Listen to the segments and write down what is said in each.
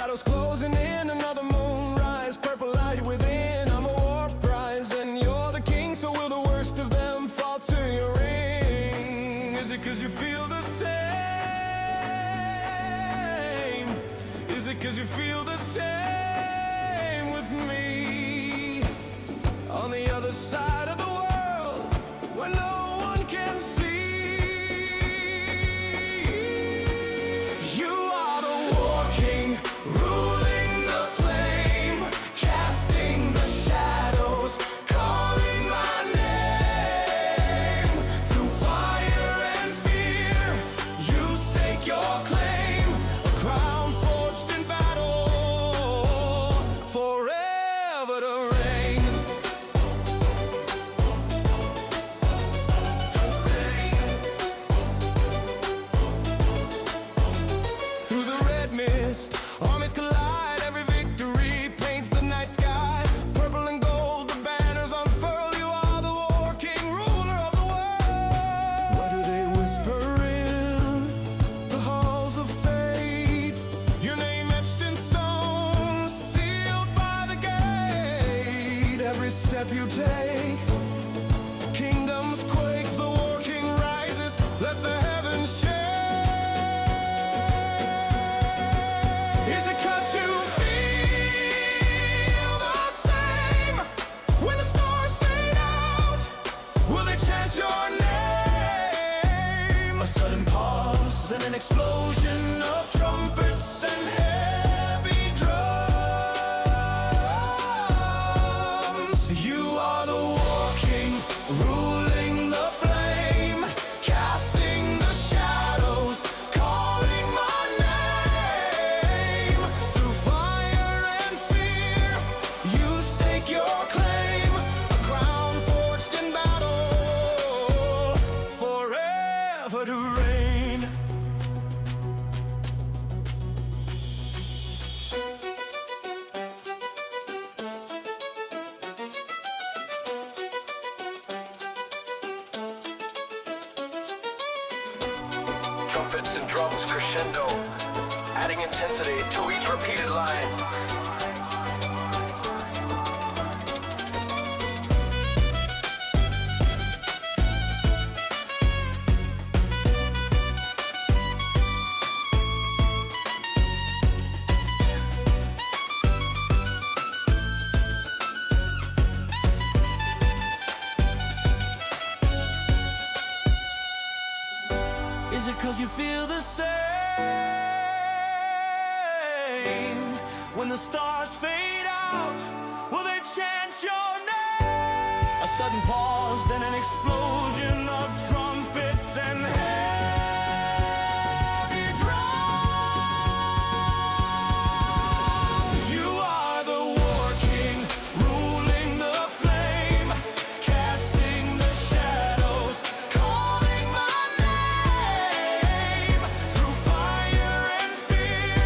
shadows closing in, another moonrise, purple light within. I'm a war prize and you're the king, so will the worst of them fall to your ring? Is it 'cause you feel the same? Is it 'cause you feel the same with me? On the other side of the world, where no one can see. You are the war king, ruling the flame, casting the shadows, calling my name. Through fire and fear, you stake your claim, a crown forged in battle, forever to reign. Through the red mist, armies collide, every victory paints the night sky. Purple and gold, the banners unfurl. You are the war king, ruler of the world. Why do they whisper in the halls of fate? Your name etched in stone, sealed by the gate. Every step you take, kingdoms quake, the war king rises, let the heavens shake. Is it 'cause you feel the same? When the stars fade out, will they chant your name? A sudden pause, then an explosion of trumpets and heavy drums. You are the war king, ruling the flame, casting the shadows, calling my name. Through fire and fear, you stake your claim, a crown forged in battle, forever to reign. Trumpets and drums crescendo, adding intensity to each repeated line. Is it 'cause you feel the same? When the stars fade out, will they chant your name? A sudden pause, then an explosion of trumpets and heavy drums. You are the war king, ruling the flame, casting the shadows, calling my name. Through fire and fear,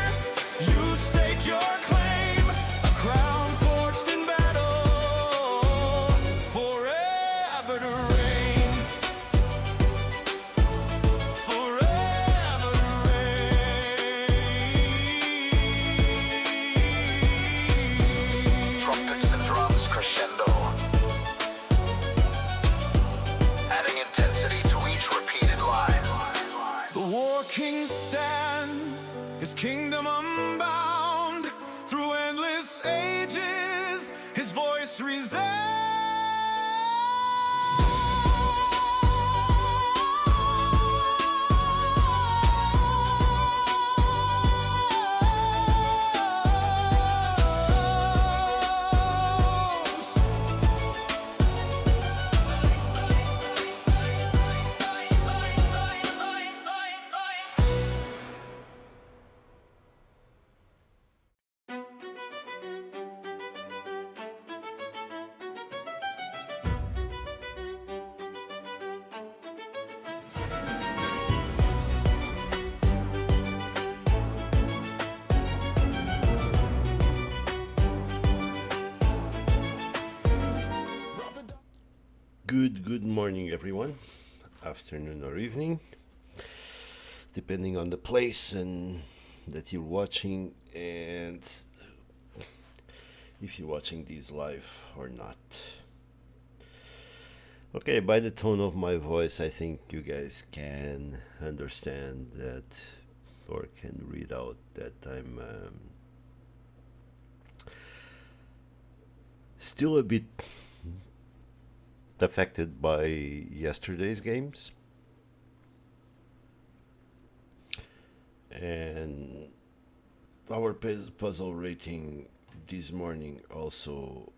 you stake your claim, a crown forged in battle, forever to reign. Forever to reign. Trumpets and drums crescendo, adding intensity to each repeated line. The war king stands, his kingdom unbound. Through endless ages, his voice resounds. Good morning, everyone. Afternoon or evening, depending on the place and that you're watching, and if you're watching this live or not. Okay, by the tone of my voice, I think you guys can understand that or can read out that I'm still a bit affected by yesterday's games. And our puzzle rating this morning also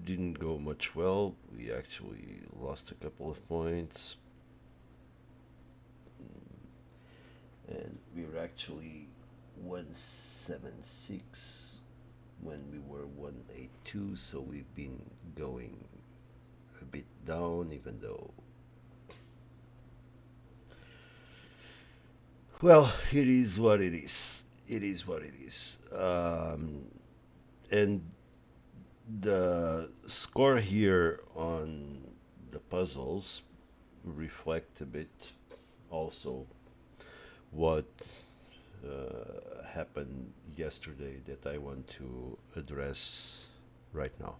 didn't go much well. We actually lost a couple of points. And we were actually 176 when we were 182, so we've been going a bit down, even though, well, it is what it is. It is what it is. And the score here on the puzzles reflect a bit also what happened yesterday that I want to address right now.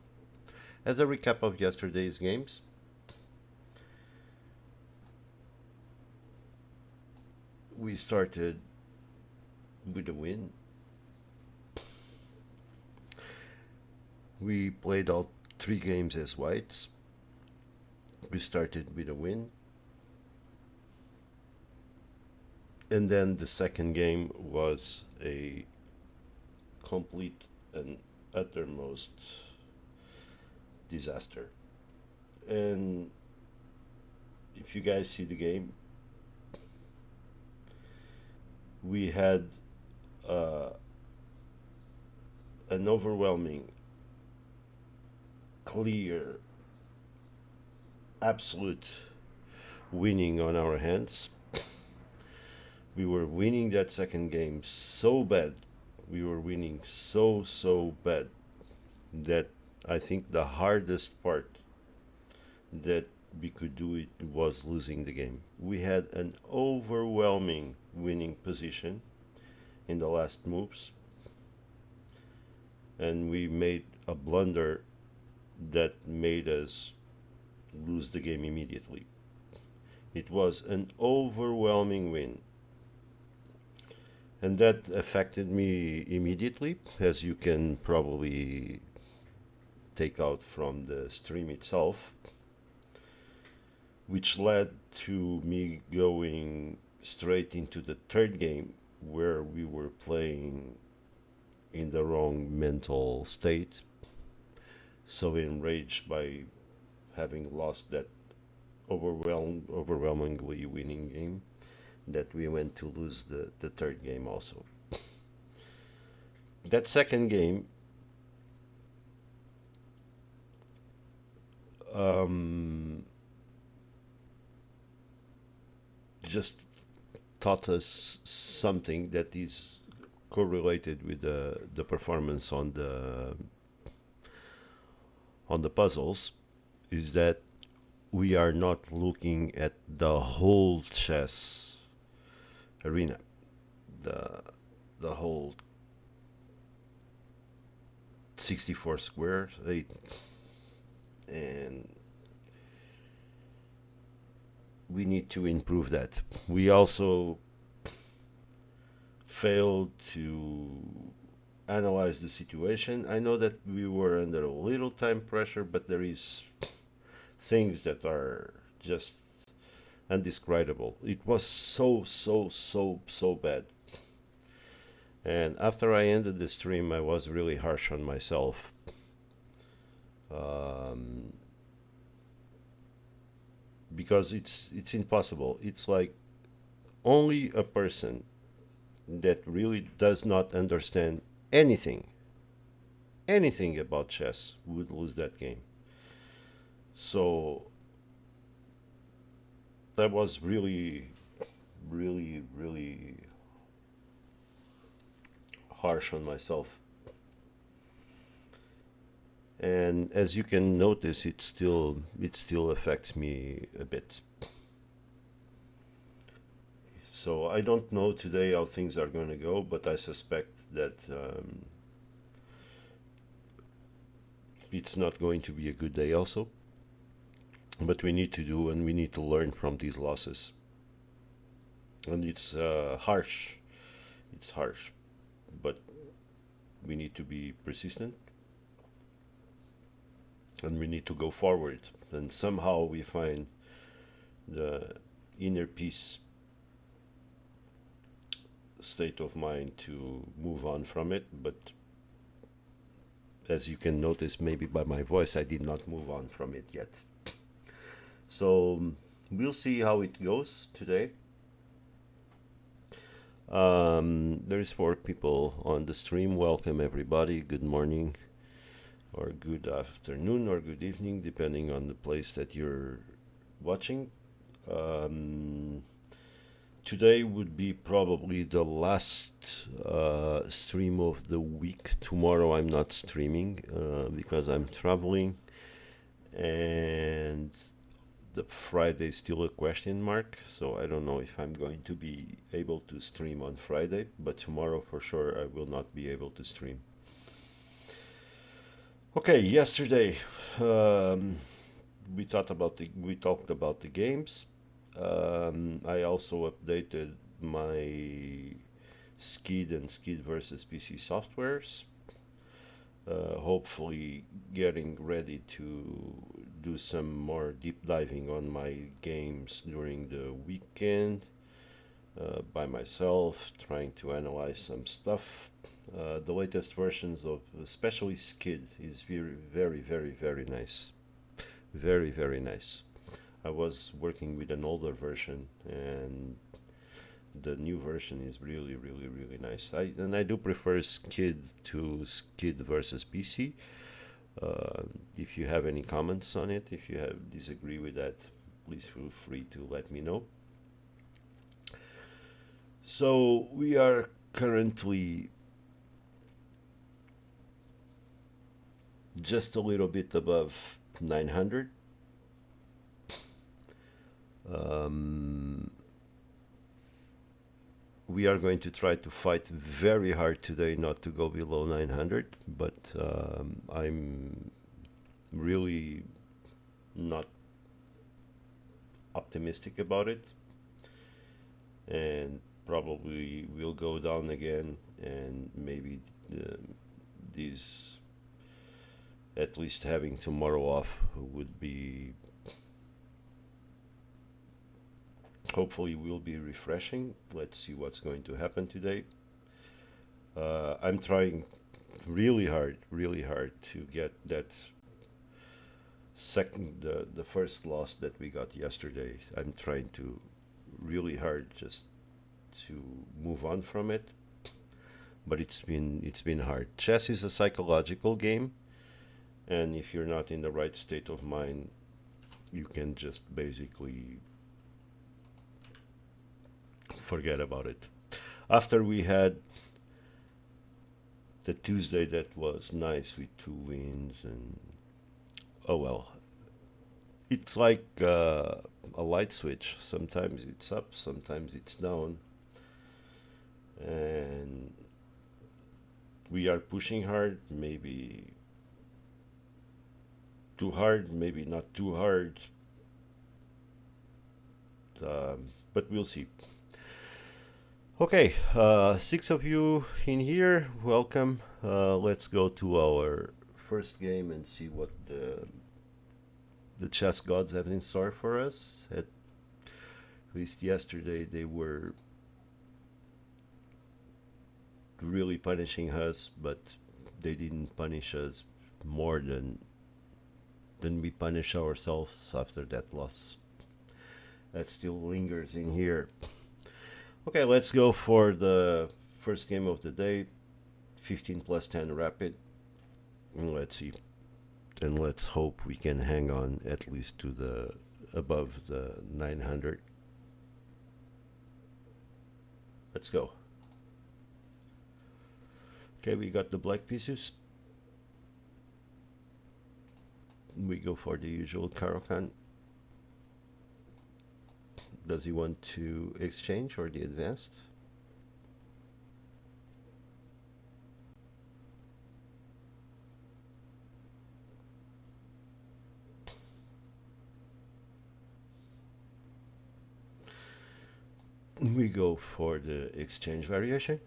As a recap of yesterday's games, we started with a win. We played all 3 games as whites. We started with a win. And then the second game was a complete and uttermost disaster. And if you guys see the game, we had an overwhelming, clear, absolute winning on our hands. We were winning that second game so bad. We were winning so bad that I think the hardest part that we could do it was losing the game. We had an overwhelming winning position in the last moves, and we made a blunder that made us lose the game immediately. It was an overwhelming win, and that affected me immediately, as you can probably take out from the stream itself, which led to me going straight into the third game, where we were playing in the wrong mental state, so enraged by having lost that overwhelmingly winning game, that we went to lose the third game also. That second game, just taught us something that is correlated with the performance on the puzzles, is that we are not looking at the whole chess arena, the whole 64 squares, and we need to improve that. We also failed to analyze the situation. I know that we were under a little time pressure, but there is things that are just undescribable. It was so bad. And after I ended the stream, I was really harsh on myself. Because it's impossible. It's like only a person that really does not understand anything about chess would lose that game. So that was really harsh on myself. And as you can notice, it still affects me a bit. So I don't know today how things are going to go, but I suspect that it's not going to be a good day also. But we need to do, and we need to learn from these losses. And it's harsh. It's harsh, but we need to be persistent, and we need to go forward. And somehow we find the inner peace state of mind to move on from it. But as you can notice, maybe by my voice, I did not move on from it yet. So we'll see how it goes today. There's 4 people on the stream. Welcome everybody. Good morning, or good afternoon, or good evening, depending on the place that you're watching. Today would be probably the last stream of the week. Tomorrow I'm not streaming because I'm traveling, and the Friday is still a question mark, so I don't know if I'm going to be able to stream on Friday, but tomorrow for sure I will not be able to stream. Okay, yesterday we talked about the games. I also updated my Skid and Skid versus PC softwares. Hopefully getting ready to do some more deep diving on my games during the weekend by myself, trying to analyze some stuff. The latest versions of especially Skid is very nice. Very nice. I was working with an older version, and the new version is really nice. I do prefer Skid to Skid versus PC. If you have any comments on it, if you have disagree with that, please feel free to let me know. So we are currently just a little bit above 900. We are going to try to fight very hard today not to go below 900, but I'm really not optimistic about it, and probably will go down again, and maybe these, at least having tomorrow off, would be, hopefully will be refreshing. Let's see what's going to happen today. I'm trying really hard to get that the first loss that we got yesterday. I'm trying to really hard just to move on from it, but it's been hard. Chess is a psychological game, and if you're not in the right state of mind, you can just basically forget about it. After we had the Tuesday that was nice with 2 wins, and oh well, it's like a light switch. Sometimes it's up, sometimes it's down, and we are pushing hard, maybe too hard, maybe not too hard, but we'll see. Okay, 6 of you in here, welcome. Let's go to our first game and see what the chess gods have in store for us. At least yesterday they were really punishing us, but they didn't punish us more than we punish ourselves after that loss. That still lingers in here. Okay, let's go for the first game of the day. 15 plus 10 rapid. And let's see. And let's hope we can hang on at least to the above the 900. Let's go. Okay, we got the black pieces. We go for the usual Caro-Kann. Does he want to exchange or the advanced? We go for the exchange variation.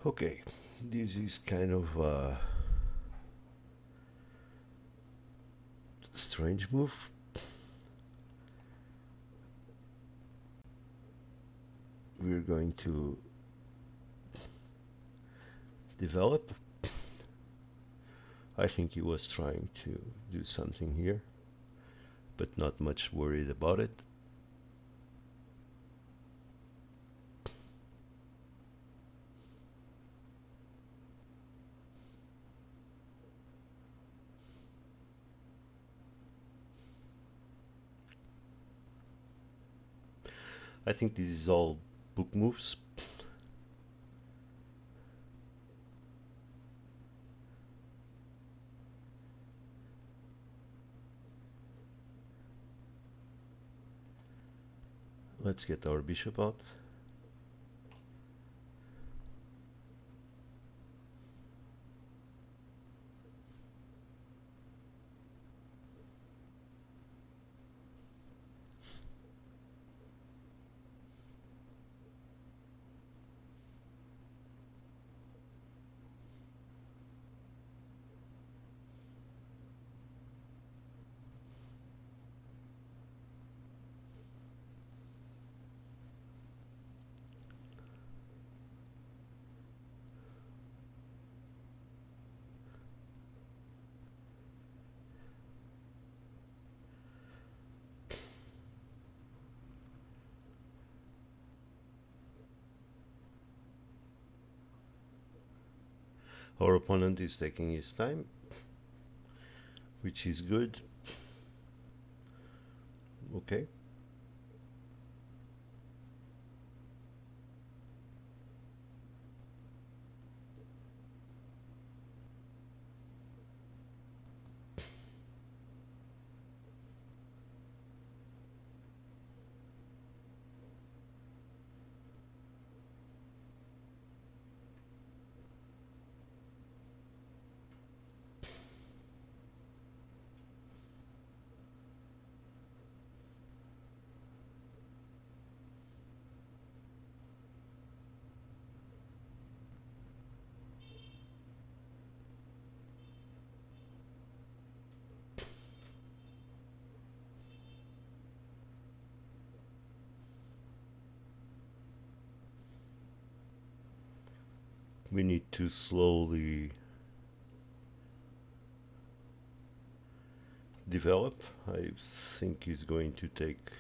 Okay, this is kind of a strange move. We're going to develop. I think he was trying to do something here, but not much worried about it. I think this is all book moves. Let's get our bishop out. Our opponent is taking his time, which is good. Okay. We need to slowly develop. I think he's going to take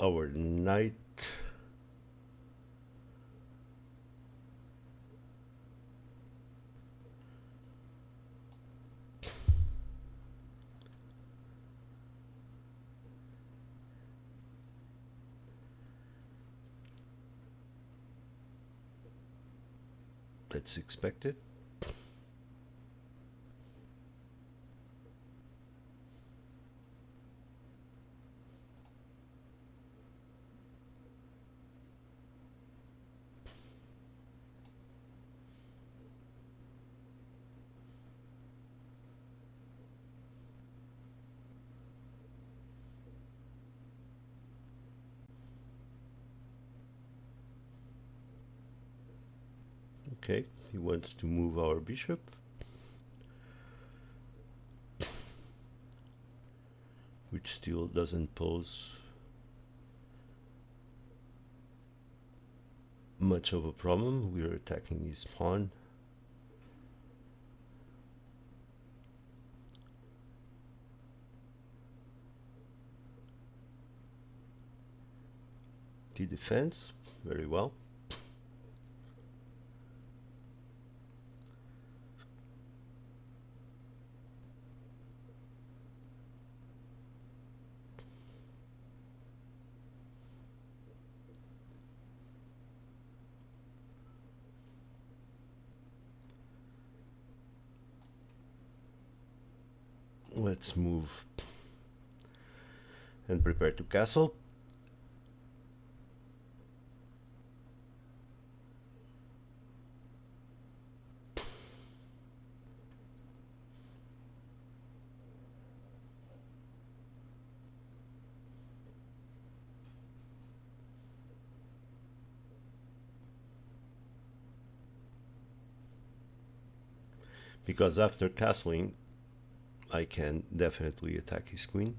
our knight. That's expected. Okay, he wants to move our bishop. Which still doesn't pose much of a problem. We're attacking his pawn. He defends very well. Let's move and prepare to castle. Because after castling, I can definitely attack his queen.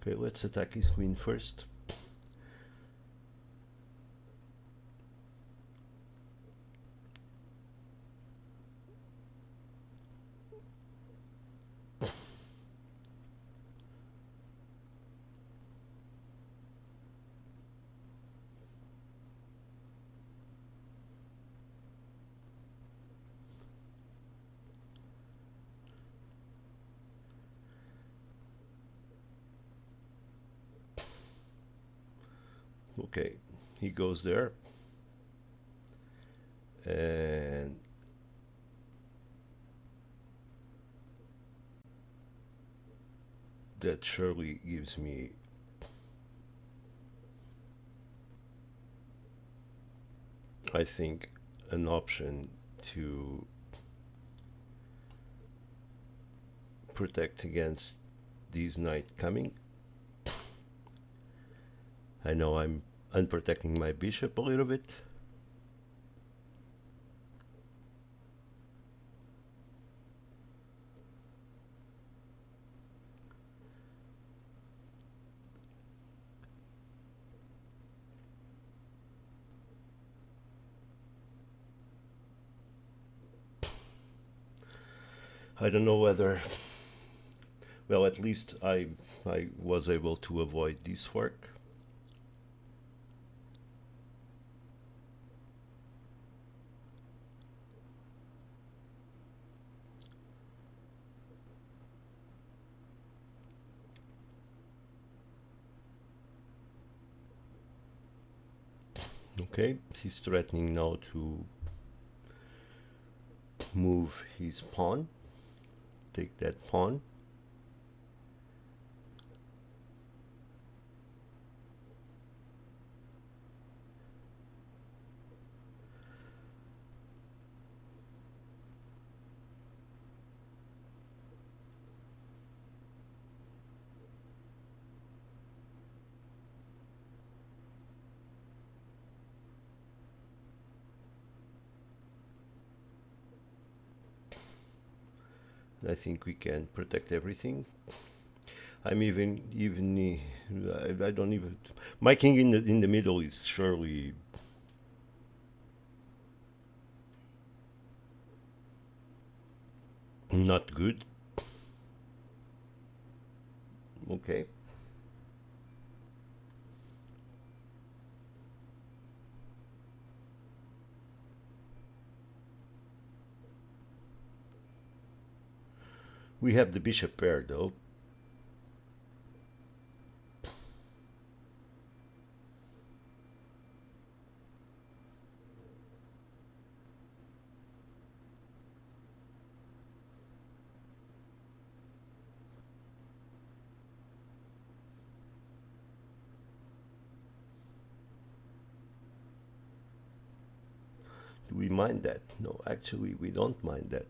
Okay, let's attack his queen first. Okay, he goes there. And that surely gives me I think an option to protect against these knight coming. I know I'm unprotecting my bishop a little bit. I don't know whether, well, at least I was able to avoid this fork. Okay, he's threatening now to move his pawn, take that pawn. I think we can protect everything. I'm even I don't even. My king in the middle is surely not good. Okay. We have the bishop pair though. Do we mind that? No, actually, we don't mind that.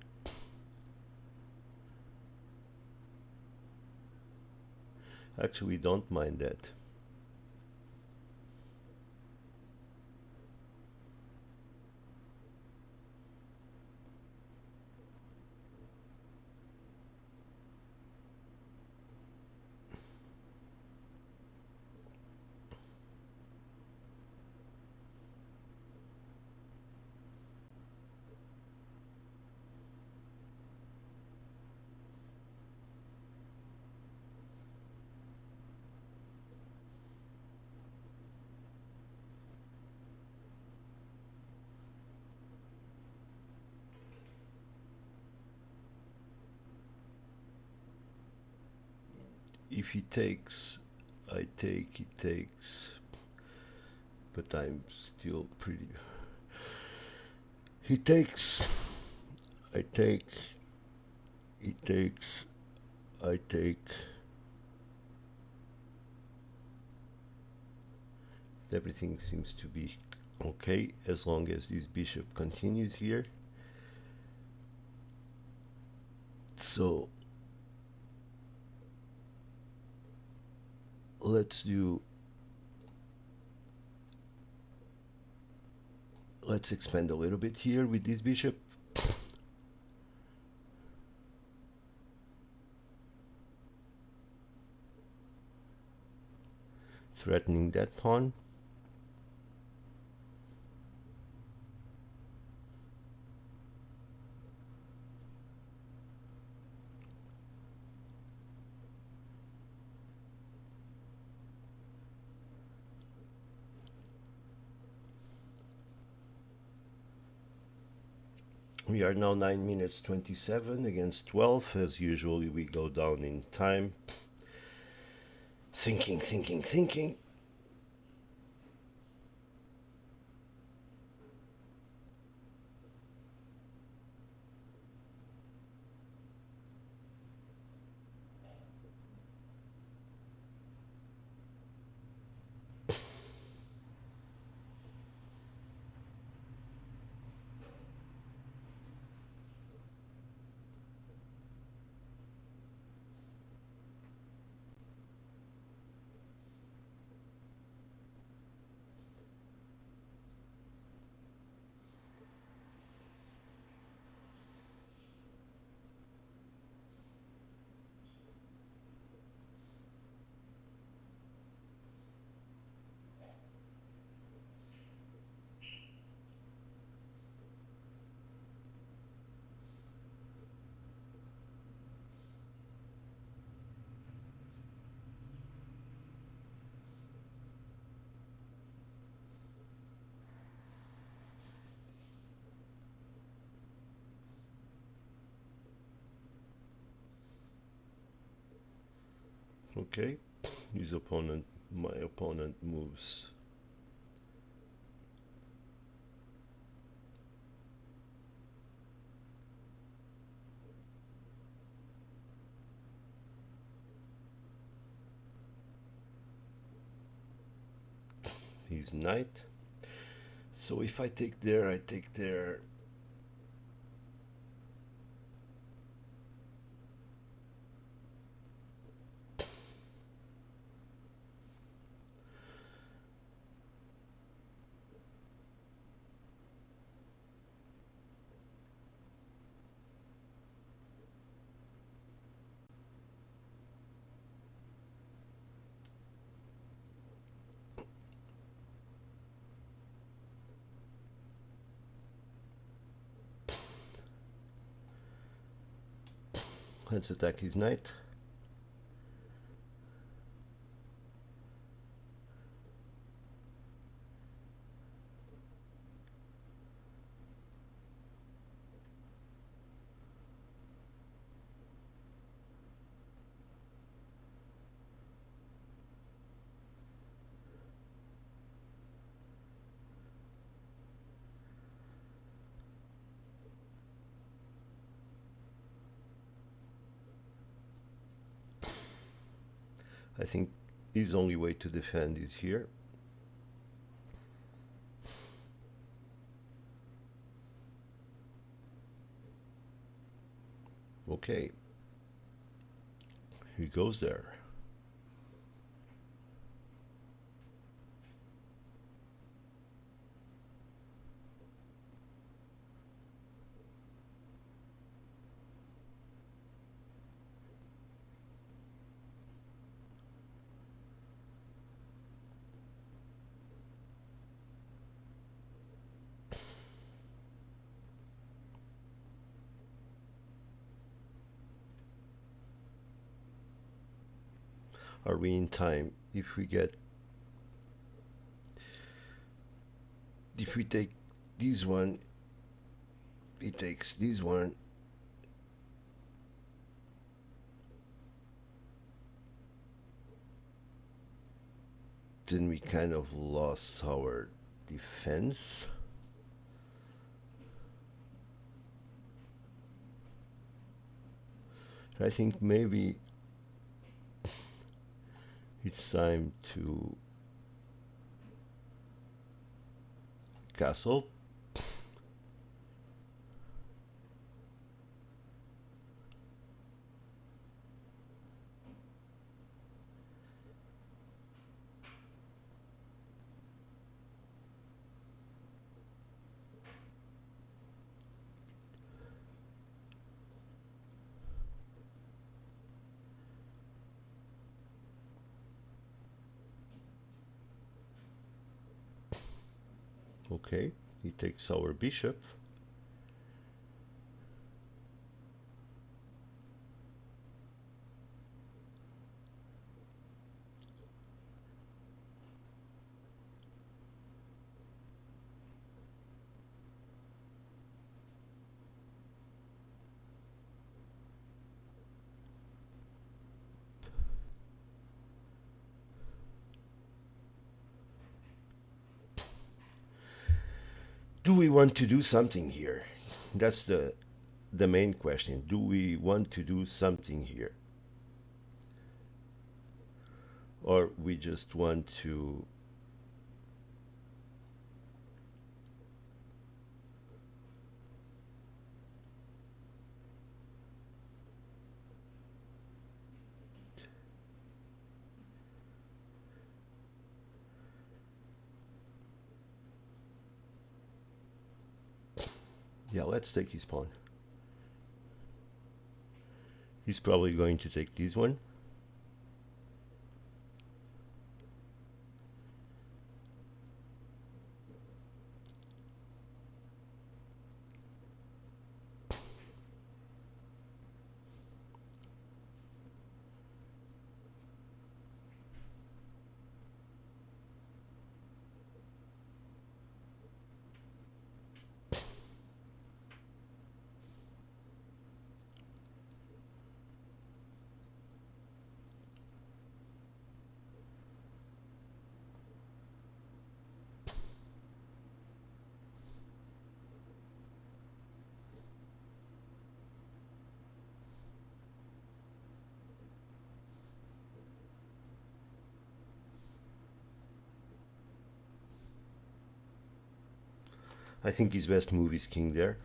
Actually, we don't mind that. If he takes, I take, he takes, but I'm still pretty. He takes, I take, he takes, I take. Everything seems to be okay as long as this bishop continues here. So let's expand a little bit here with this bishop. Threatening that pawn. We are now 9 minutes 27 against 12. As usually, we go down in time. Thinking, thinking, thinking. Okay, my opponent moves. His knight. So if I take there, I take there. Let's attack his knight. I think his only way to defend is here. Okay, he goes there. Are we in time? If we take this one, he takes this one. Then we kind of lost our defense. I think maybe it's time to castle. Okay, he takes our bishop. Do we want to do something here? That's the main question. Do we want to do something here? Or we just want to yeah, let's take his pawn. He's probably going to take this one. I think his best move is king there.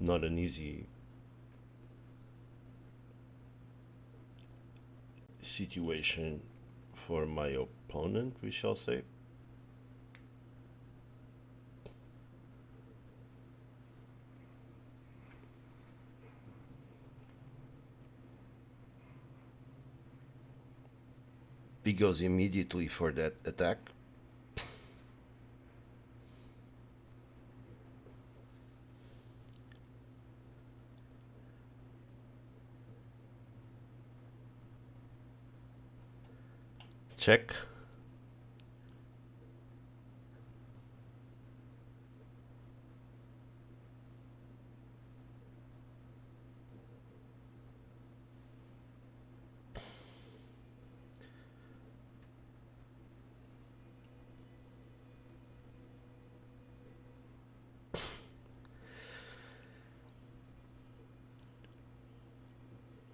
Not an easy situation for my opponent, we shall say. He goes immediately for that attack. Check.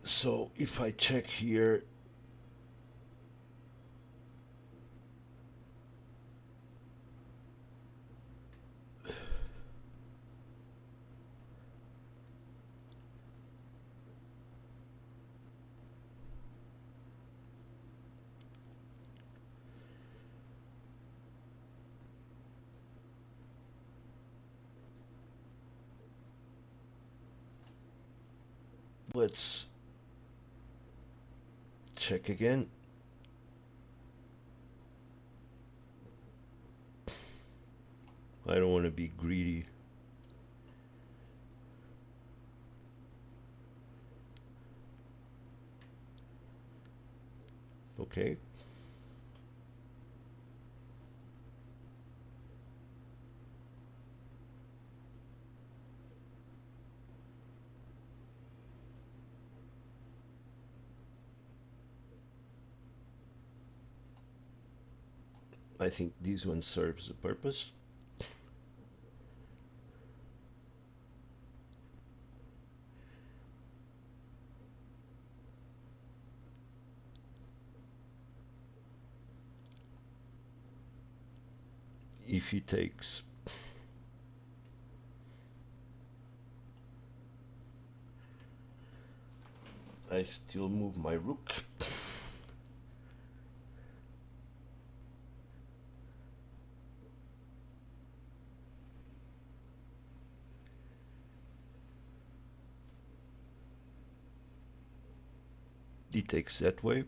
So if I check here, let's check again. I don't want to be greedy. Okay. I think this one serves a purpose. If he takes, I still move my rook. He takes that way.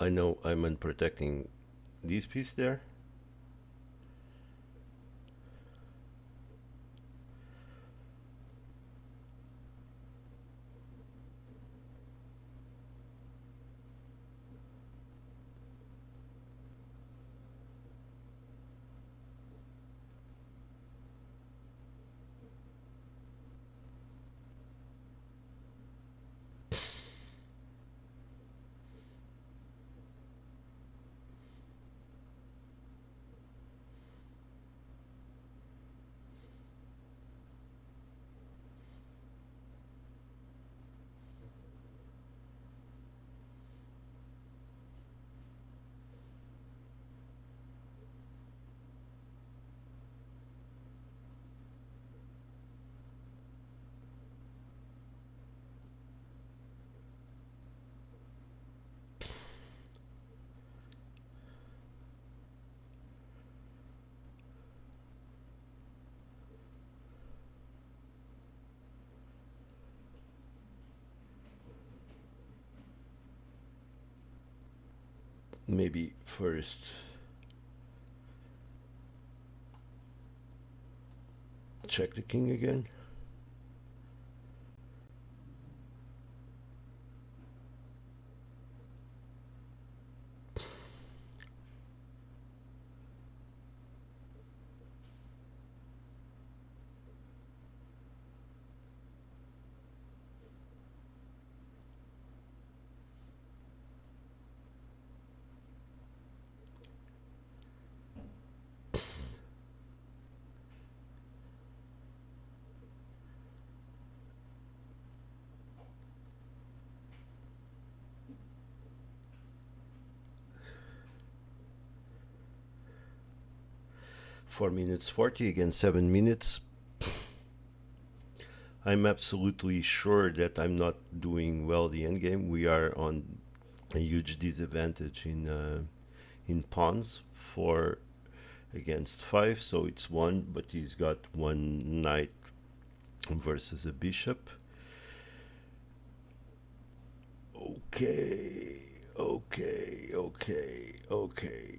I know I'm unprotecting this piece there. Maybe first check the king again. 4 minutes 40 against 7 minutes. I'm absolutely sure that I'm not doing well the endgame. We are on a huge disadvantage in pawns, 4 against 5, so it's 1, but he's got 1 knight versus a bishop. Okay, okay, okay, okay.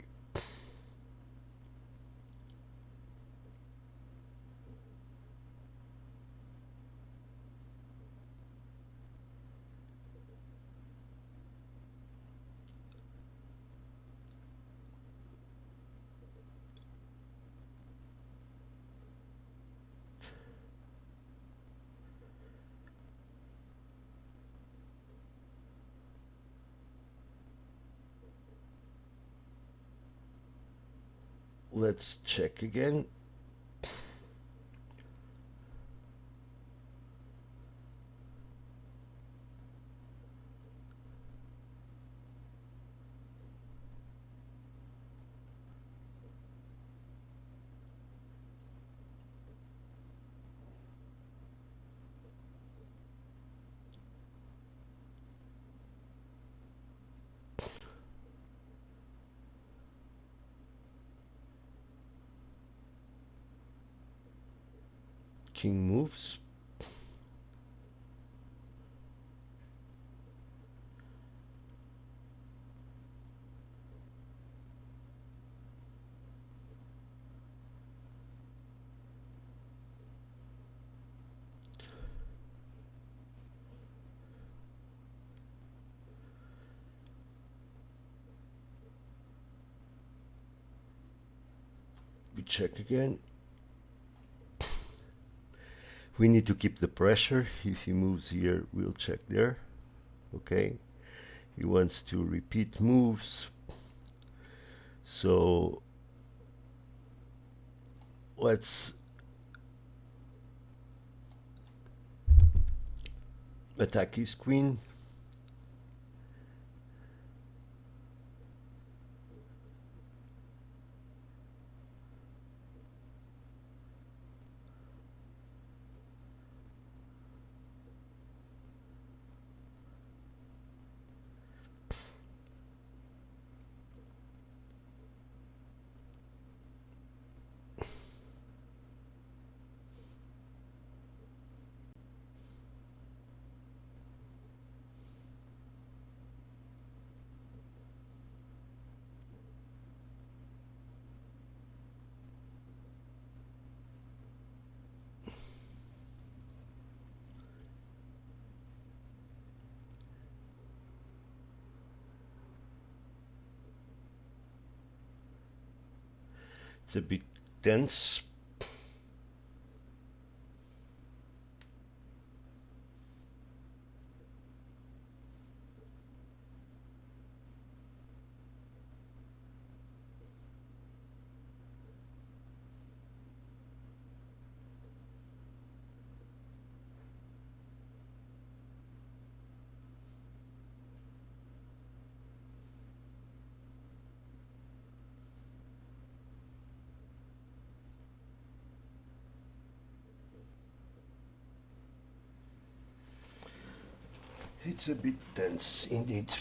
Let's check again. King moves. We check again. We need to keep the pressure. If he moves here, we'll check there. Okay. He wants to repeat moves. So let's attack his queen. It's a bit tense. It's a bit tense indeed.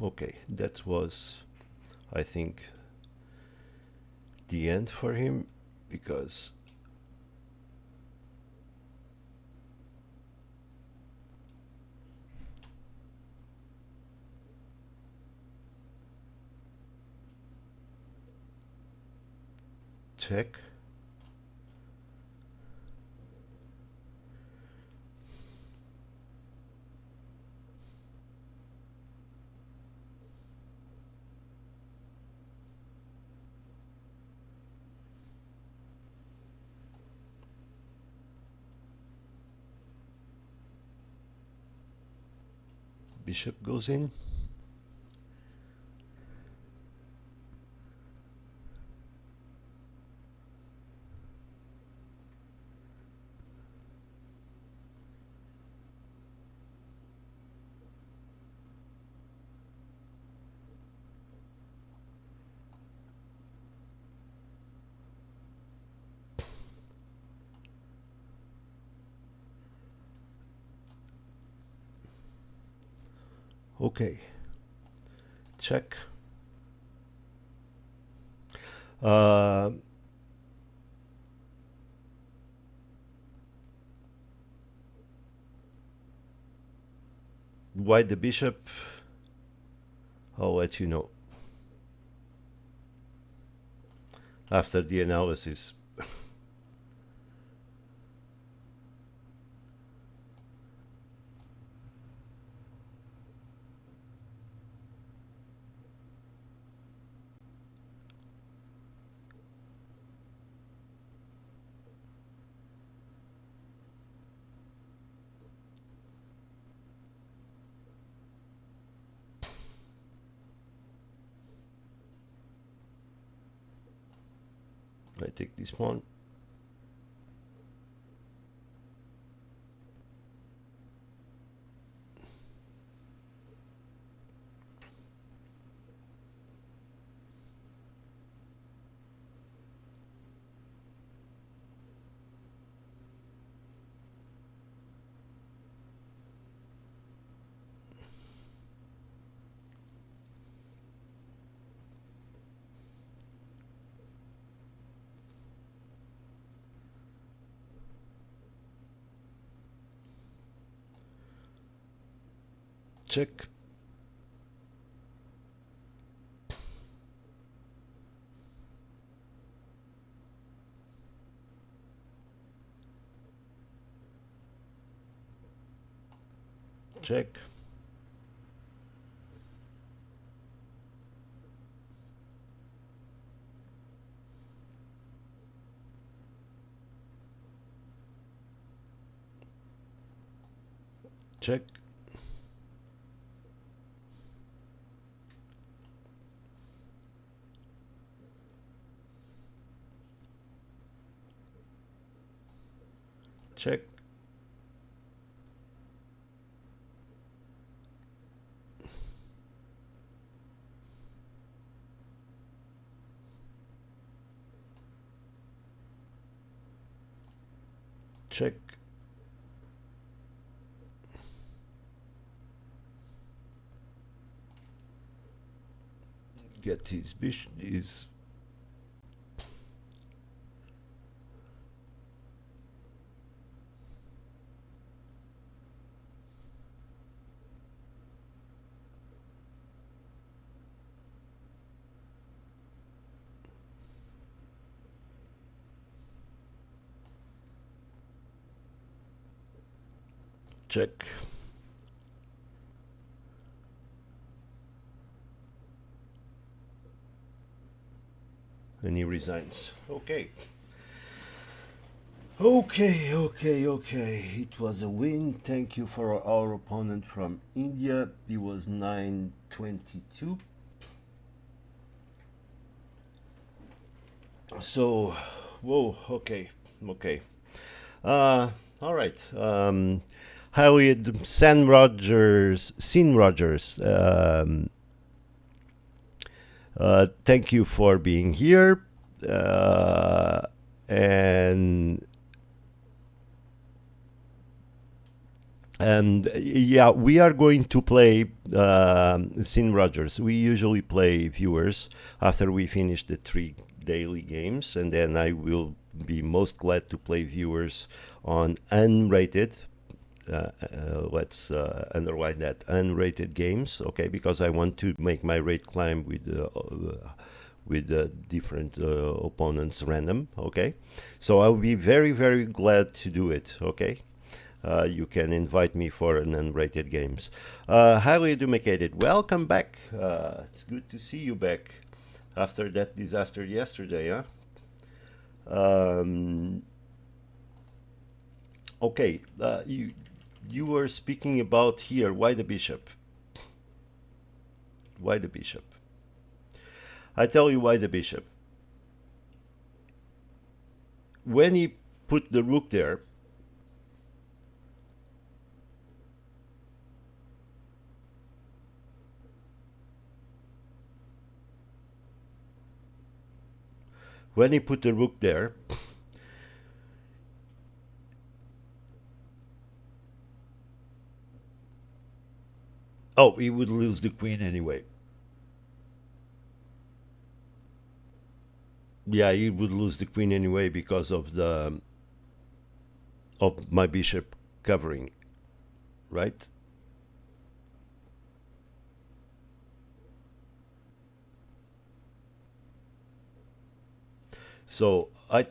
Okay, that was, I think, the end for him, because check. Bishop goes in. Okay, check. Uh, White the bishop. I'll let you know after the analysis. I take this pawn. Check. Check. Check. Check. Check. Get his bishop. His check. And he resigns. Okay. Okay. It was a win. Thank you for our opponent from India. He was 922. So, whoa, okay. All right. Howard, San Rogers, Sin Rogers. Thank you for being here. And yeah, we are going to play Sin Rogers. We usually play viewers after we finish the 3 daily games, and then I will be most glad to play viewers on unrated. Let's underline that, unrated games, okay? Because I want to make my rate climb with different opponents random, okay? So I'll be very glad to do it, okay? You can invite me for an unrated games. Highly educated, welcome back. It's good to see you back after that disaster yesterday, huh? Okay, you were speaking about here, why the bishop? Why the bishop? I tell you why the bishop. When he put the rook there, when he put the rook there, oh, he would lose the queen anyway. Yeah, he would lose the queen anyway because of the of my bishop covering, right? So I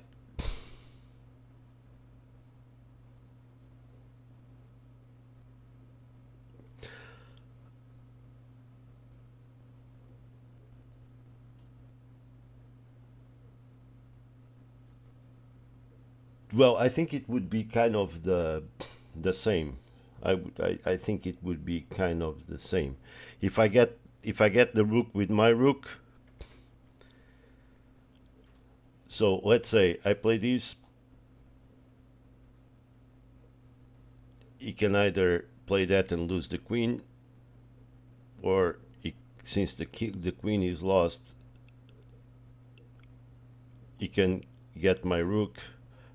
well, I think it would be kind of the same. I think it would be kind of the same. If I get the rook with my rook, so let's say I play this, he can either play that and lose the queen, or since the queen is lost, he can get my rook,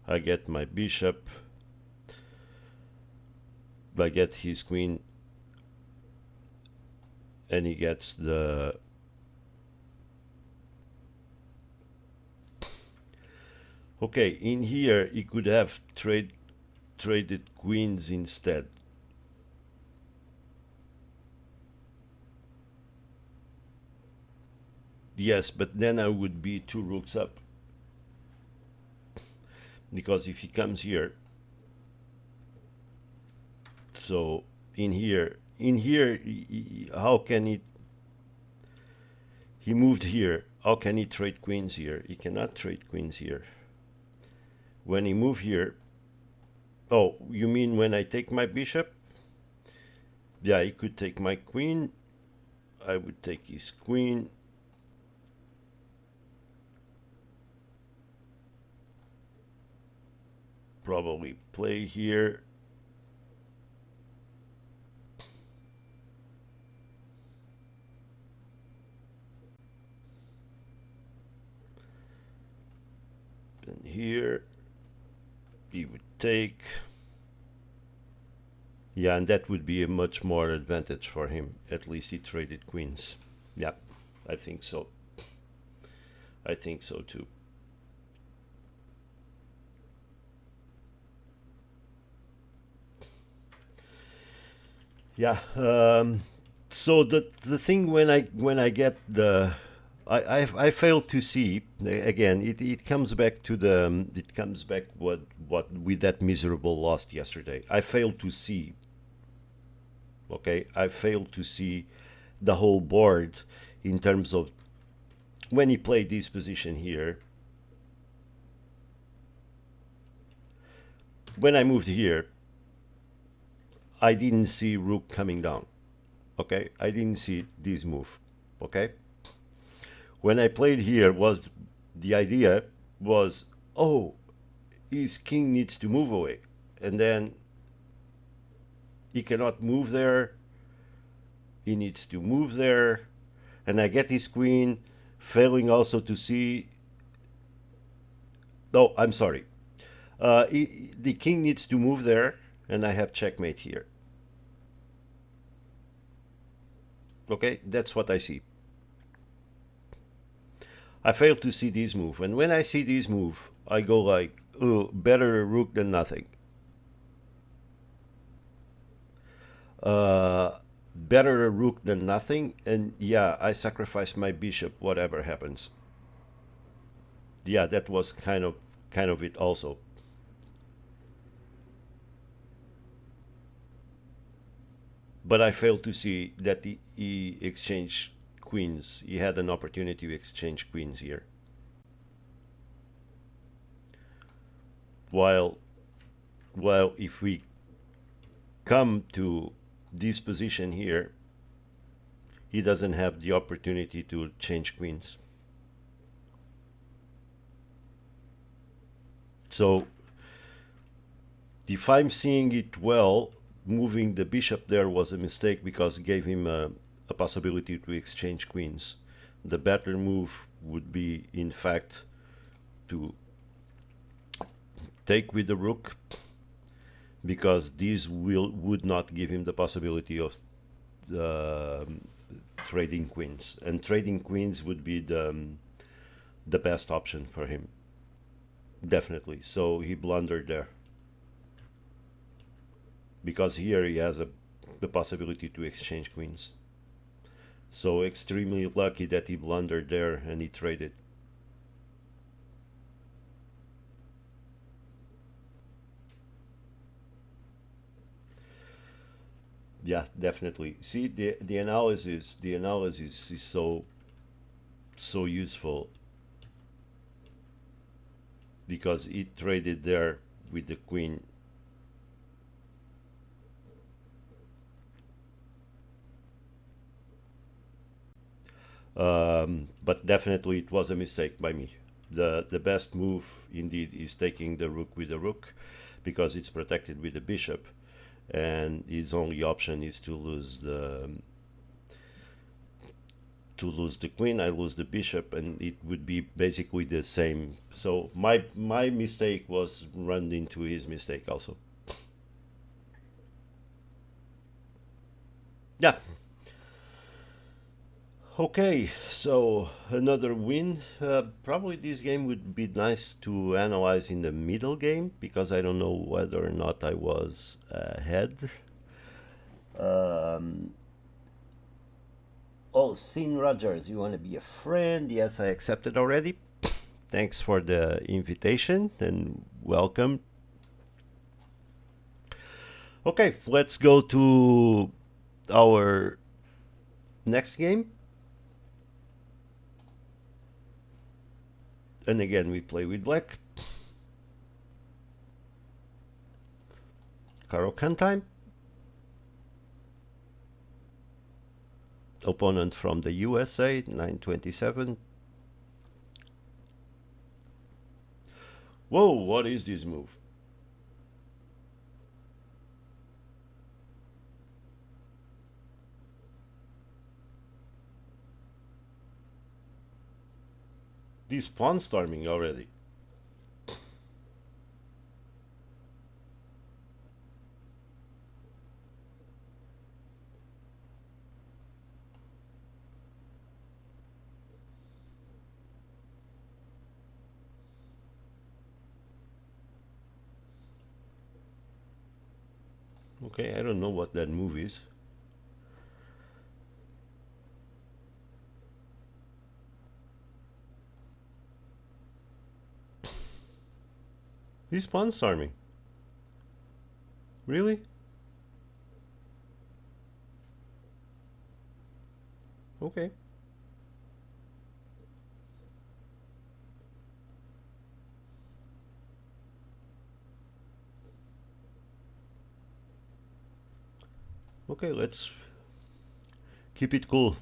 I get my bishop, I get his queen, and he gets the... Okay, in here he could have traded queens instead. Yes, but then I would be 2 rooks up. Because if he comes here, so in here, how can he moved here, how can he trade queens here? He cannot trade queens here. When he move here, oh, you mean when I take my bishop? Yeah, he could take my queen, I would take his queen, probably play here. And here he would take. Yeah, and that would be a much more advantage for him. At least he traded queens. Yeah, I think so. I think so too. Yeah. So the thing when I get the I fail to see again. It comes back to it comes back what with that miserable loss yesterday. I failed to see. Okay, I failed to see the whole board in terms of when he played this position here. When I moved here, I didn't see rook coming down. Okay, I didn't see this move. Okay, when I played here, was the idea was, oh, his king needs to move away, and then he cannot move there, he needs to move there, and I get his queen, failing also to see. No, I'm sorry, the king needs to move there, and I have checkmate here. Okay, that's what I see. I fail to see this move, and when I see this move, I go like, oh, better a rook than nothing. Better a rook than nothing, and yeah, I sacrifice my bishop, whatever happens. Yeah, that was kind of it also. But I failed to see that he exchanged queens. He had an opportunity to exchange queens here. While if we come to this position here, he doesn't have the opportunity to change queens. So if I'm seeing it well, moving the bishop there was a mistake because it gave him a possibility to exchange queens. The better move would be, in fact, to take with the rook, because this would not give him the possibility of trading queens, and trading queens would be the best option for him, definitely. So he blundered there, because here he has the possibility to exchange queens. So extremely lucky that he blundered there and he traded. Yeah, definitely. See, the analysis is so useful, because he traded there with the queen. But definitely it was a mistake by me. The best move indeed is taking the rook with the rook, because it's protected with the bishop, and his only option is to lose the queen. I lose the bishop, and it would be basically the same. So my mistake was run into his mistake also. Yeah. Okay, so another win. Probably this game would be nice to analyze in the middle game, because I don't know whether or not I was ahead. Oh, Sin Rogers, you want to be a friend? Yes, I accepted already. Thanks for the invitation and welcome. Okay, let's go to our next game. And again, we play with black. Caro-Kann time. Opponent from the USA, 927. Whoa, what is this move? This pawn storming already. Okay, I don't know what that move is. He's pawn storming. Really? Okay. Okay, let's keep it cool.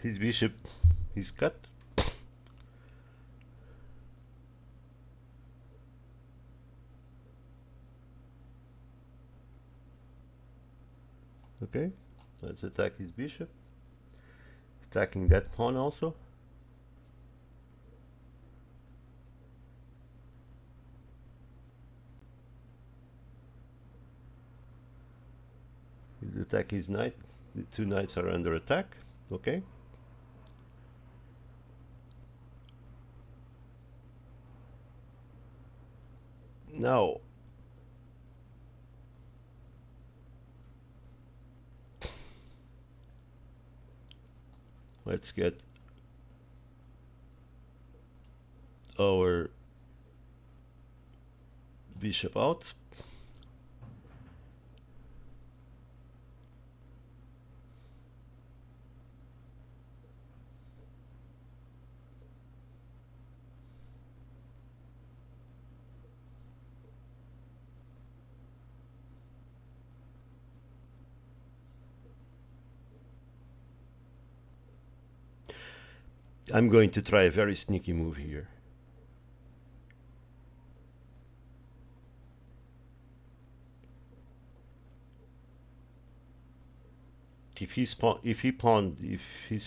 His bishop is cut. Okay, let's attack his bishop. Attacking that pawn also. He'll attack his knight. The two knights are under attack. Okay. Now, let's get our bishop out. I'm going to try a very sneaky move here. If his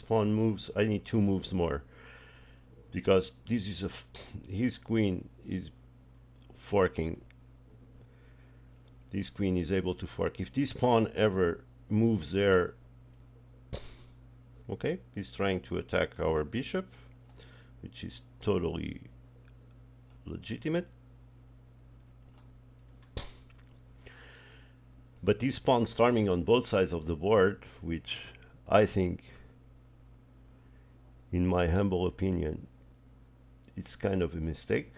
pawn moves, I need 2 moves more, because this is his queen is forking. This queen is able to fork. If this pawn ever moves there, okay, he's trying to attack our bishop, which is totally legitimate. But this pawn storming on both sides of the board, which I think, in my humble opinion, it's kind of a mistake.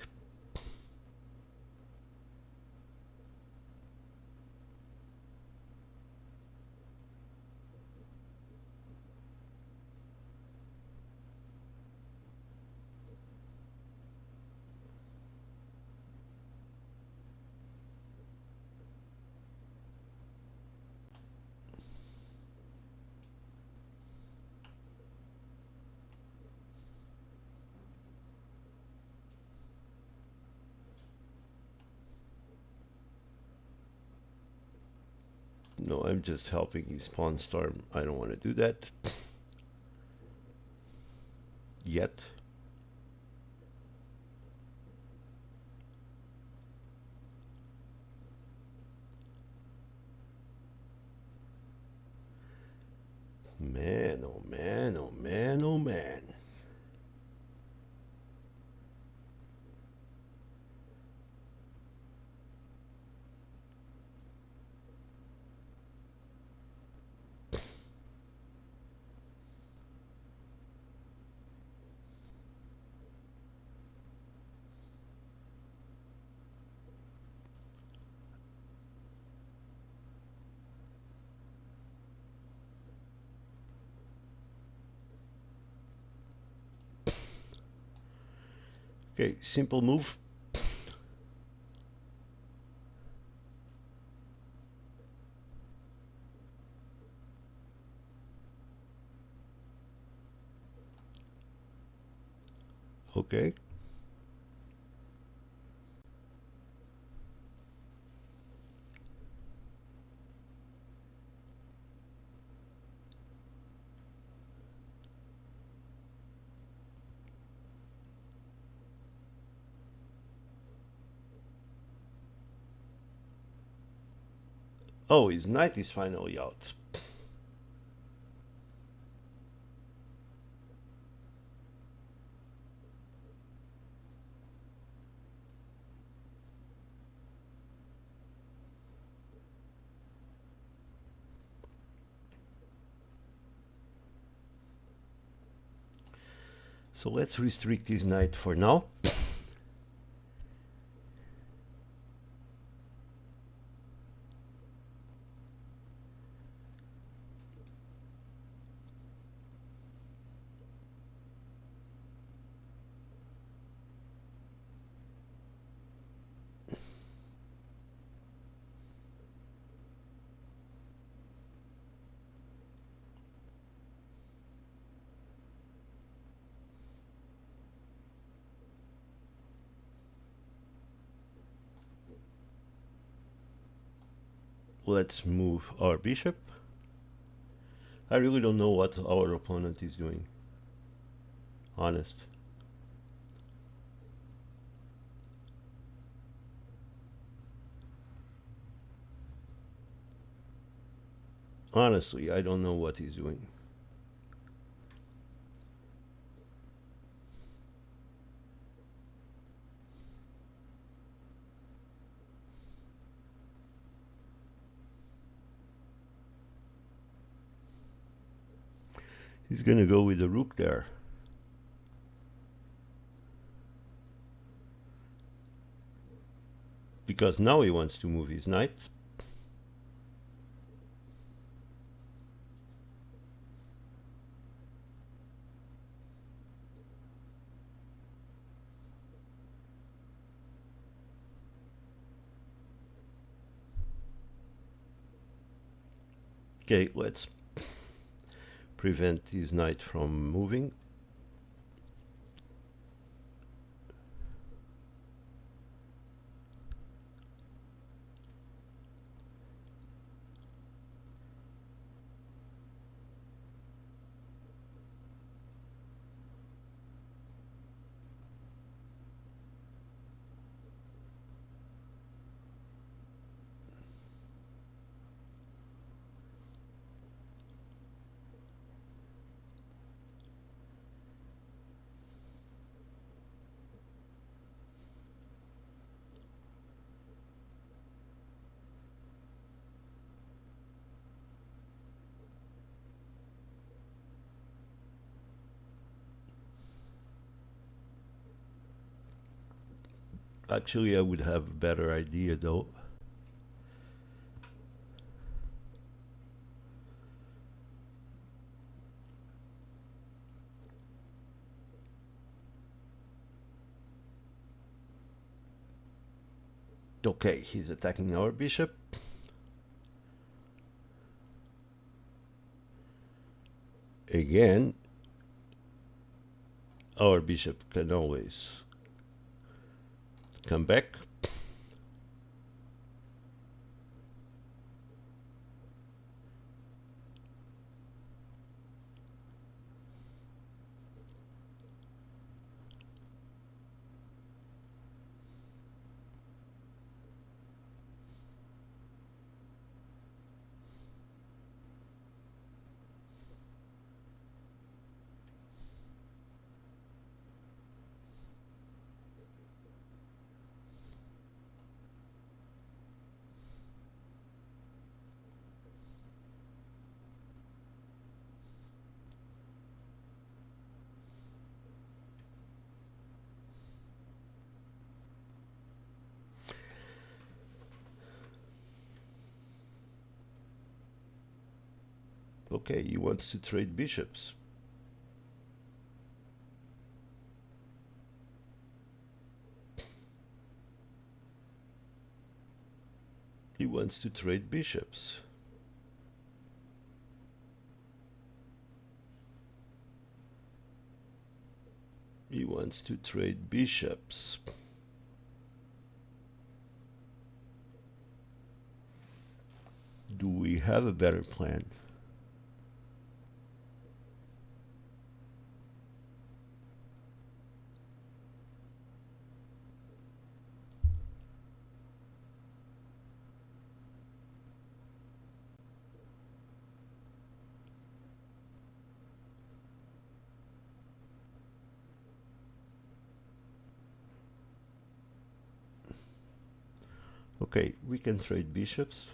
No, I'm just helping his pawn storm. I don't want to do that yet. Man, oh man, oh man, oh man. Okay, simple move. Okay. Oh, his knight is finally out. So let's restrict his knight for now. Let's move our bishop. I really don't know what our opponent is doing. Honest. Honestly, I don't know what he's doing. He's gonna go with the rook there. because now he wants to move his knight. Okay, let's prevent his knight from moving. Actually, I would have a better idea though. Okay, he's attacking our bishop. Again, our bishop can always come back. Okay, he wants to trade bishops. He wants to trade bishops. He wants to trade bishops. Do we have a better plan? Okay, we can trade bishops.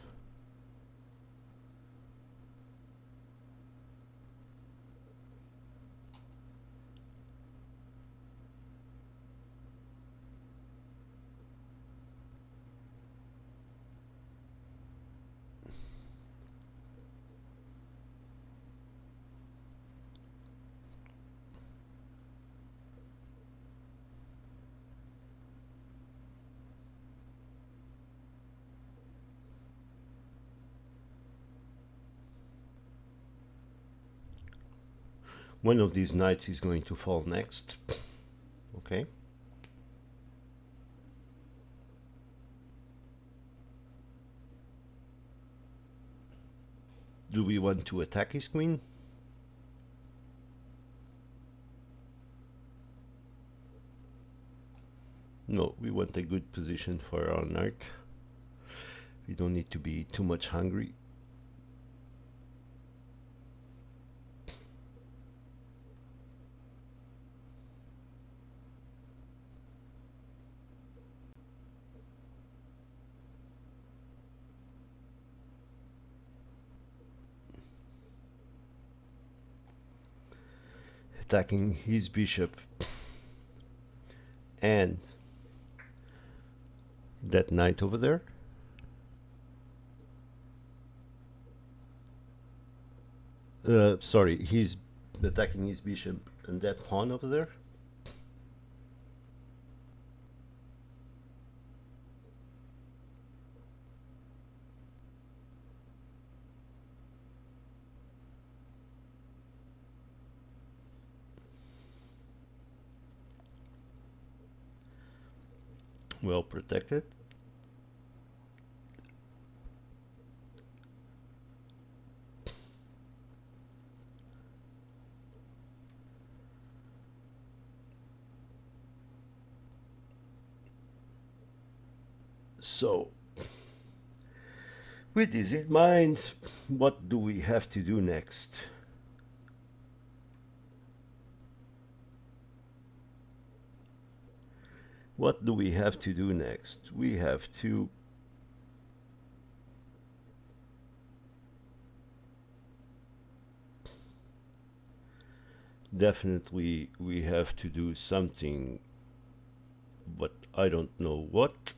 One of these knights is going to fall next. Okay. Do we want to attack his queen? No, we want a good position for our knight. We don't need to be too much hungry. Attacking his bishop and that knight over there. Sorry, he's attacking his bishop and that pawn over there. Well protected. So, with this in mind, what do we have to do next? What do we have to do next? We have to definitely we have to do something, but I don't know what.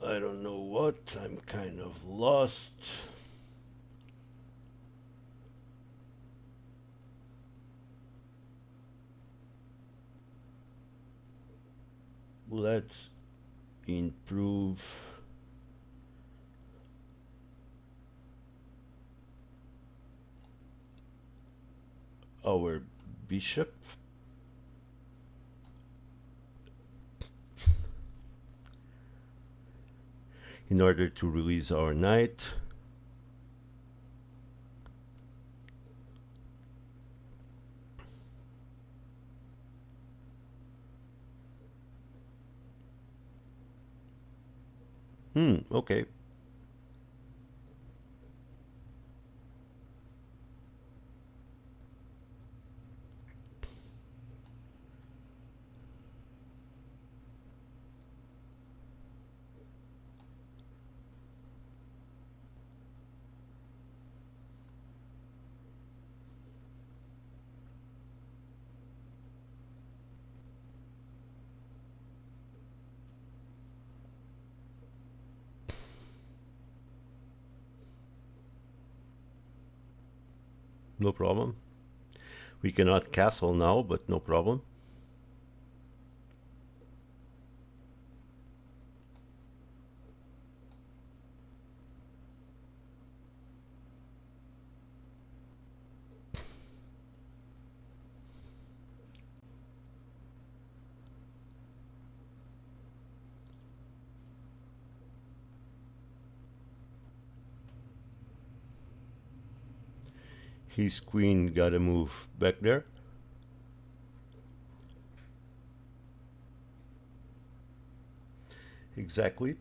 I don't know what. I'm kind of lost. Let's improve our bishop. In order to release our knight. Okay. No problem. We cannot castle now, but no problem. His queen gotta move back there. Exactly.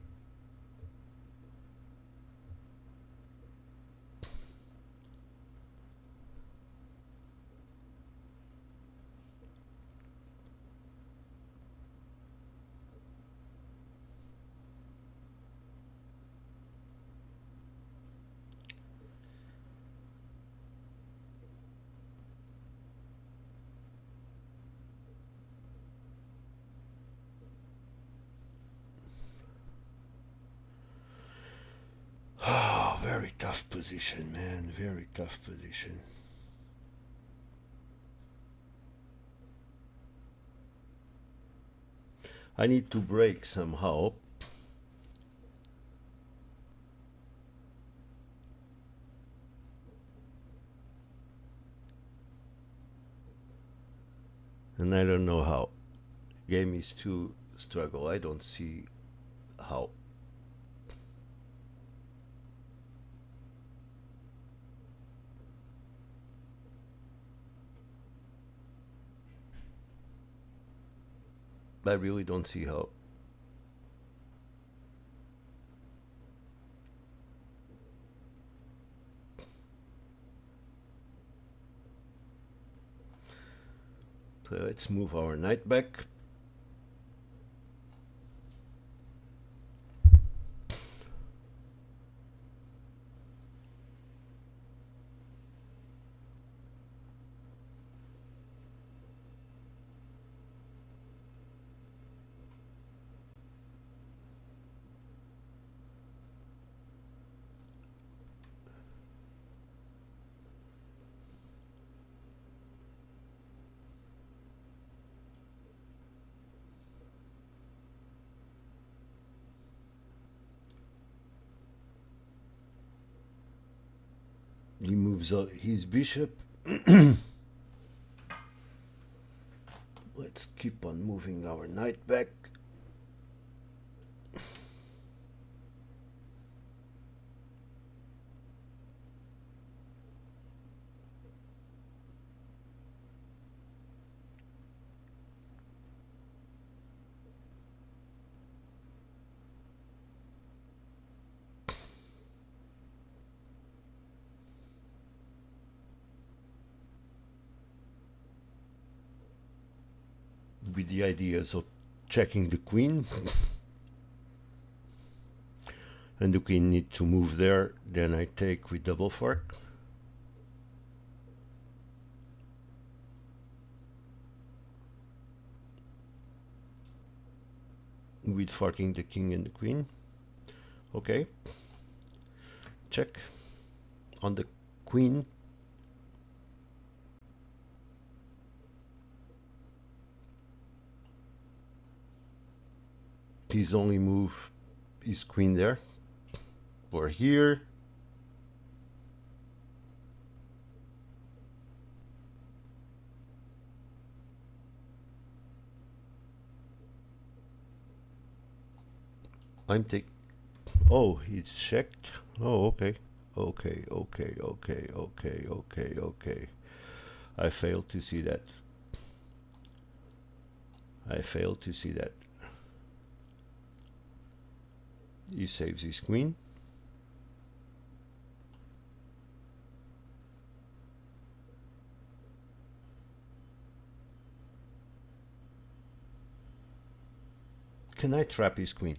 Oh, very tough position, man. Very tough position. I need to break somehow. And I don't know how. Game is too struggle. I don't see how. I really don't see how. So let's move our knight back. He moves his bishop. Let's keep on moving our knight back. With the ideas of checking the queen. And the queen need to move there, then I take with double fork. With forking the king and the queen. Okay. Check on the queen. His only move is queen there. Or here. I'm take. Oh, he's checked. Oh, okay. Okay. I failed to see that. He saves his queen. Can I trap his queen?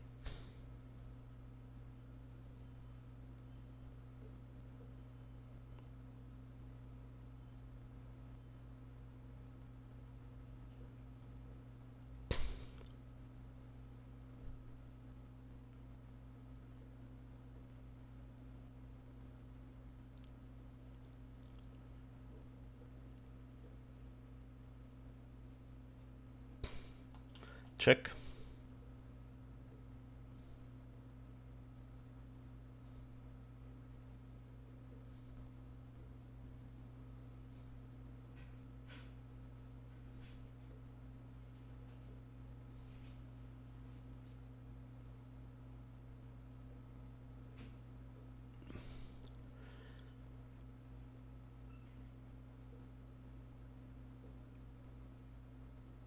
Check.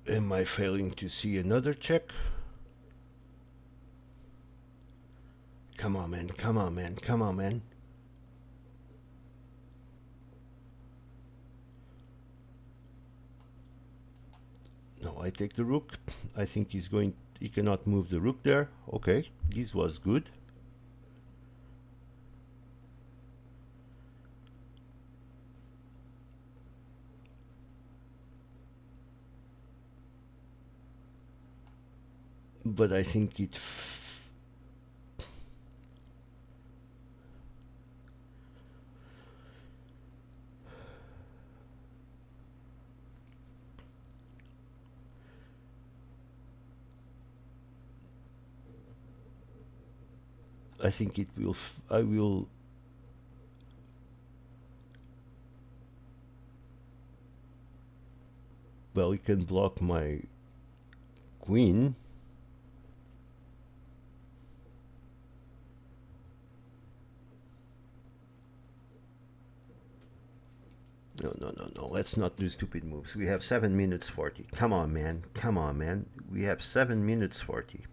Am I failing to see another check? Come on, man. No, I take the rook. I think he cannot move the rook there. Okay, this was good. But I think it will. I will. Well, he can block my queen. No. Let's not do stupid moves. We have 7 minutes 40. Come on, man. We have 7 minutes 40.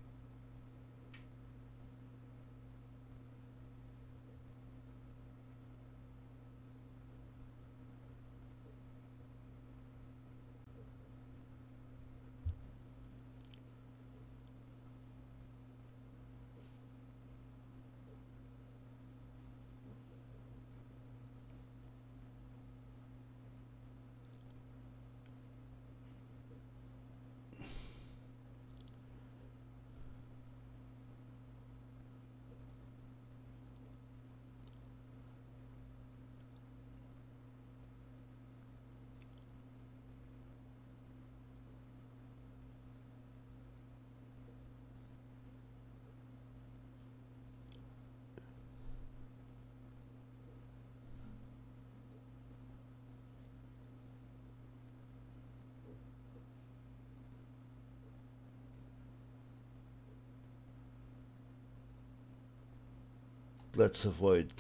let's avoid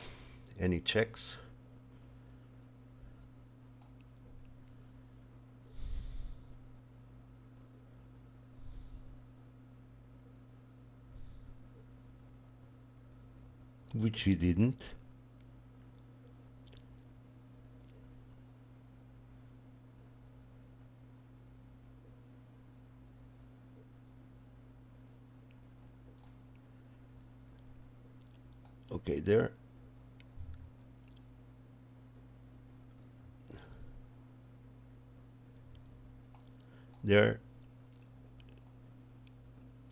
any checks. Which he didn't. Okay, there. There.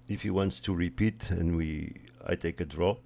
If he wants to repeat and I take a draw.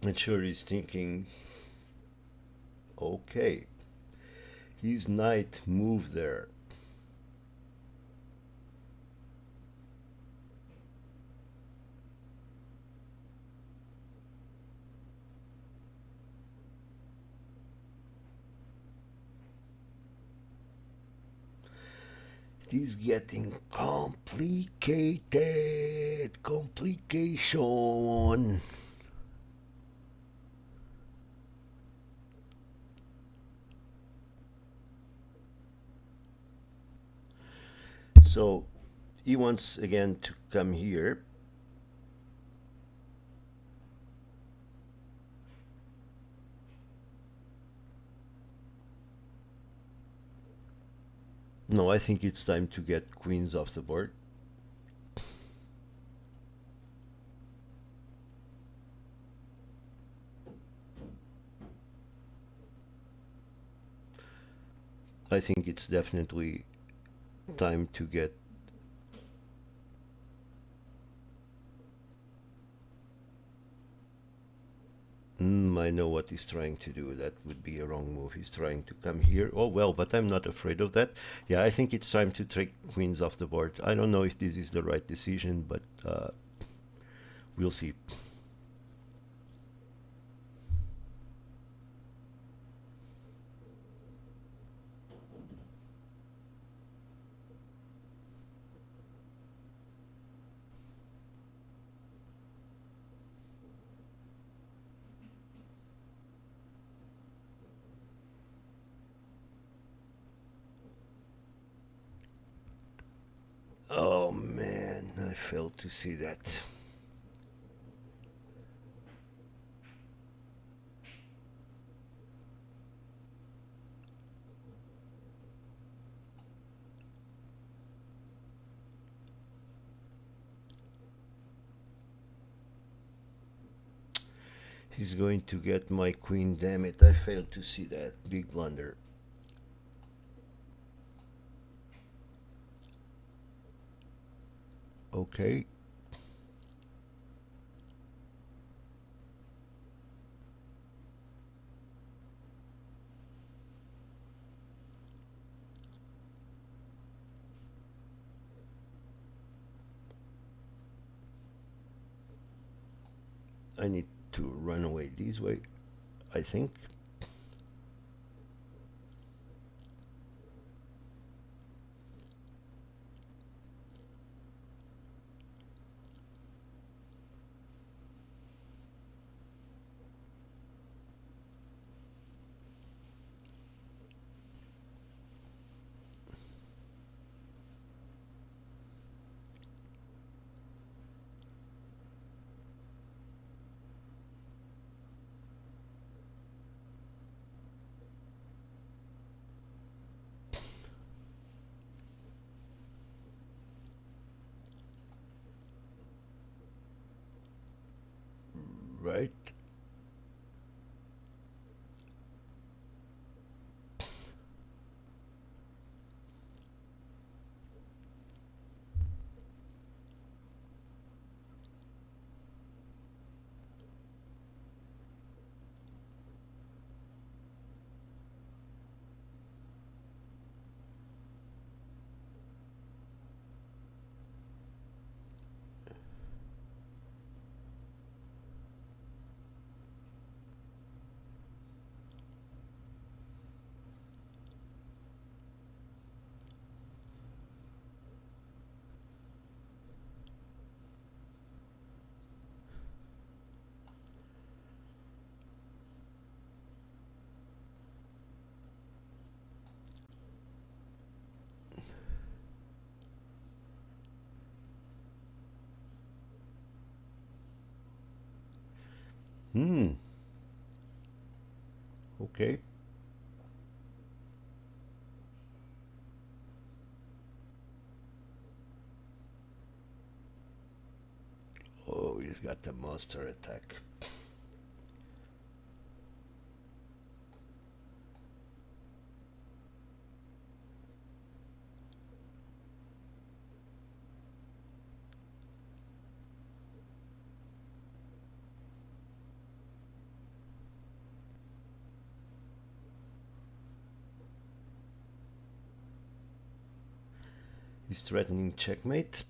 And sure, he's thinking, okay, his knight moved there. It is getting complicated. Complication. So he wants again to come here. No, I think it's time to get queens off the board. I think it's definitely time to get I know what he's trying to do. That would be a wrong move. He's trying to come here. Oh well, but I'm not afraid of that. Yeah, I think it's time to take queens off the board. I don't know if this is the right decision, but we'll see. Oh man, I failed to see that. He's going to get my queen, damn it. I failed to see that. Big blunder. Okay. I need to run away this way, I think. Right. Hmm. Okay. Oh, he's got the monster attack. He's threatening checkmate.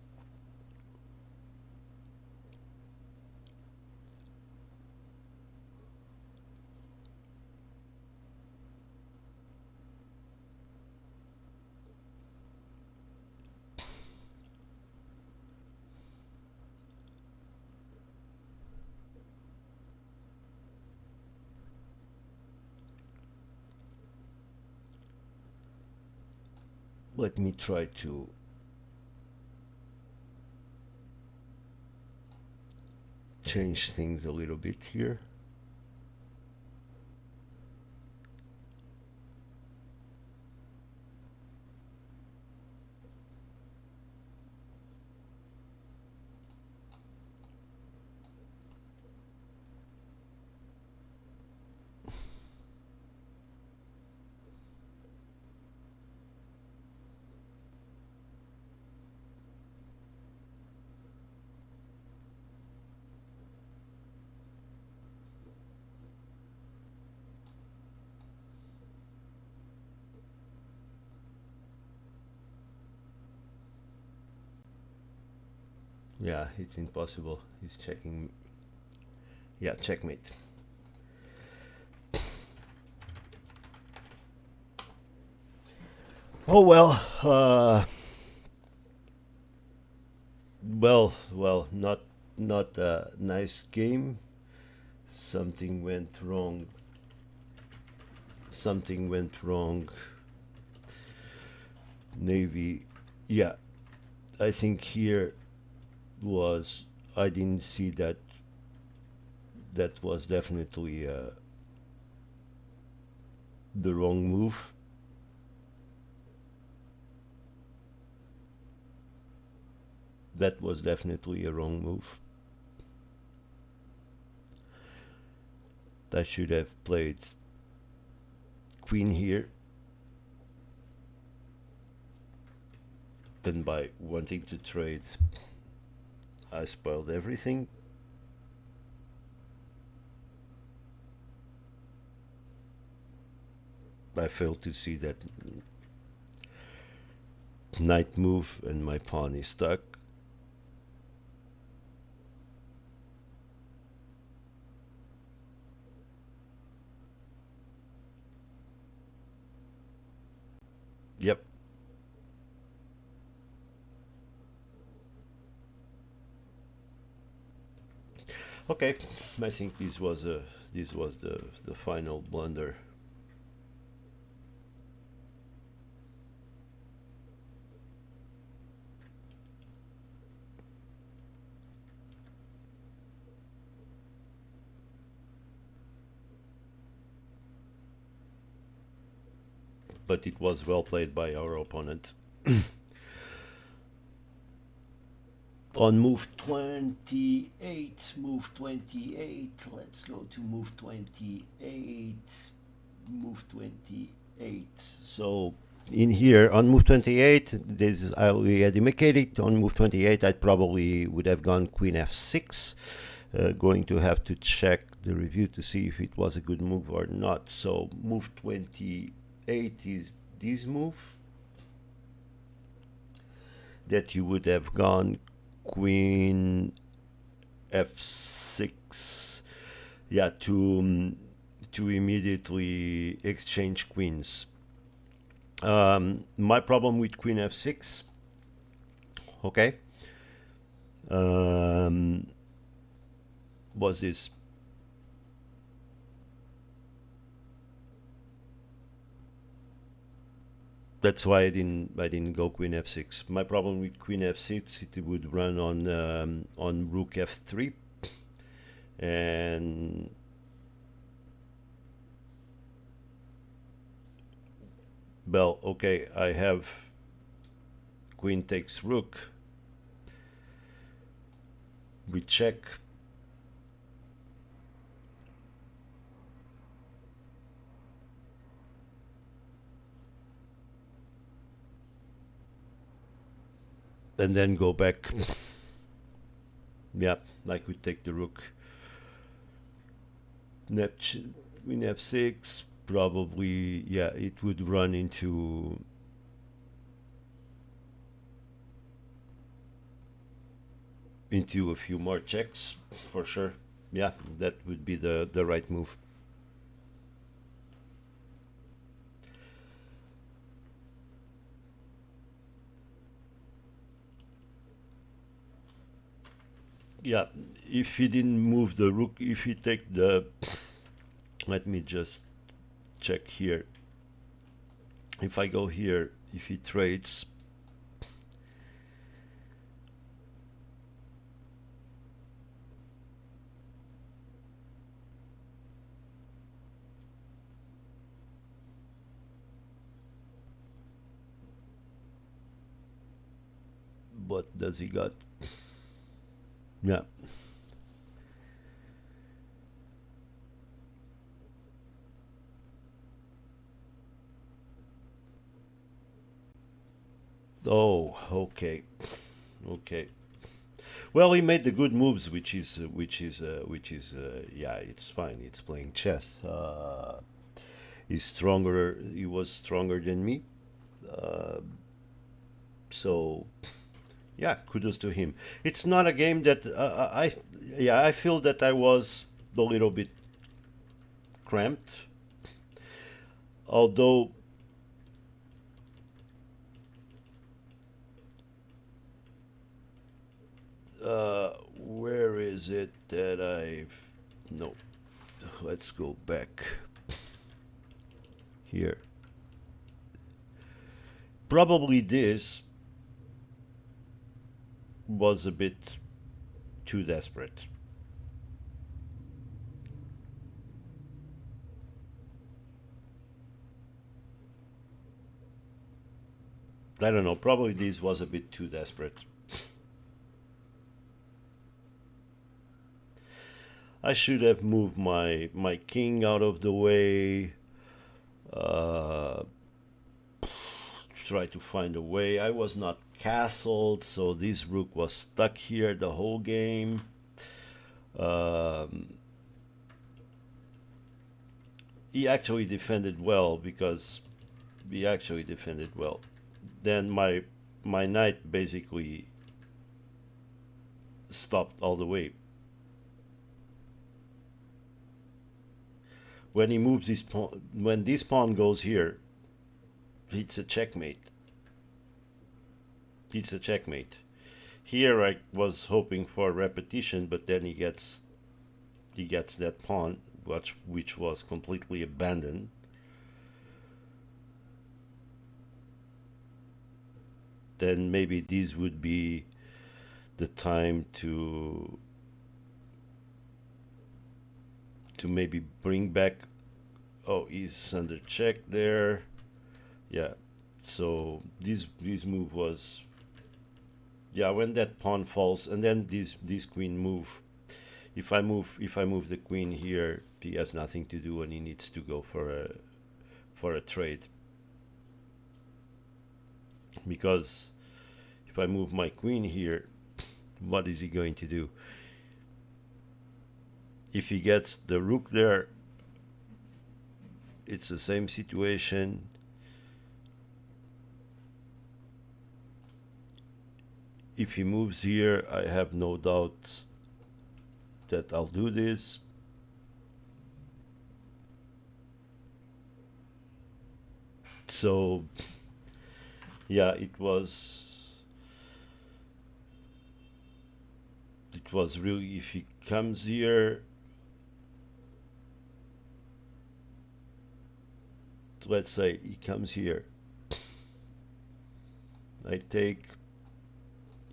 Let me try to change things a little bit here. Yeah, it's impossible. He's checking. Yeah, checkmate. Oh well. Well, not a nice game. Something went wrong. Something went wrong. Navy. Yeah, I think here was, I didn't see that. That was definitely the wrong move. That was definitely a wrong move. I should have played queen here. Then by wanting to trade, I spoiled everything. I failed to see that knight move and my pawn is stuck. Yep. Okay, I think this was the final blunder. But it was well played by our opponent. On move 28, move 28, let's go to move 28, move 28. So in here on move 28, this we had indicated on move 28 I probably would have gone queen f6. Going to have to check the review to see if it was a good move or not. So move 28 is this move that you would have gone queen f6, yeah, to immediately exchange queens. My problem with queen f6, okay, was this. That's why I didn't go queen f6. My problem with queen f6, it would run on rook f3, And well, okay, I have queen takes rook. We check. And then go back. Yeah, I could take the rook. Neptune, queen f6, probably, yeah, it would run into a few more checks for sure. Yeah, that would be the right move. Yeah, if he didn't move the rook, if he take the, let me just check here. If I go here, if he trades, what does he got? Yeah. Oh, okay, okay. Well, he made the good moves, yeah, it's fine. It's playing chess. He's stronger. He was stronger than me. So yeah, kudos to him. It's not a game that yeah, I feel that I was a little bit cramped, although where is it that I no, let's go back here. Probably this was a bit too desperate. I don't know, probably this was a bit too desperate. I should have moved my king out of the way. Uh, try to find a way. I was not castled, so this rook was stuck here the whole game. Um, he actually defended well because he actually defended well. Then my knight basically stopped all the way. When he moves his pawn, when this pawn goes here, it's a checkmate. It's a checkmate. Here I was hoping for repetition, but then he gets that pawn, which was completely abandoned. Then maybe this would be the time to maybe bring back. Oh, he's under check there. Yeah, so this move was, yeah, when that pawn falls and then this queen move. If I move the queen here, he has nothing to do and he needs to go for a trade. Because if I move my queen here, what is he going to do? If he gets the rook there, it's the same situation. If he moves here, I have no doubts that I'll do this. So yeah, it was really, if he comes here, let's say he comes here, I take,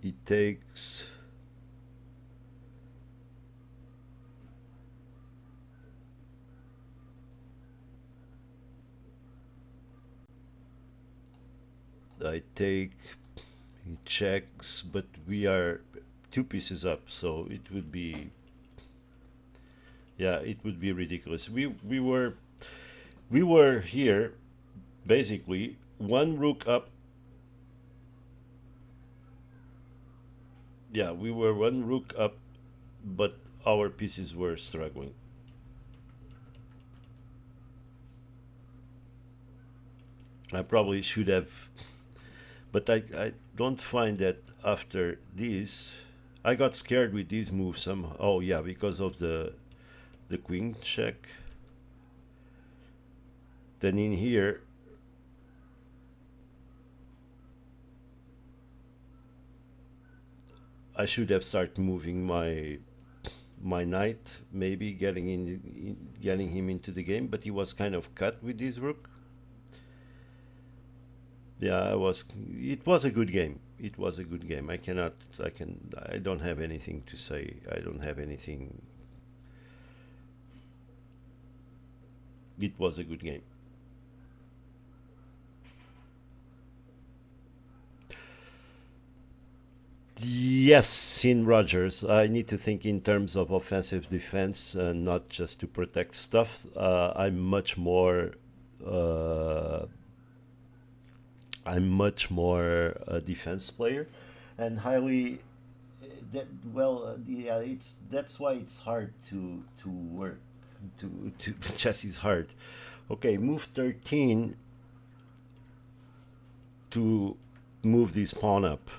he takes, I take, he checks, but we are two pieces up, so it would be, yeah, it would be ridiculous. We were here basically one rook up. Yeah, we were one rook up, but our pieces were struggling. I probably should have, but I don't find that after this. I got scared with these moves somehow. Oh yeah, because of the queen check. Then in here, I should have started moving my knight, maybe getting him into the game, but he was kind of cut with this rook. Yeah, I was. It was a good game. It was a good game. I cannot. I can. I don't have anything to say. I don't have anything. It was a good game. Yes, in Rogers, I need to think in terms of offensive defense, not just to protect stuff. I'm much more. Uh, I'm much more a defense player, and highly. That well, yeah, it's that's why it's hard to work. To chess is hard. Okay, move 13 to move this pawn up.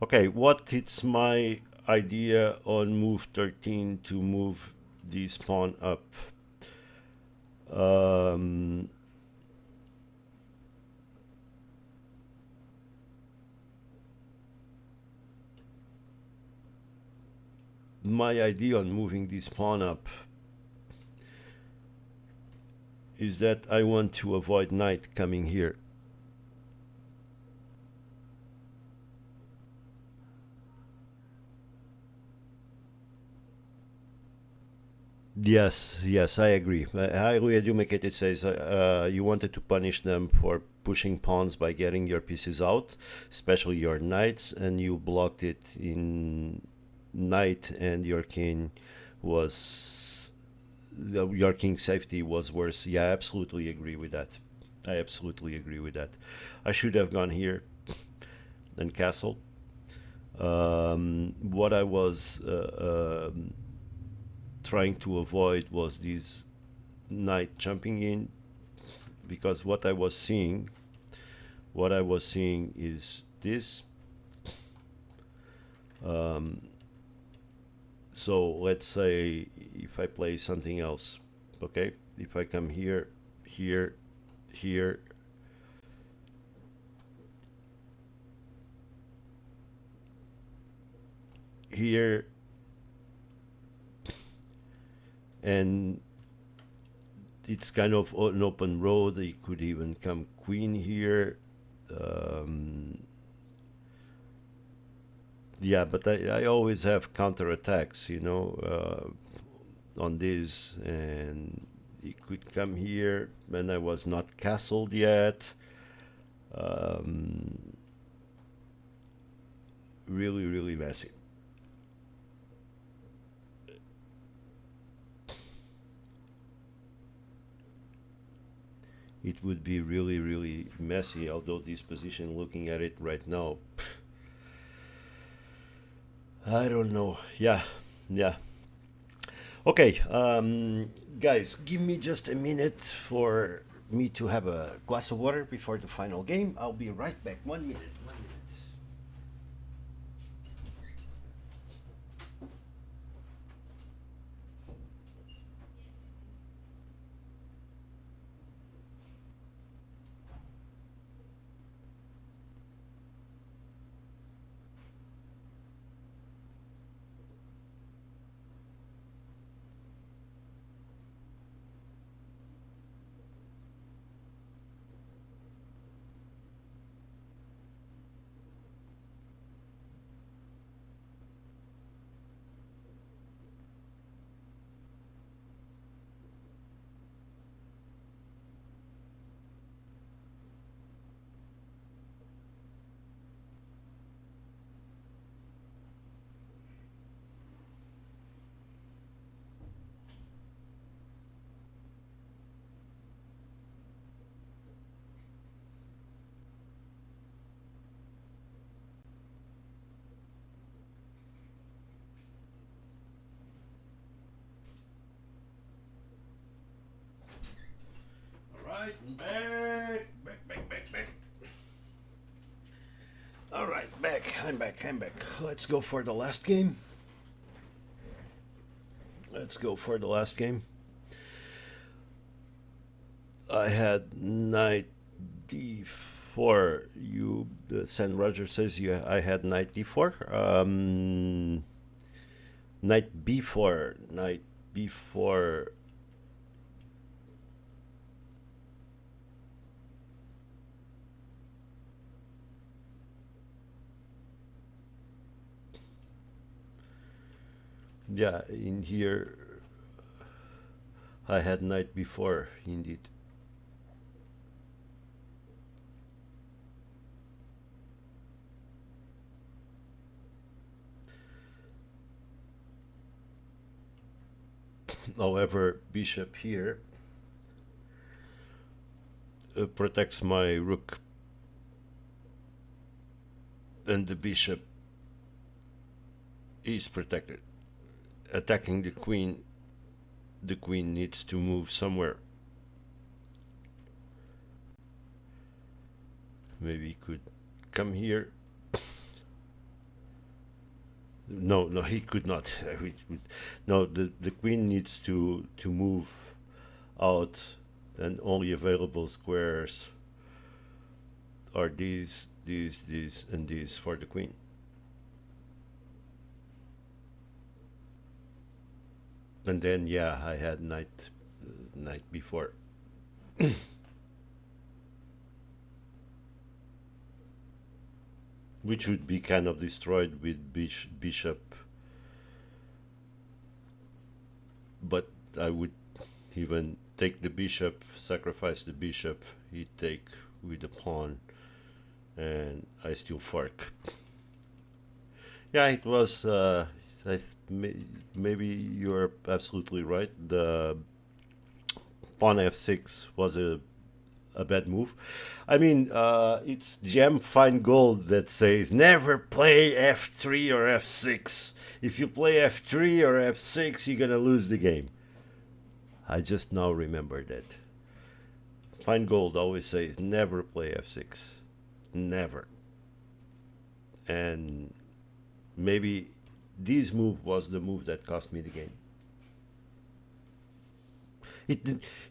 Okay, what it's my idea on move 13 to move this pawn up? Um, my idea on moving this pawn up is that I want to avoid knight coming here. Yes, yes, I agree. Highly educated says you wanted to punish them for pushing pawns by getting your pieces out, especially your knights, and you blocked it in knight, and your king was your king's safety was worse. Yeah, I absolutely agree with that. I absolutely agree with that. I should have gone here and castle. What I was trying to avoid was this knight jumping in, because what I was seeing is this. So let's say if I play something else, okay, if I come here, here, here, here, and it's kind of an open road. He could even come queen here. Um, yeah, but I always have counterattacks, on this, and he could come here, and I was not castled yet. Um, really, really messy. It would be really, really messy, although this position, looking at it right now, I don't know. Yeah, yeah. Okay, guys, give me just a minute for me to have a glass of water before the final game. I'll be right back. 1 minute. 1 minute. Back. All right, back. I'm back. Let's go for the last game. I had knight d4. You, San Roger says I had knight d4. Knight b4. Knight b4. Yeah, in here I had knight b4 indeed. However, bishop here protects my rook, and the bishop is protected. Attacking the queen needs to move somewhere. Maybe he could come here. No, he could not. No, the queen needs to move out, and only available squares are these, and these for the queen. And then, yeah, I had knight before. Which would be kind of destroyed with bishop. But I would even take the bishop, sacrifice the bishop, he'd take with the pawn, and I still fork. Yeah, it was, maybe you're absolutely right. The pawn f6 was a bad move. I mean, it's Gem Fine Gold that says never play f3 or f6. If you play f3 or f6, you're gonna lose the game. I just now remember that. Fine Gold always says never play f6. Never. And maybe this move was the move that cost me the game.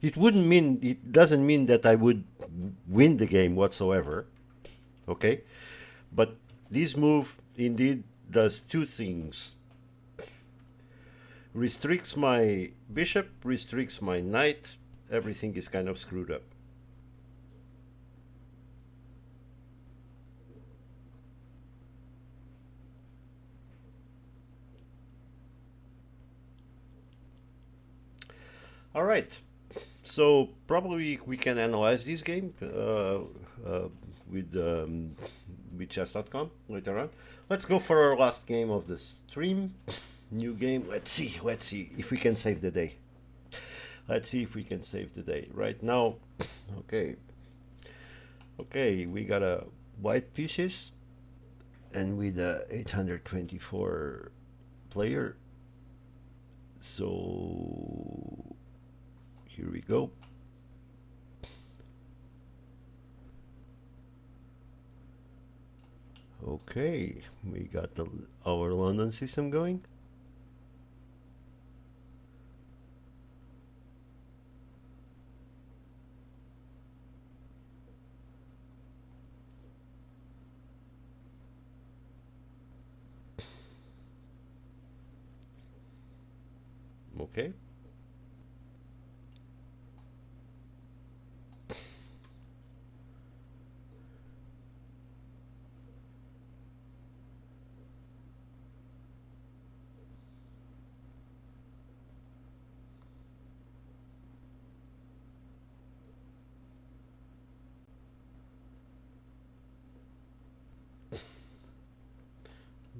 It wouldn't mean, it doesn't mean that I would win the game whatsoever, okay? But this move indeed does two things: restricts my bishop, restricts my knight. Everything is kind of screwed up. All right, so probably we can analyze this game with chess.com later on. Let's go for our last game of the stream. New game. Let's see if we can save the day. Right now. Okay, we got a white pieces, and with a 824 player. So here we go. Okay, we got our London system going. Okay.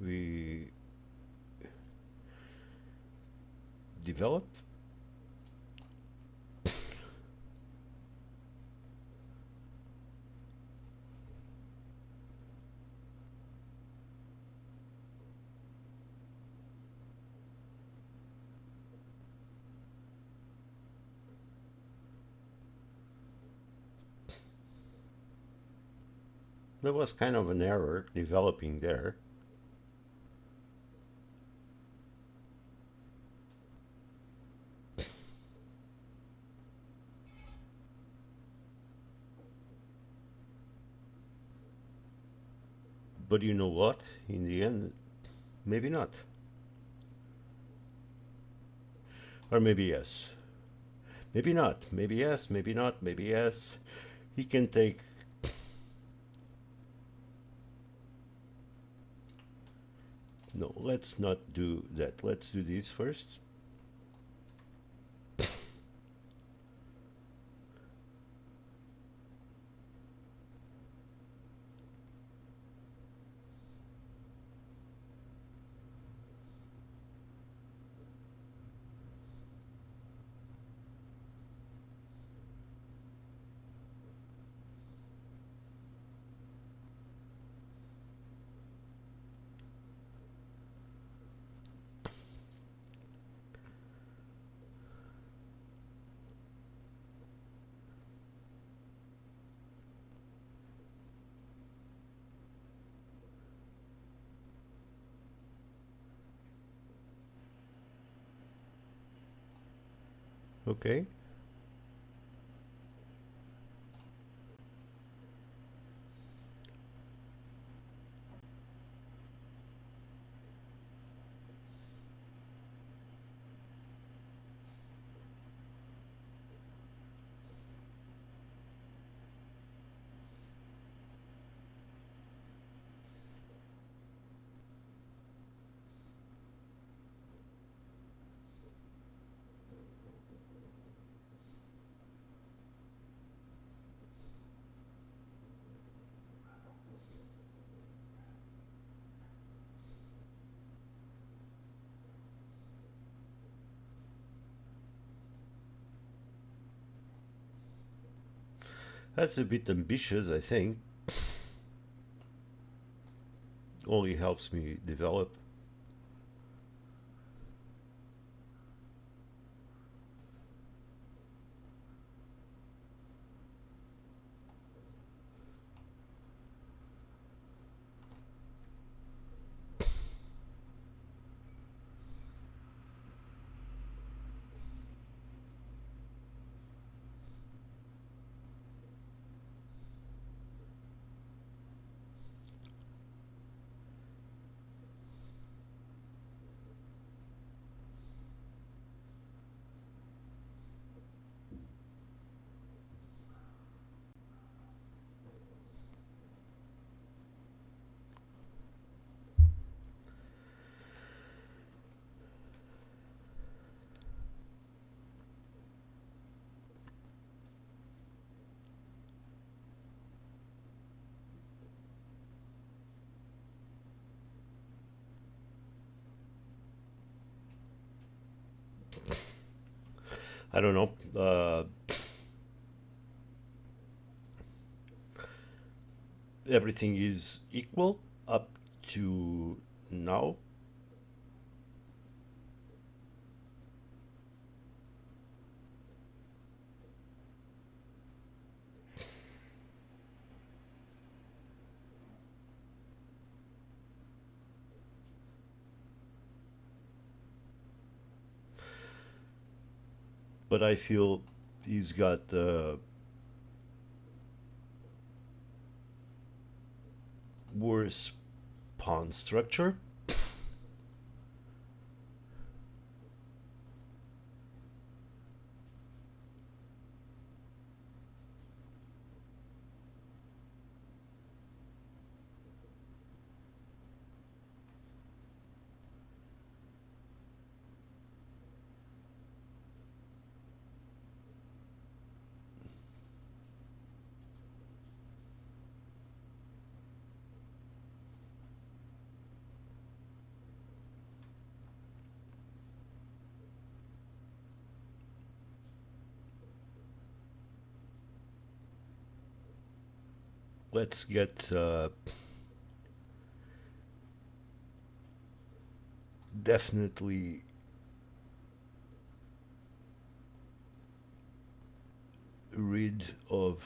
We develop. There was kind of an error developing there. But you know what? In the end, maybe not. Or maybe yes. Maybe not. Maybe yes. Maybe not. Maybe yes. He can take. No, let's not do that. Let's do this first. Okay. That's a bit ambitious, I think. Only helps me develop. I don't know. Everything is equal up to now. But I feel he's got worse pawn structure. Let's get definitely rid of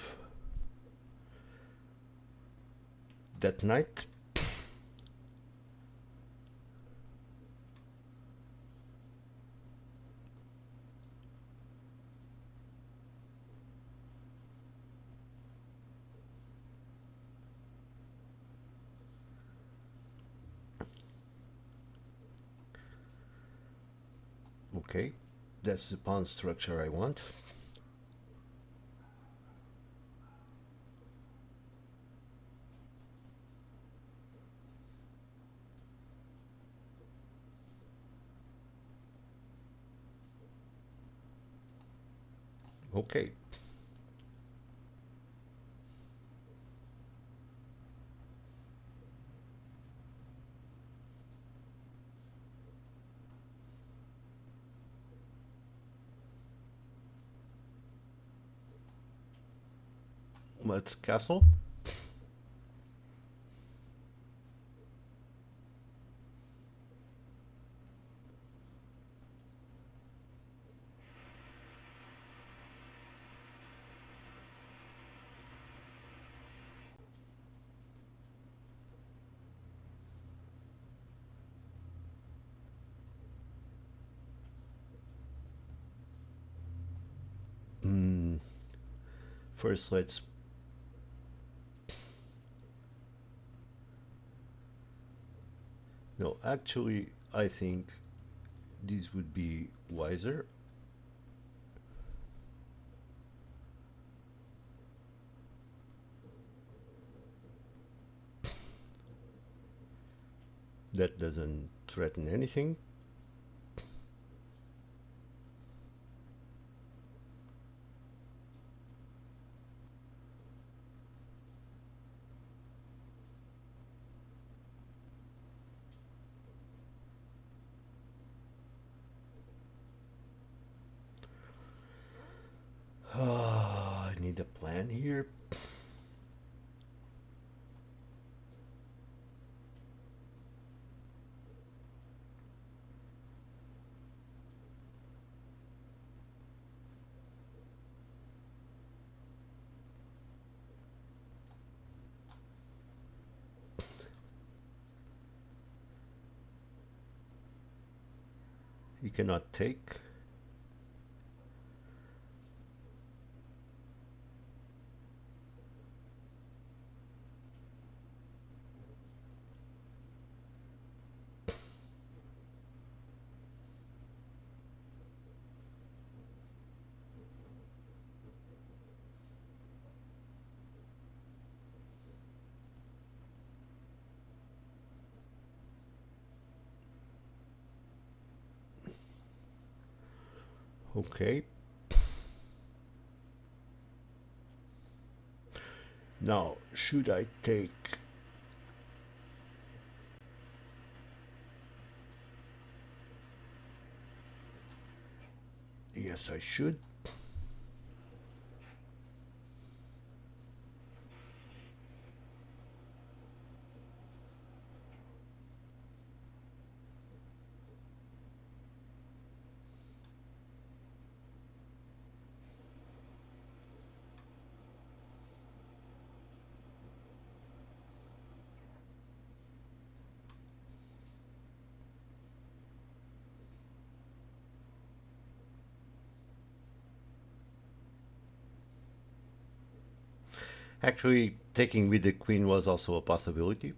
that night. Okay, that's the pawn structure I want. Okay. Let's castle. First, let's. No, actually, I think this would be wiser. That doesn't threaten anything. I need a plan here. You cannot take. Okay. Now, should I take? Yes, I should. Actually, taking with the queen was also a possibility.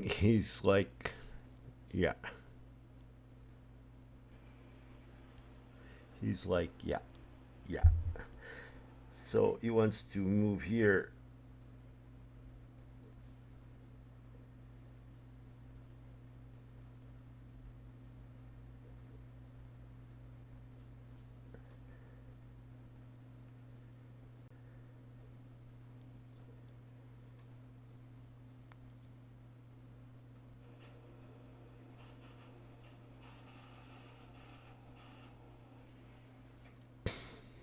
He's like, yeah. He's like, yeah, yeah. So he wants to move here.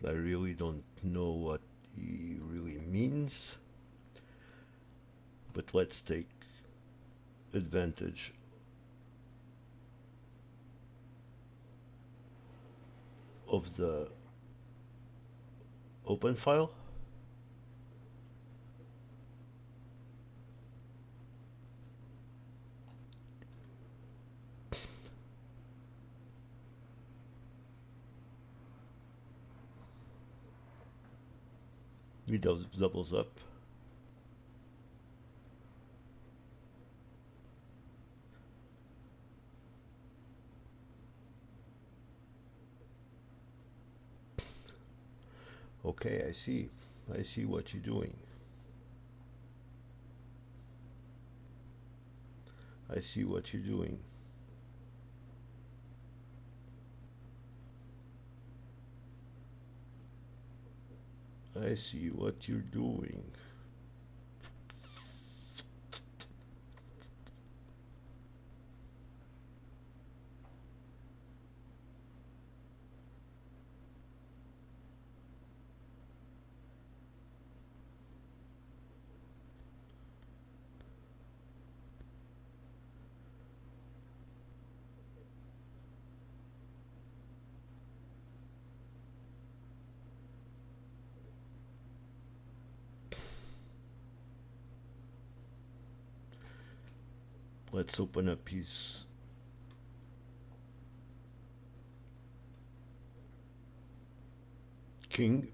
I really don't know what he really means. but let's take advantage of the open file. We doubles up. Okay, I see. I see what you're doing. I see what you're doing. I see what you're doing. Let's open up his king.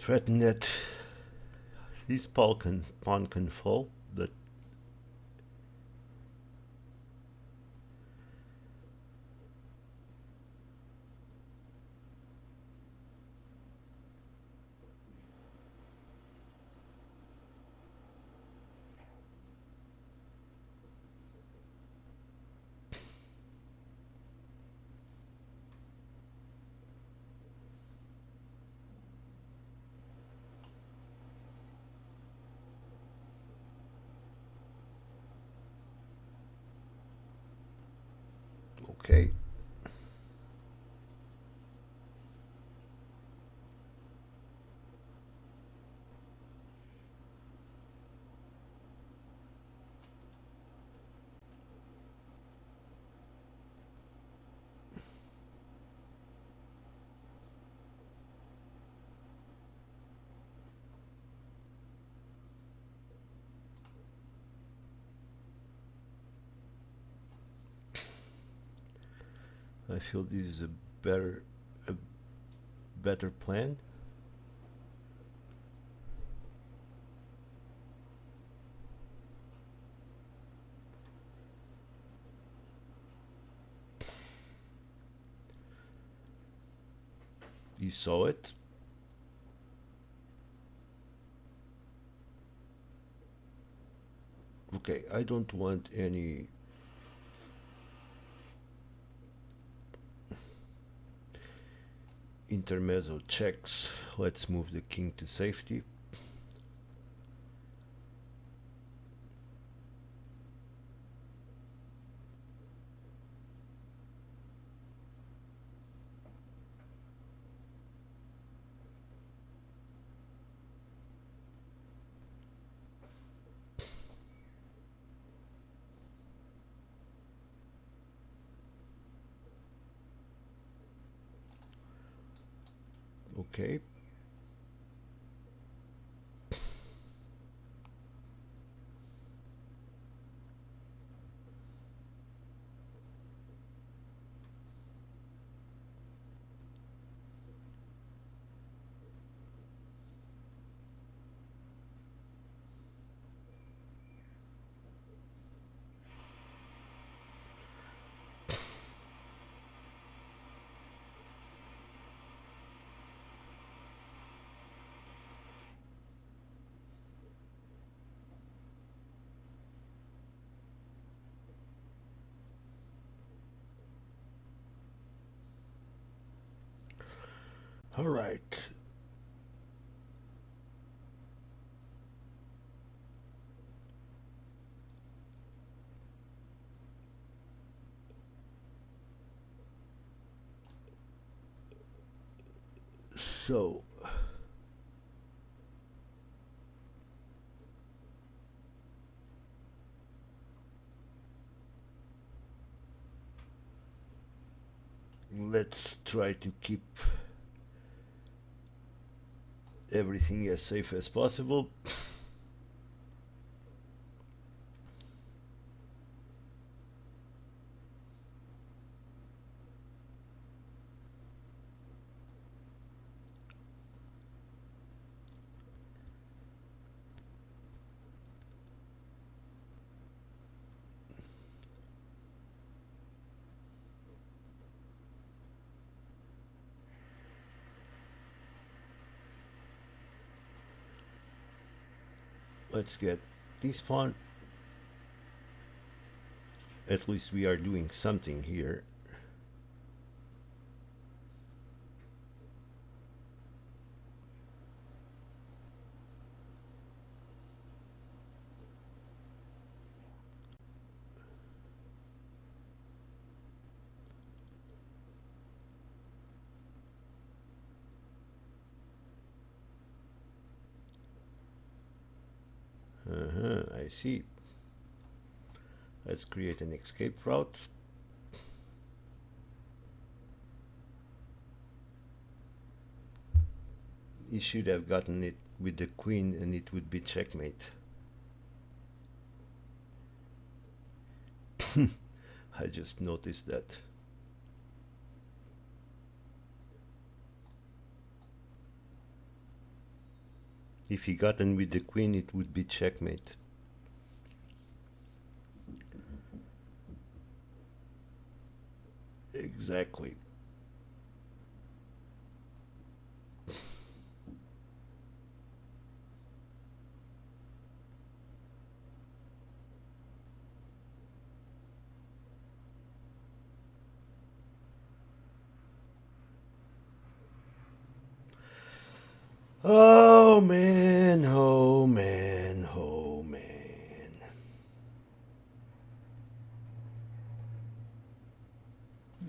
Threaten that his pawn can fall. That okay. I feel this is a better plan. You saw it. Okay, I don't want any intermezzo checks. Let's move the king to safety. Okay. All right. So let's try to keep everything as safe as possible. Let's get this pawn. At least we are doing something here. I see. Let's create an escape route. He should have gotten it with the queen and it would be checkmate. I just noticed that. If he gotten with the queen, it would be checkmate. Exactly. Oh man, oh man, oh man.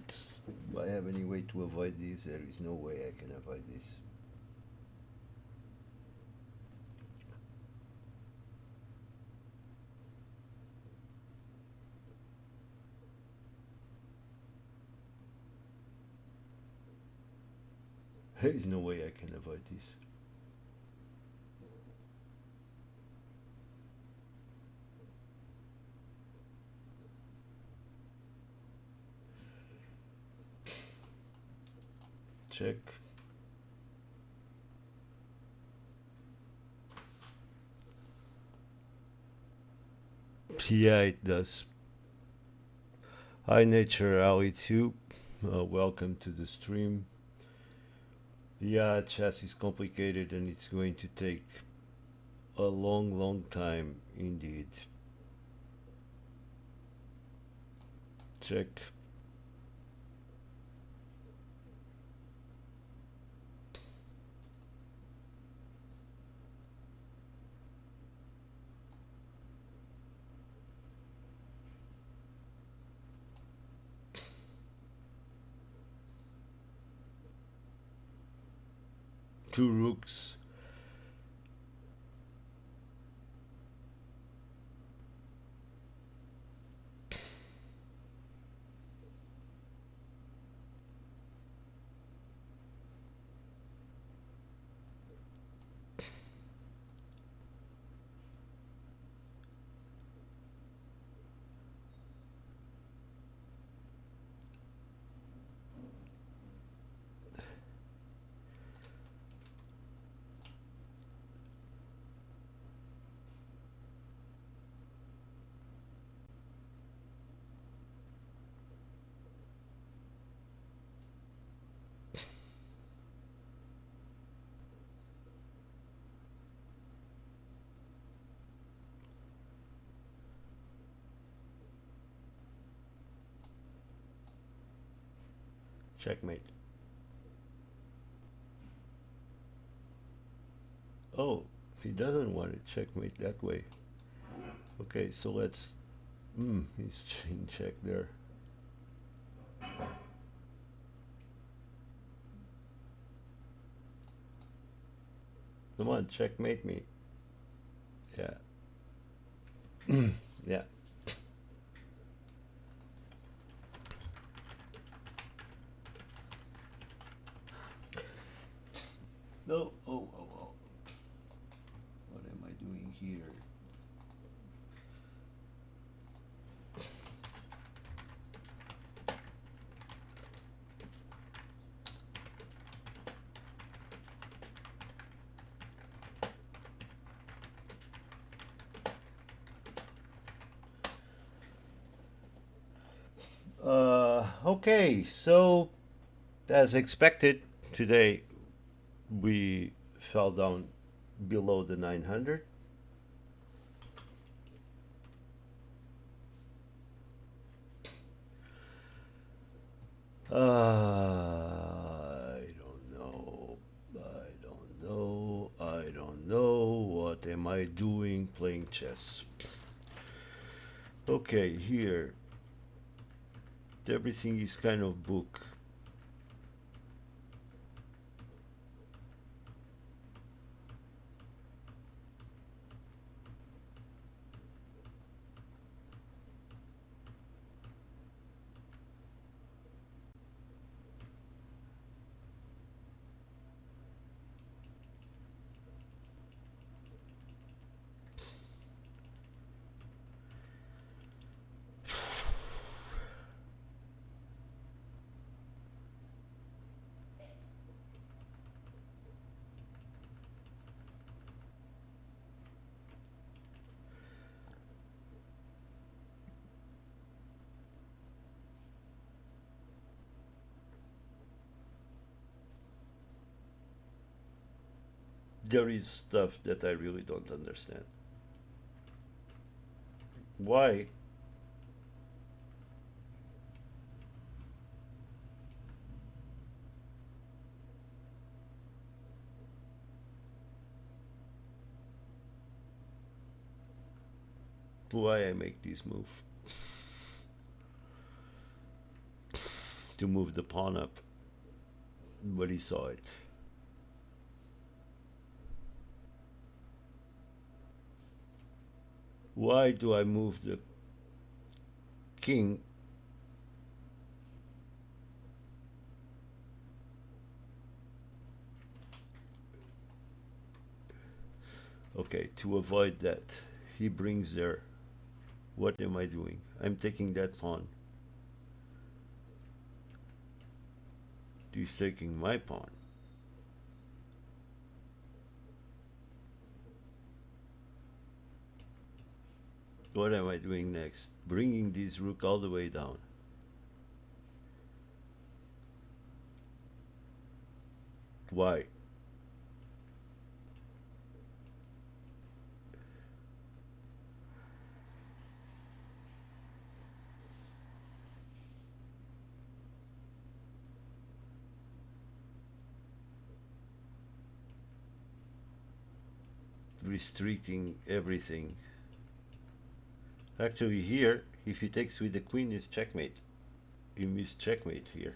Do I have any way to avoid this? There is no way I can avoid this. There is no way I can avoid this. Check. Yeah, it does. Hi, Nature Ali 2. Welcome to the stream. Yeah, chess is complicated and it's going to take a long time indeed. Check. Two rooks. Checkmate. Oh, he doesn't want to checkmate that way. Okay, so let's. He's chain check there. Come on, checkmate me. Yeah, yeah. No, oh. What am I doing here? Okay, so as expected, today we fell down below the 900. I don't know. I don't know. What am I doing playing chess? Okay, here. Everything is kind of book. There is stuff that I really don't understand. Why? Why I make this move? To move the pawn up. But he saw it. Why do I move the king? Okay, to avoid that, he brings there. What am I doing? I'm taking that pawn. He's taking my pawn. What am I doing next? Bringing this rook all the way down. Why? Restricting everything. Actually, here, if he takes with the queen, it's checkmate. You miss checkmate here.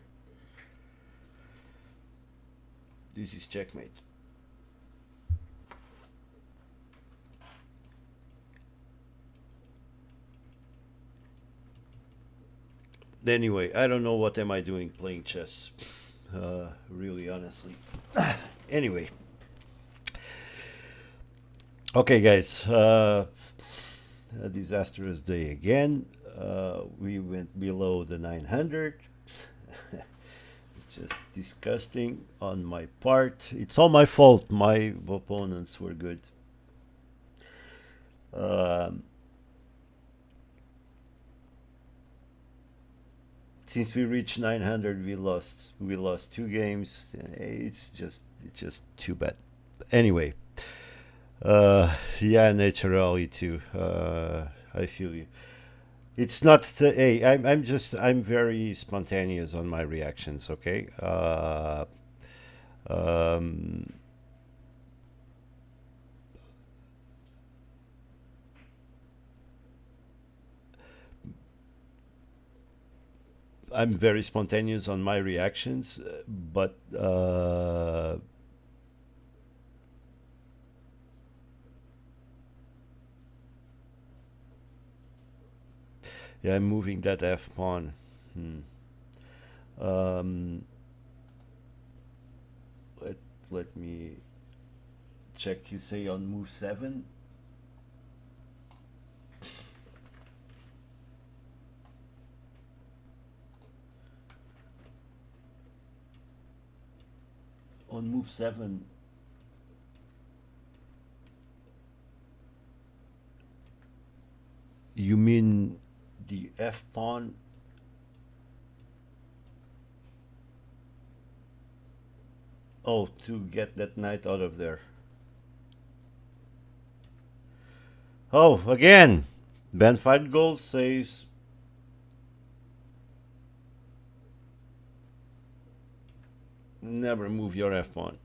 This is checkmate. Anyway, I don't know what am I doing playing chess. Really, honestly. Anyway. Okay, guys. A disastrous day again. We went below the 900. Just disgusting on my part. It's all my fault. My opponents were good. Um, since we reached 900, we lost. We lost 2 games. It's just too bad. Anyway, yeah, naturally too. I feel you. It's not the hey. I'm very spontaneous on my reactions. Okay. Um, I'm very spontaneous on my reactions, but yeah, I'm moving that f pawn. Hmm. Um, let let me check. You say on move 7. On move 7, you mean the f pawn? Oh, to get that knight out of there. Oh, again, Ben Fight Gold says never move your f pawn.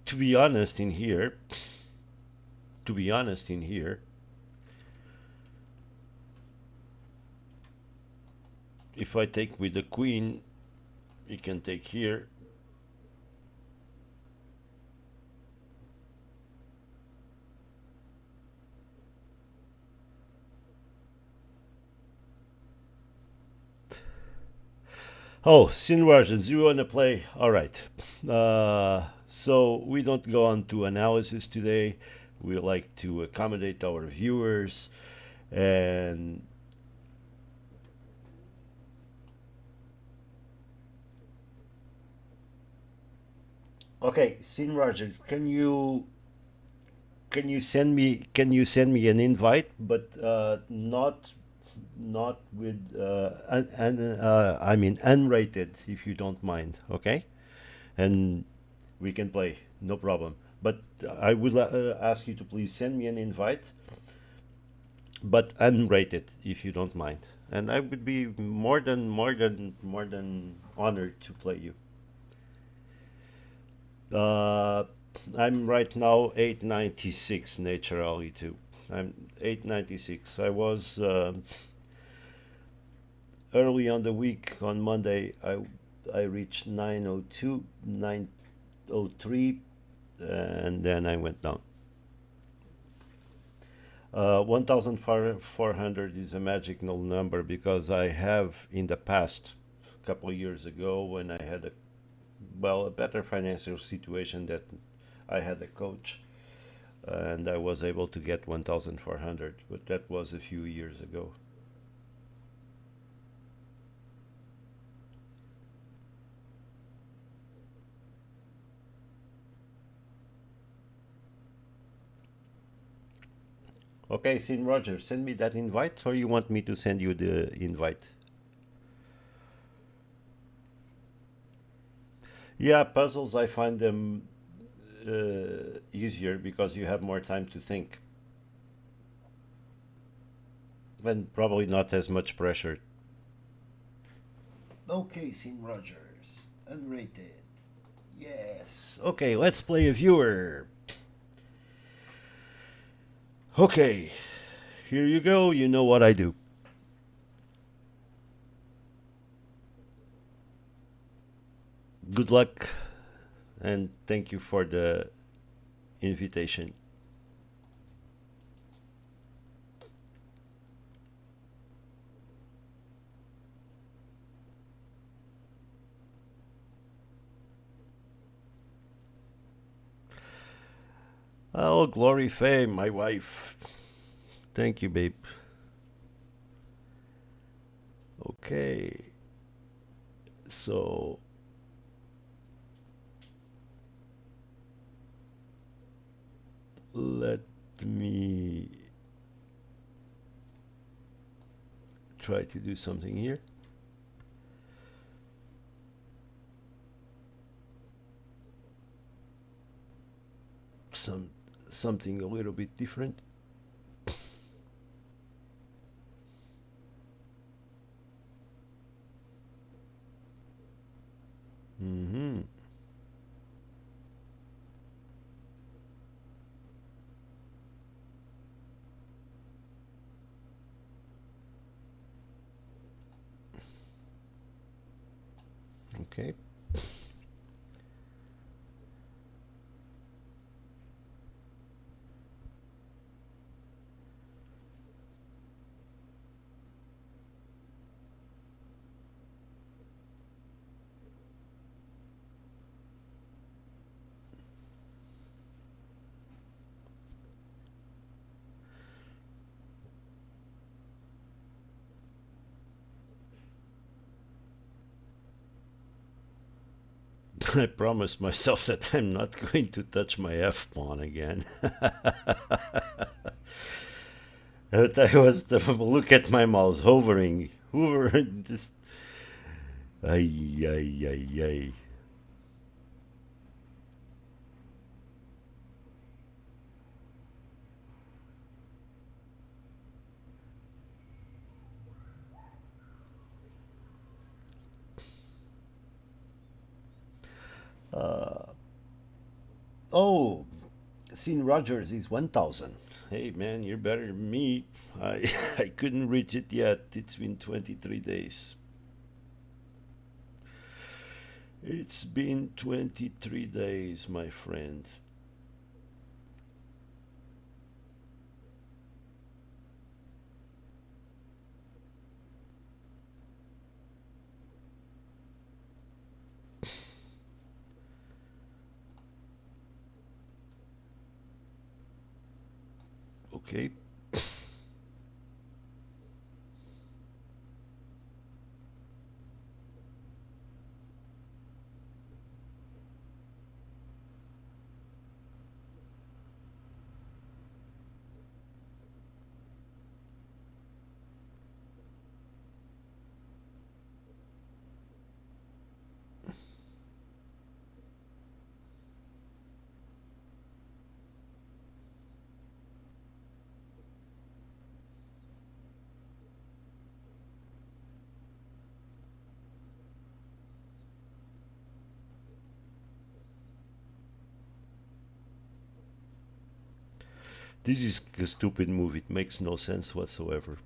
To be honest, in here, to be honest, in here, if I take with the queen, you can take here. Oh, Sin Russians, you want to play? All right. So we don't go on to analysis today. We like to accommodate our viewers. And okay, Sin Rogers, can you send me an invite, but not with I mean unrated, if you don't mind, okay? And we can play, no problem. But I would ask you to please send me an invite, but unrated, if you don't mind. And I would be more than honored to play you. Uh, I'm right now 896 naturally too. I'm 896. I was early on the week on Monday. I reached 902, 903, and then I went down. 1,400 is a magical number because I have in the past, a couple of years ago, when I had a better financial situation, that I had a coach, and I was able to get 1,400, but that was a few years ago. Okay, Sin Roger, send me that invite, or you want me to send you the invite? Yeah, puzzles, I find them easier because you have more time to think, and probably not as much pressure. Okay, Sin Rogers, unrated. Yes. Okay, let's play a viewer. Okay, here you go. You know what I do. Good luck, and thank you for the invitation. Oh, Glory Faye, my wife. Thank you, babe. Okay, so let me try to do something here. something a little bit different. Hmm. Okay. I promised myself that I'm not going to touch my F pawn again. But I was look at my mouse hovering, hovering. Just ay ay ay ay. Oh, Sean Rogers is 1,000. Hey man, you're better than me. I I couldn't reach it yet. It's been 23 days. It's been 23 days, my friend. Okay. This is a stupid move. It makes no sense whatsoever.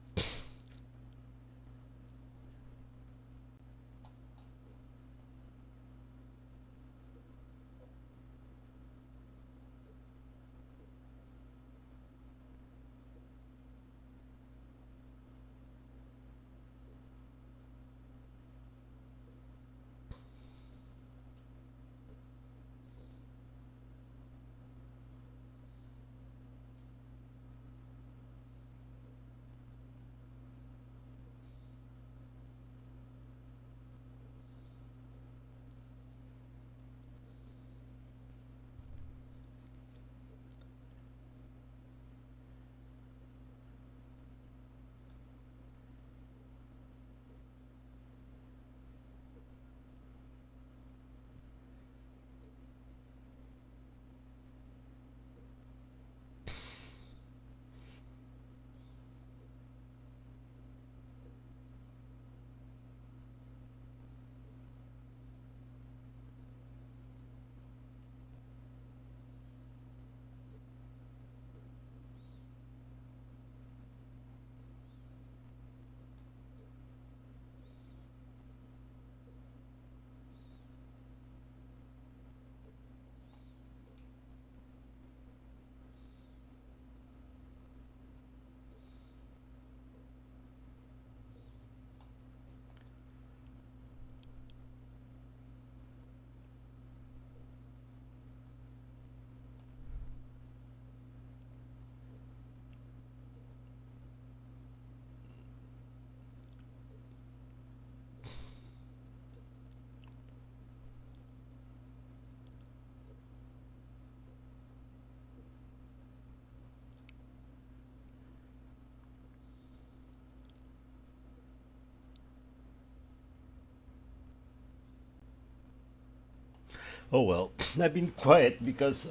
Oh well, I've been quiet because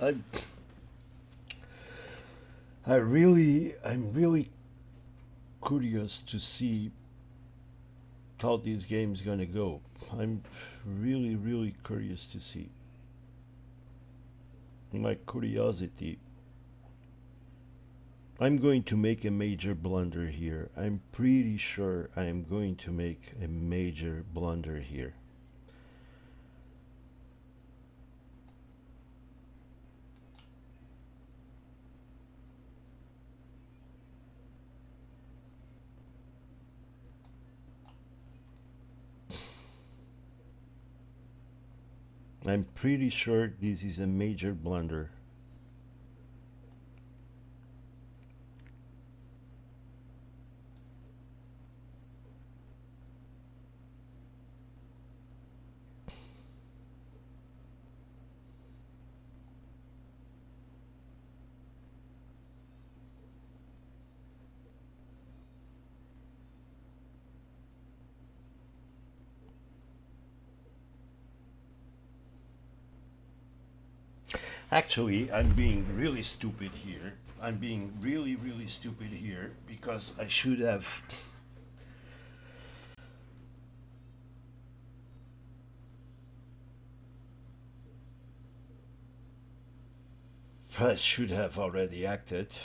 I'm really curious to see how this game's gonna go. I'm really curious to see. My curiosity. I'm going to make a major blunder here. I'm pretty sure I am going to make a major blunder here. I'm pretty sure this is a major blunder. Actually, I'm being really stupid here. I'm being really stupid here because I should have already acted.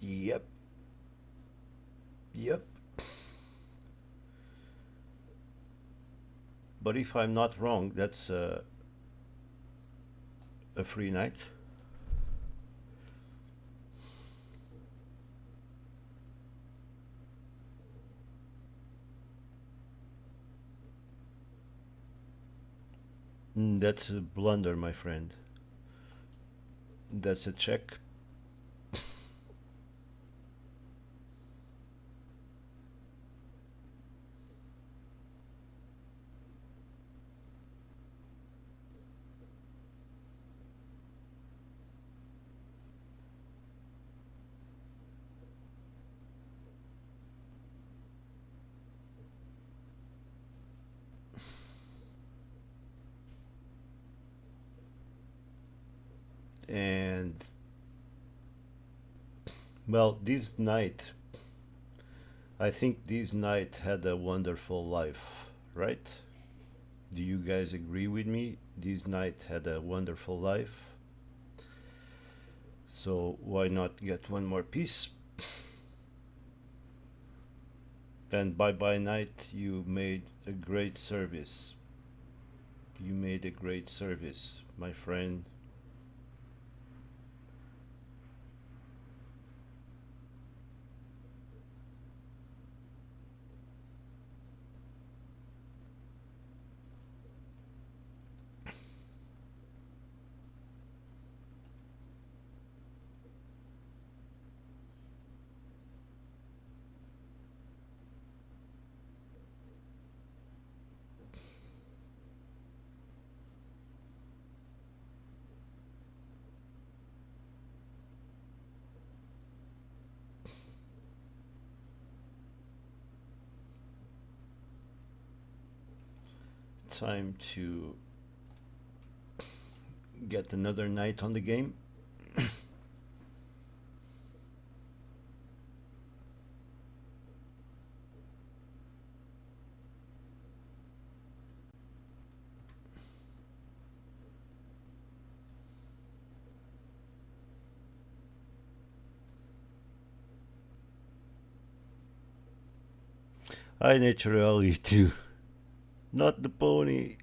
Yep. Yep. But if I'm not wrong, that's a free night. That's a blunder, my friend. That's a check. And well, this night, I think this night had a wonderful life, right? Do you guys agree with me? This night had a wonderful life. So why not get one more piece? And bye bye night, you made a great service. You made a great service, my friend. Time to get another night on the game. I naturally too. Not the pony.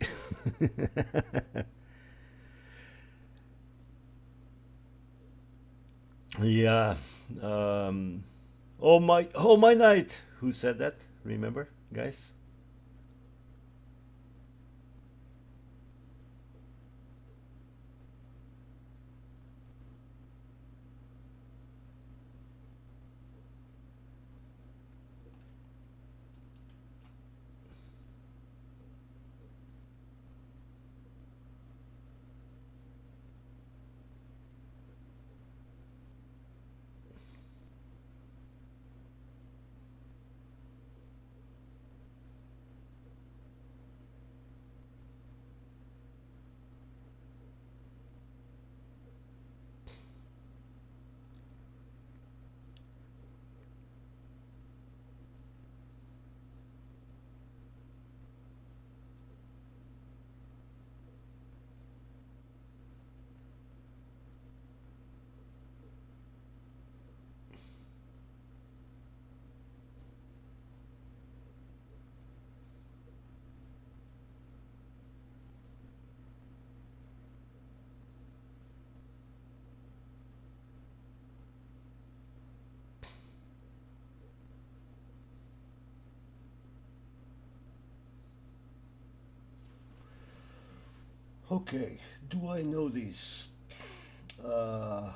Yeah. Um, Oh my night. Who said that? Remember, guys? Okay, do I know this? Uh,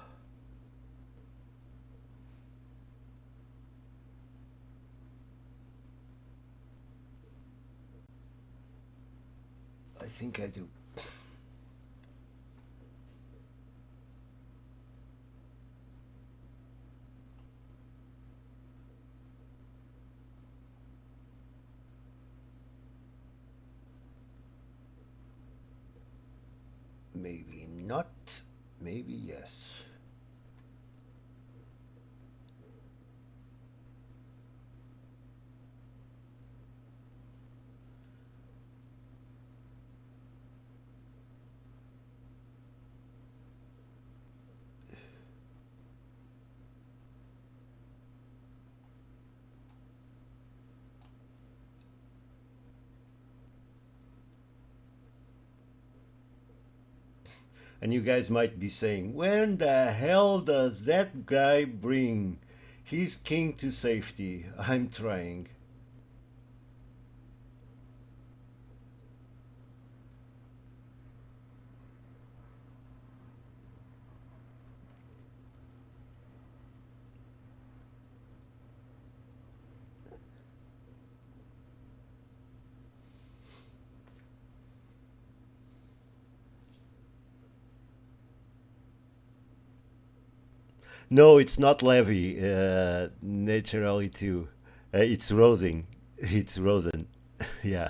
I think I do. Maybe not. Maybe yes. And you guys might be saying, when the hell does that guy bring his king to safety? I'm trying. No, it's not Levy, naturally too. It's Rosing. It's Rosen. Yeah.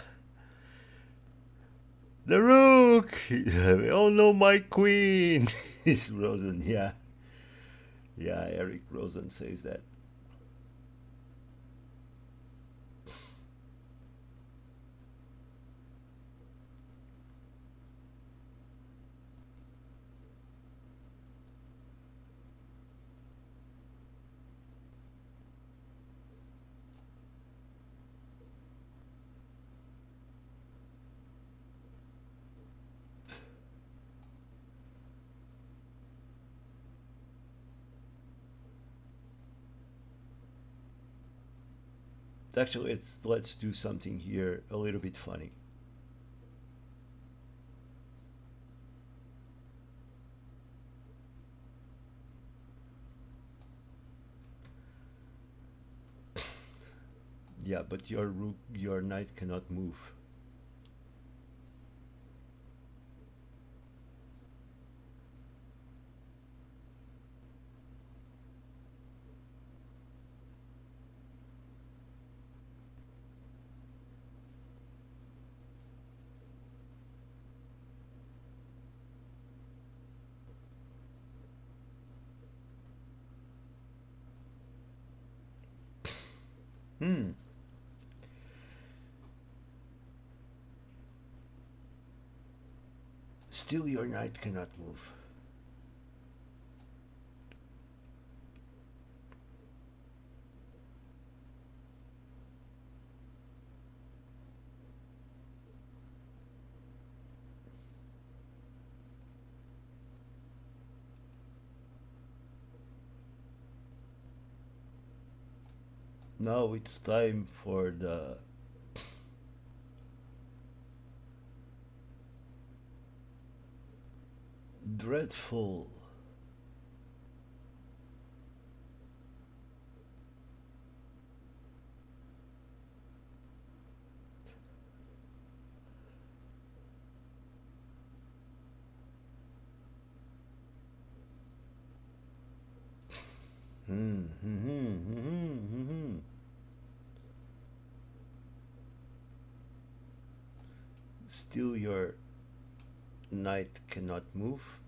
The Rook! Oh no, my queen! It's Rosen, yeah. Yeah, Eric Rosen says that. Actually, let's do something here a little bit funny. Yeah, but your rook, your knight cannot move. Hmm. Still, your knight cannot move. Now it's time for the dreadful still your knight cannot move.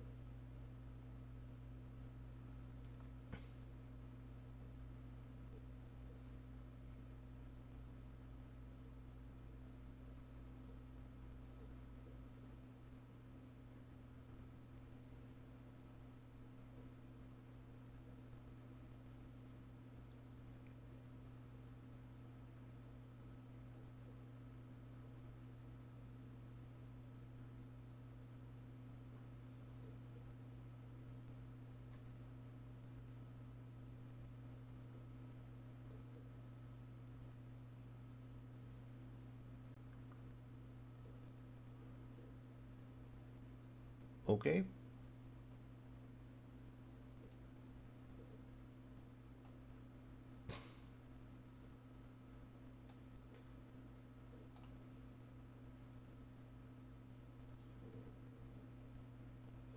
Okay.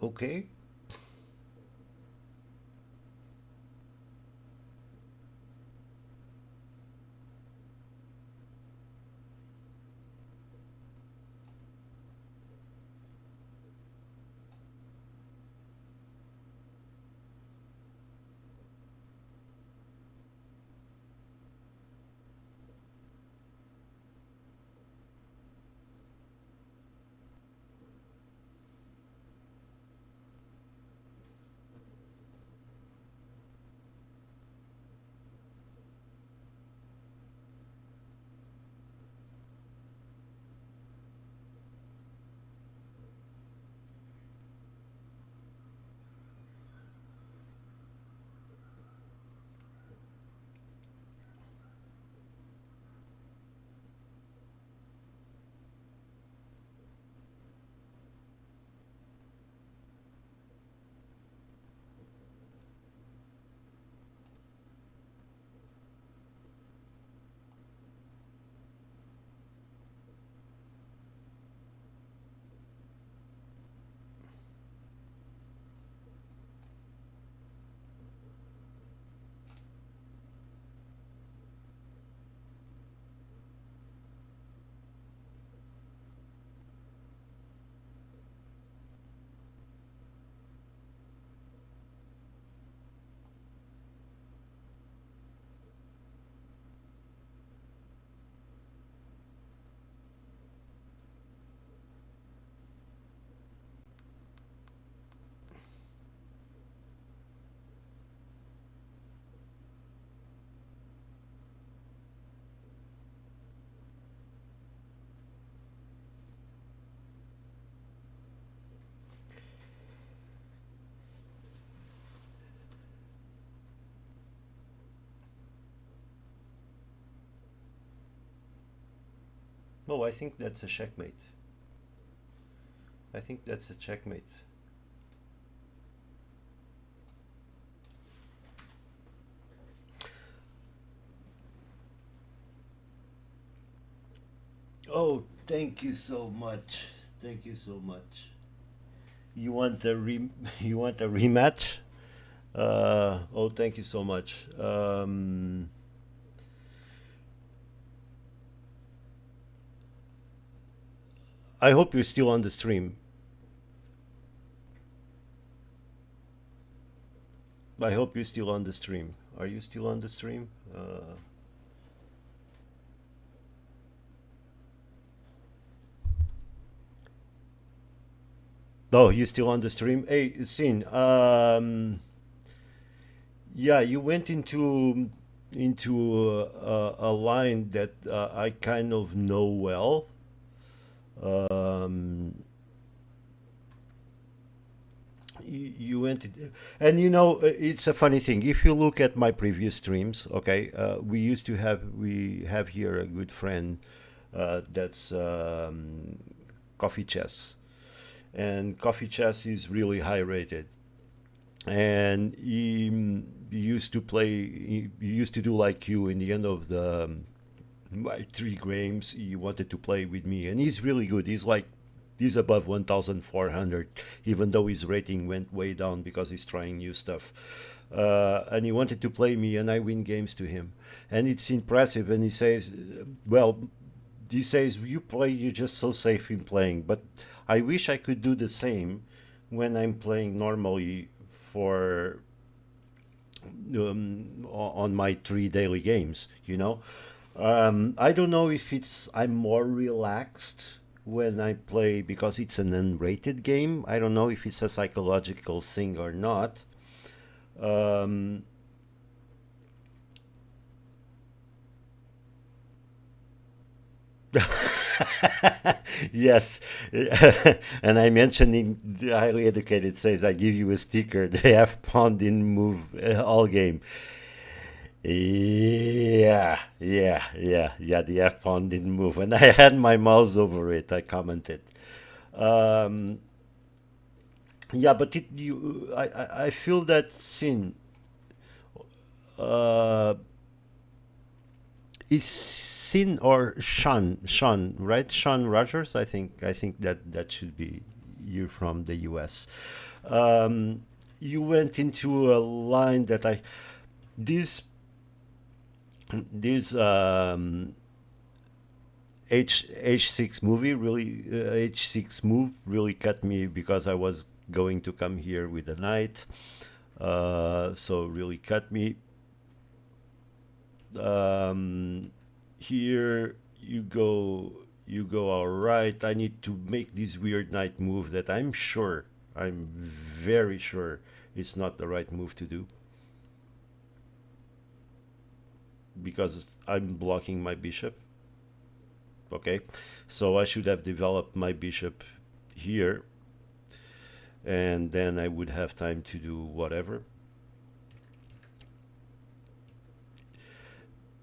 Okay. Oh, I think that's a checkmate. I think that's a checkmate. Oh, thank you so much. Thank you so much. You want a you want a rematch? Oh, thank you so much. I hope you're still on the stream. I hope you're still on the stream. Are you still on the stream? Oh, you still on the stream? Hey, Sin. Yeah, you went into a line that I kind of know well. Um, you went invented. And you know, it's a funny thing. If you look at my previous streams, okay, we have here a good friend that's Coffee Chess, and Coffee Chess is really high rated. And he used to play. He used to do like you in the end of the my 3 games. He wanted to play with me, and he's really good. He's above 1,400, even though his rating went way down because he's trying new stuff. And he wanted to play me, and I win games to him, and it's impressive. And he says, "Well, he says you play, you're just so safe in playing, but I wish I could do the same when I'm playing normally for on my 3 daily games. You know, I don't know if it's I'm more relaxed when I play because it's an unrated game. I don't know if it's a psychological thing or not. Um, yes, and I mentioned in the highly educated says I give you a sticker. They have pawn didn't move all game. Yeah. The F pawn didn't move, and I had my mouse over it. I commented. Um, yeah, but I feel that sin uh, is Sin or Sean, right? Sean Rogers. I think that should be you from the U.S. Um, you went into a line that I this this H6 movie really H6 move really cut me because I was going to come here with the knight, so really cut me. um, Here you go all right. I need to make this weird knight move that I'm very sure it's not the right move to do because I'm blocking my bishop. Okay, so I should have developed my bishop here, and then I would have time to do whatever.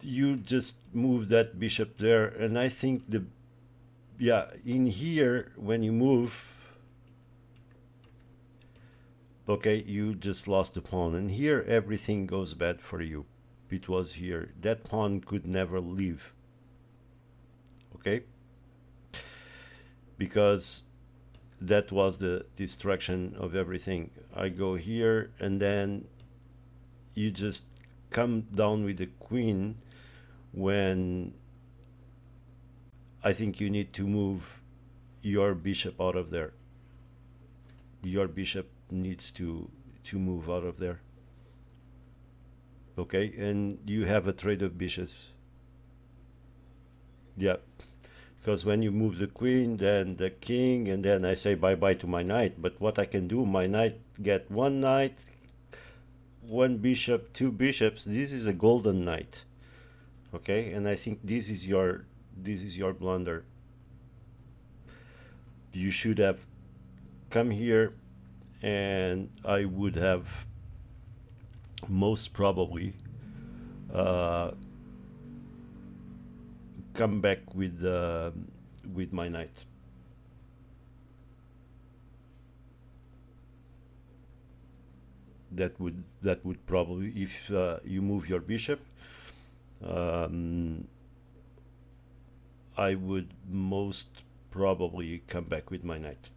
You just move that bishop there, and I think the yeah, in here when you move, okay, you just lost the pawn, and here everything goes bad for you. It was here that pawn could never leave, okay, because that was the destruction of everything. I go here, and then you just come down with the queen when I think you need to move your bishop out of there. Your bishop needs to move out of there. Okay, and you have a trade of bishops. Yeah, because when you move the queen, then the king, and then I say bye bye to my knight. But what I can do, my knight get one knight, one bishop, two bishops. This is a golden knight. Okay, and I think this is your blunder. You should have come here, and I would have most probably uh, come back with my knight. That would probably, if you move your bishop, um, I would most probably come back with my knight.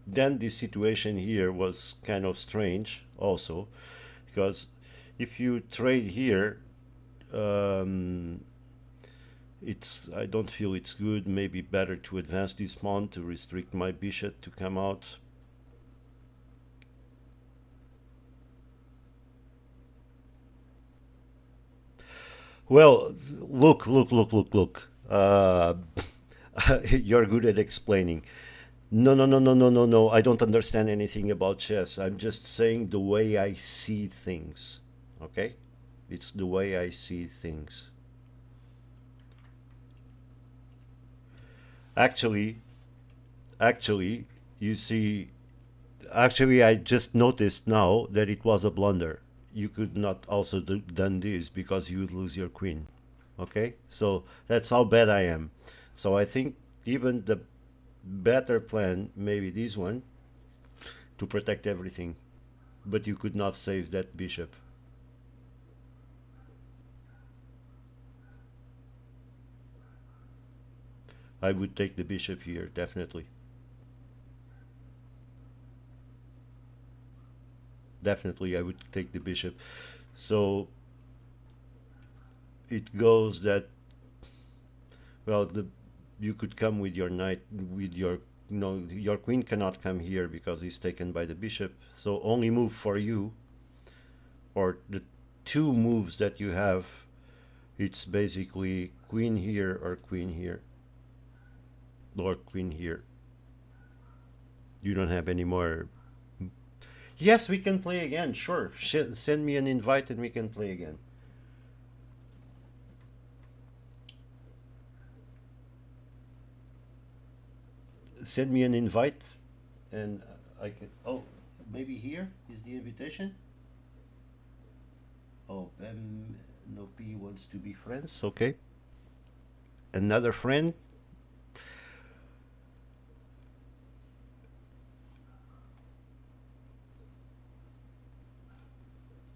Then this situation here was kind of strange also, because if you trade here, um, I don't feel it's good. Maybe better to advance this pawn to restrict my bishop to come out. Well, look. You're good at explaining. No, no, no, no, no, no, no. I don't understand anything about chess. I'm just saying the way I see things. Okay? It's the way I see things. Actually, actually, you see, actually, I just noticed now that it was a blunder. You could not also done this because you would lose your queen. Okay, so that's how bad I am. So I think even the better plan, maybe this one, to protect everything. But you could not save that bishop. I would take the bishop here, definitely. Definitely, I would take the bishop. So it goes that, well, you could come with your knight, with your, no, your queen cannot come here because he's taken by the bishop. So only move for you, or the two moves that you have, it's basically queen here or queen here or queen here. You don't have any more. Yes, we can play again. Sure. Send me an invite and we can play again. Send me an invite and I can. Oh, maybe here is the invitation. Oh, no P wants to be friends. Okay. Another friend.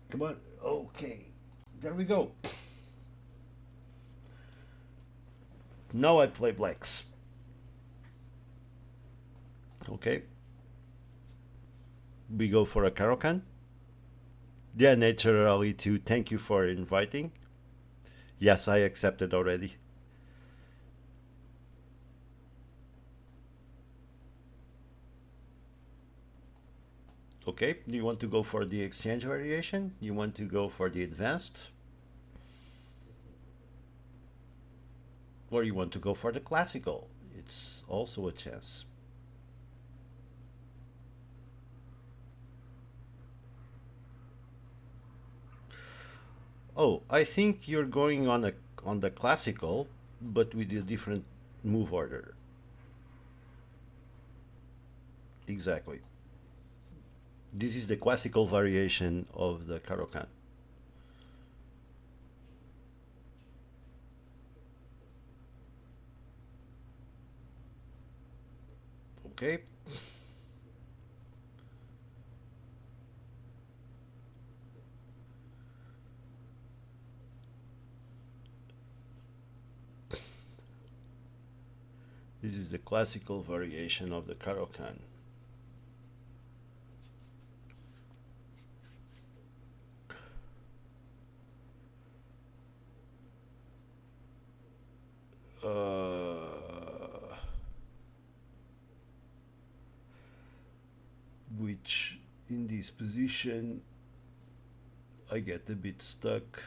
Come on. Okay. There we go. Now I play blacks. Okay. We go for a Caro-Kann. Yeah, naturally too. Thank you for inviting. Yes, I accepted already. Okay, do you want to go for the exchange variation? You want to go for the advanced? Or you want to go for the classical? It's also a chance. Oh, I think you're going on the classical, but with a different move order. Exactly. This is the classical variation of the Caro-Kann. Okay. This is the classical variation of the Caro-Kann. Which in this position I get a bit stuck.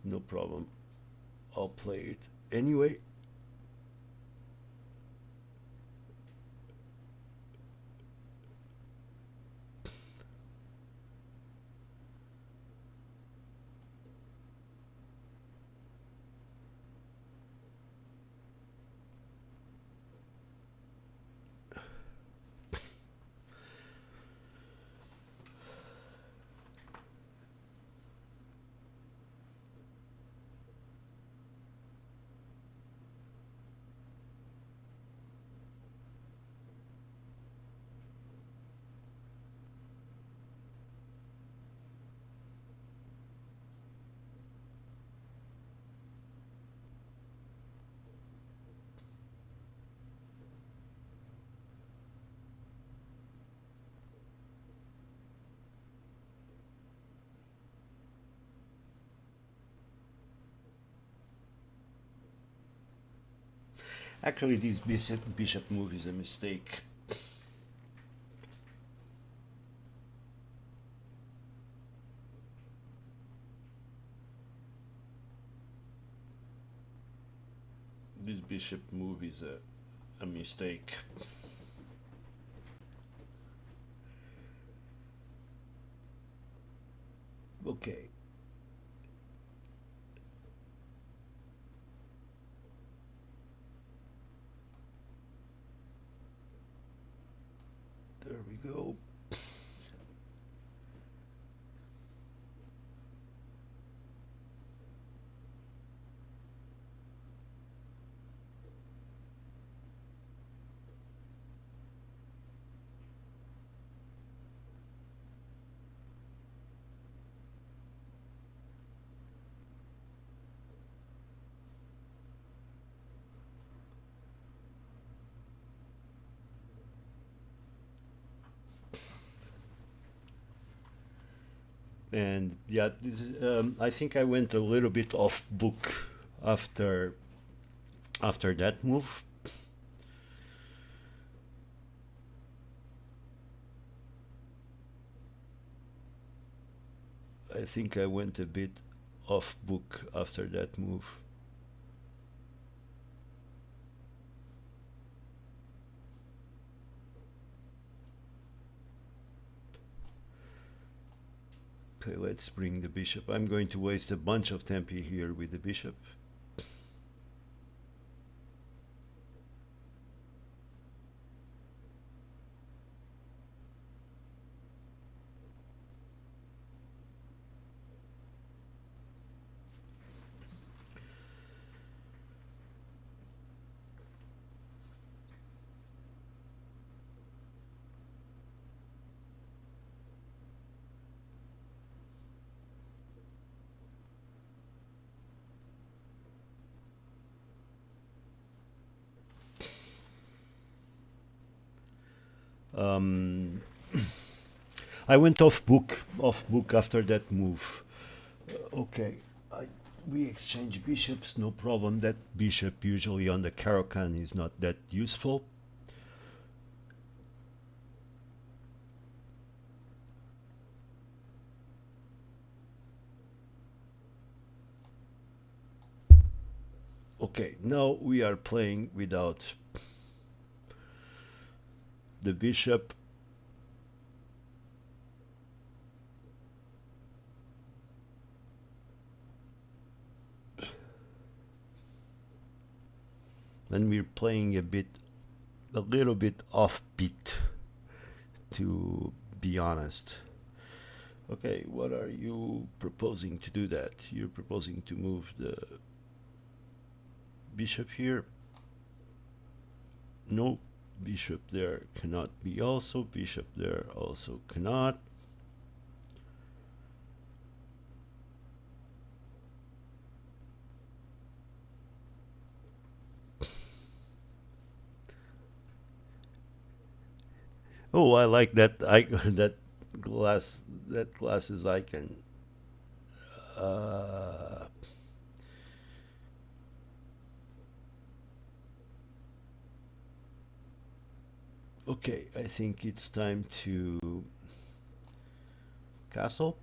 No problem. I'll play it anyway. Actually, this bishop move is a mistake. This bishop move is a mistake. Okay. And yeah, I think I went a little bit off book after that move. I think I went a bit off book after that move. Okay, let's bring the bishop. I'm going to waste a bunch of tempi here with the bishop. Um, I went off book after that move. Okay, we exchange bishops, no problem. That bishop usually on the Caro-Kann is not that useful. Okay, now we are playing without the bishop. And we're playing a little bit offbeat, to be honest. Okay, what are you proposing to do that? You're proposing to move the bishop here. No, bishop there cannot be also. Bishop there also cannot. Oh, I like that. That glasses icon. Uh, okay, I think it's time to castle.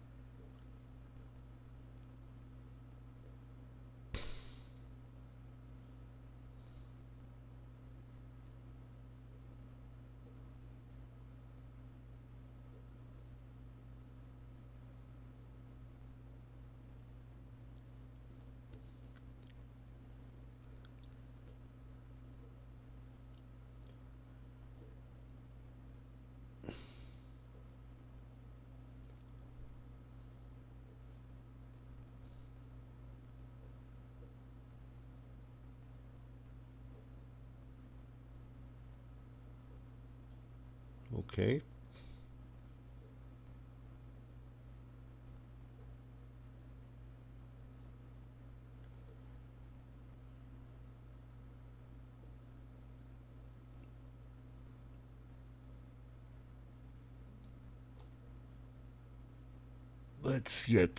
Okay. Let's get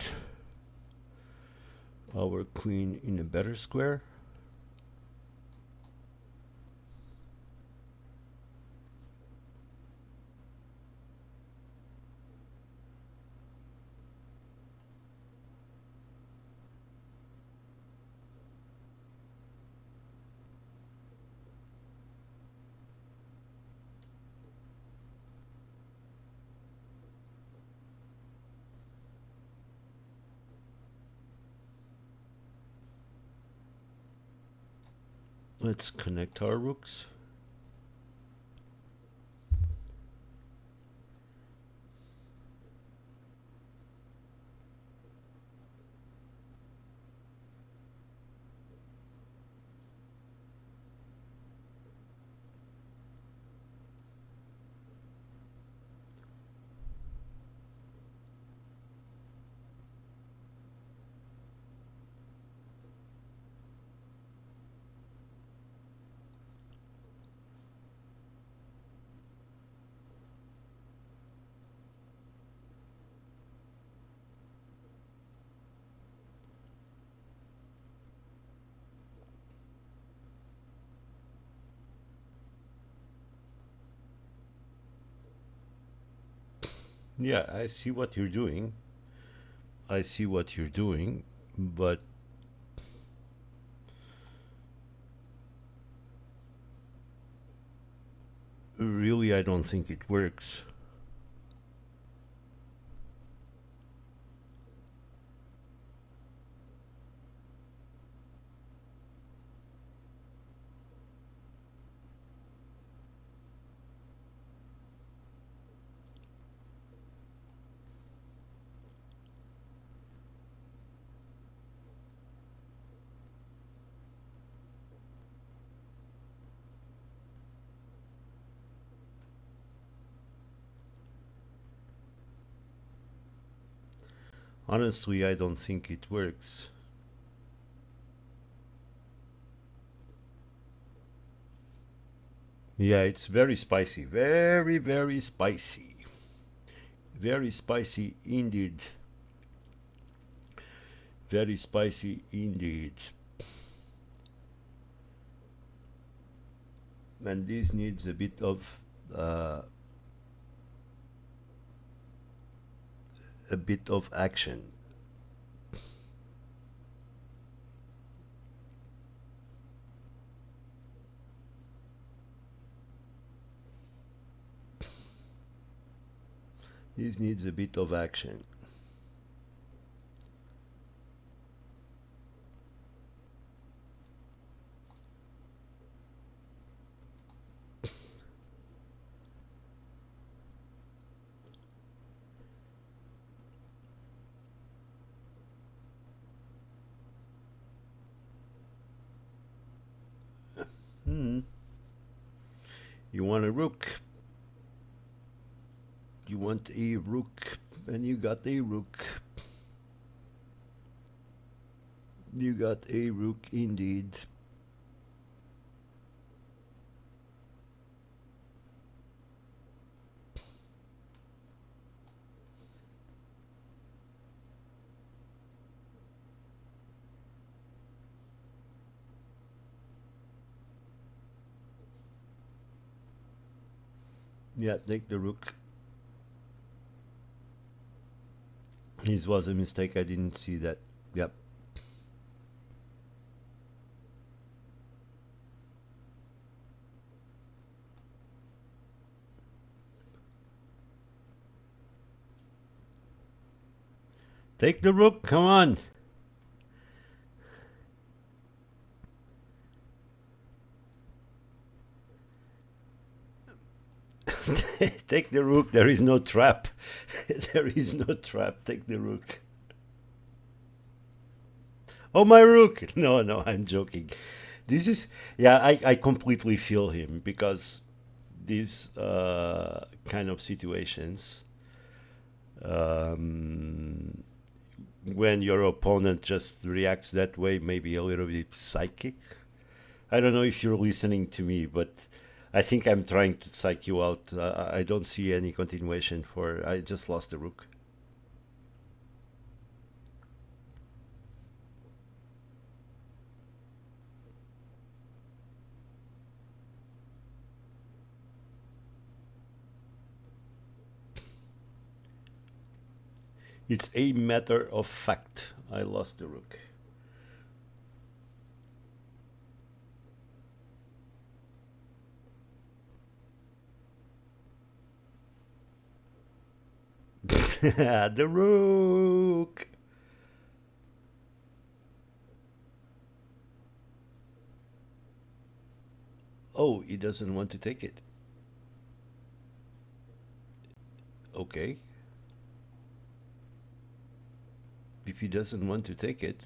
our queen in a better square. Let's connect our rooks. Yeah, I see what you're doing. I see what you're doing, but really, I don't think it works. Honestly, I don't think it works. Yeah, it's very spicy. Very, very spicy. Very spicy indeed. Very spicy indeed. And this needs uh, a bit of action. This needs a bit of action. Hmm. You want a rook. You want a rook, and you got a rook. You got a rook indeed. Yeah, take the rook. This was a mistake. I didn't see that. Yep. Take the rook. Come on. Take the rook. There is no trap. There is no trap. Take the rook. Oh, my rook. No, no, I'm joking. This is, yeah, I completely feel him because these kind of situations, um, when your opponent just reacts that way, maybe a little bit psychic. I don't know if you're listening to me, but I think I'm trying to psych you out. I don't see any continuation for. I just lost the rook. It's a matter of fact. I lost the rook. The rook. Oh, he doesn't want to take it. Okay. If he doesn't want to take it,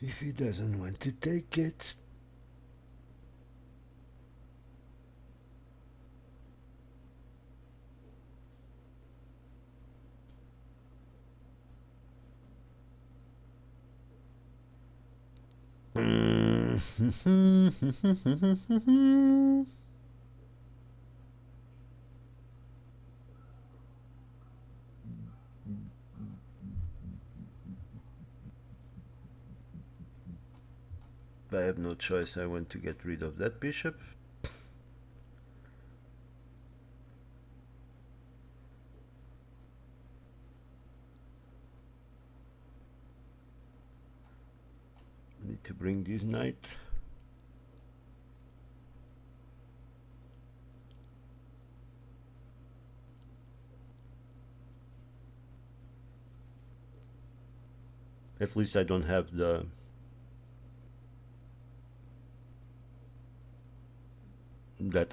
if he doesn't want to take it. I have no choice. I want to get rid of that bishop. Need to bring this knight. At least I don't have that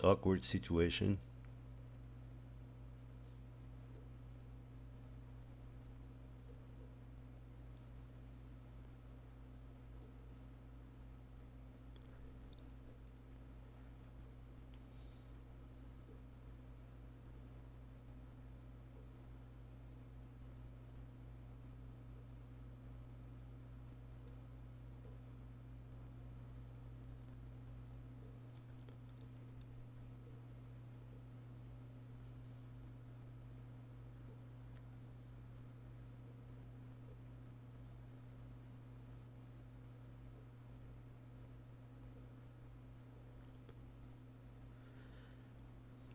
awkward situation.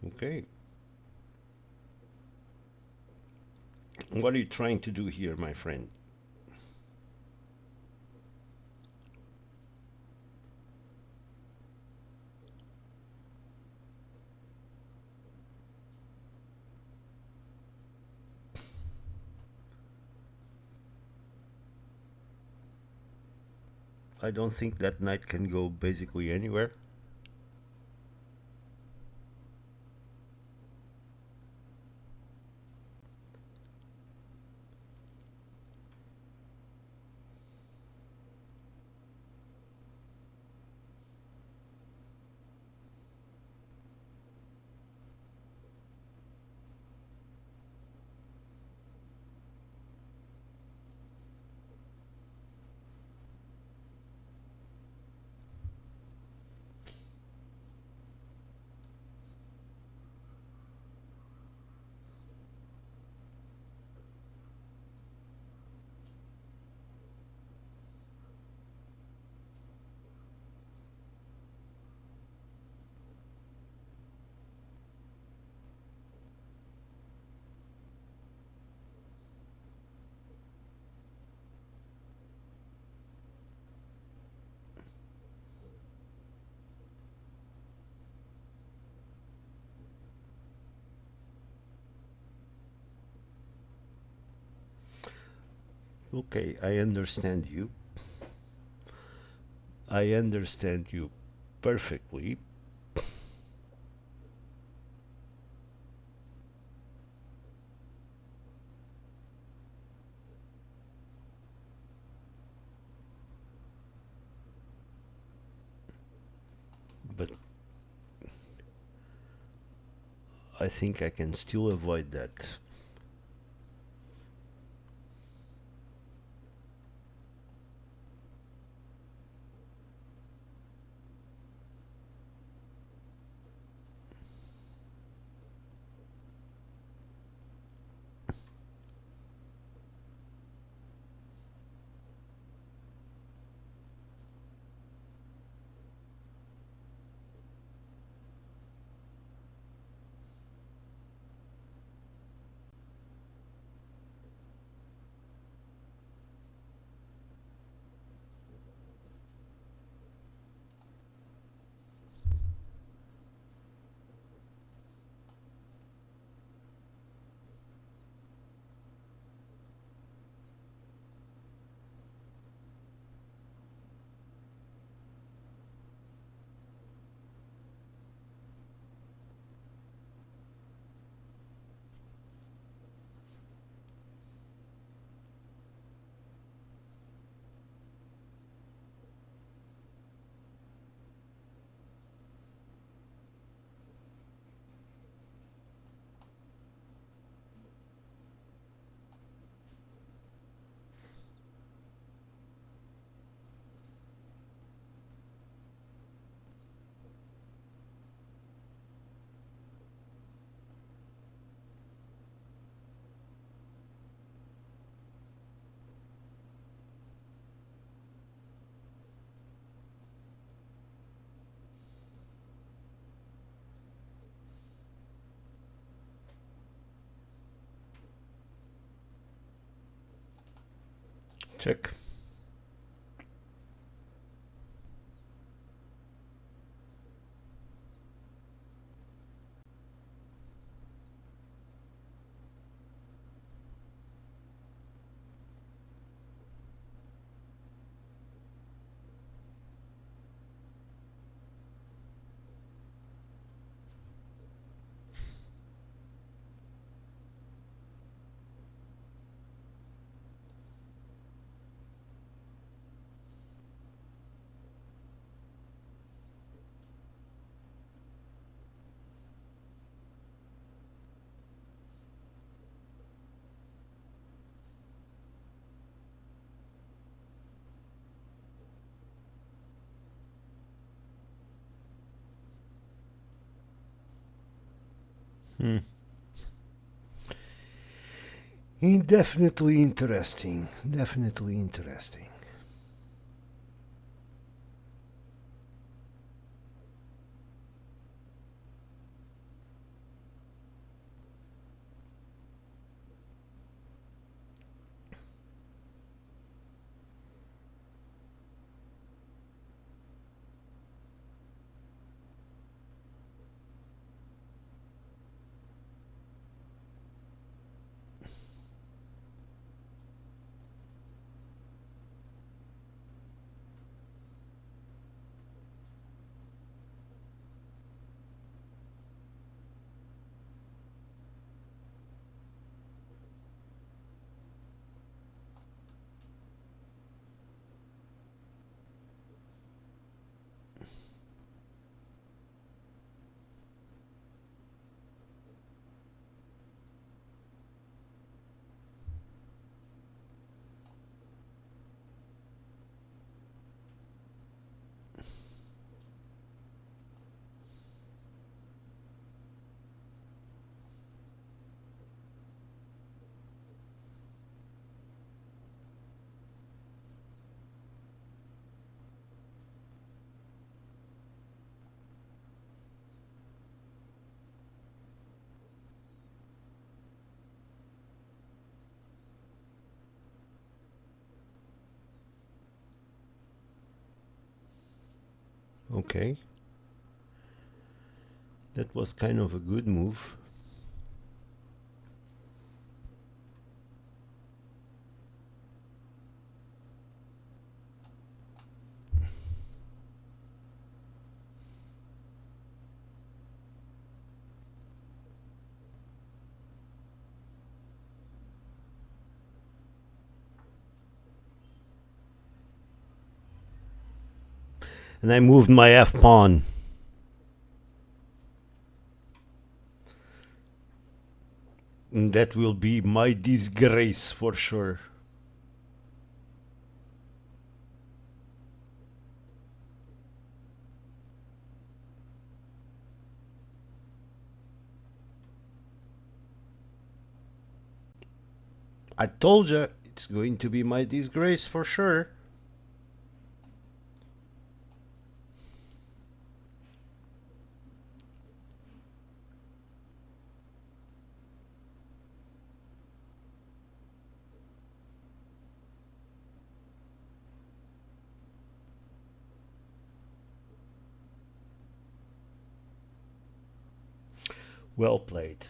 Okay. What are you trying to do here, my friend? I don't think that knight can go basically anywhere. Okay, I understand you. I understand you perfectly. But I think I can still avoid that. Check. Definitely interesting. Definitely interesting. Okay. That was kind of a good move. And I moved my F pawn. And that will be my disgrace for sure. I told you it's going to be my disgrace for sure. Well played.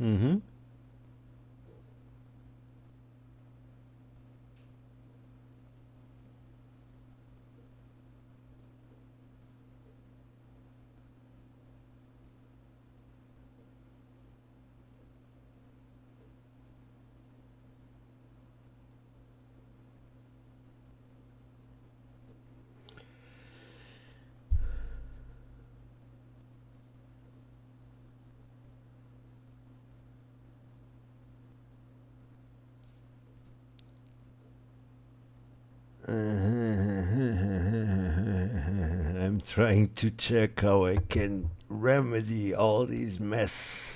Mm-hmm. I'm trying to check how I can remedy all these mess.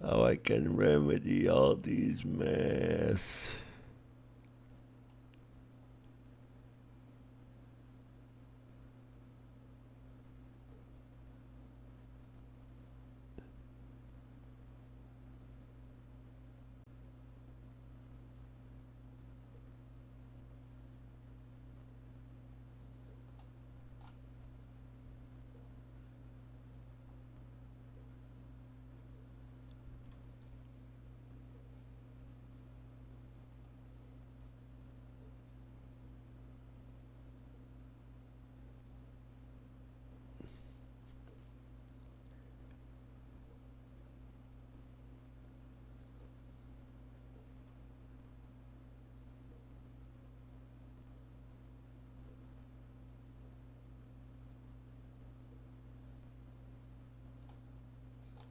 How I can remedy all these mess.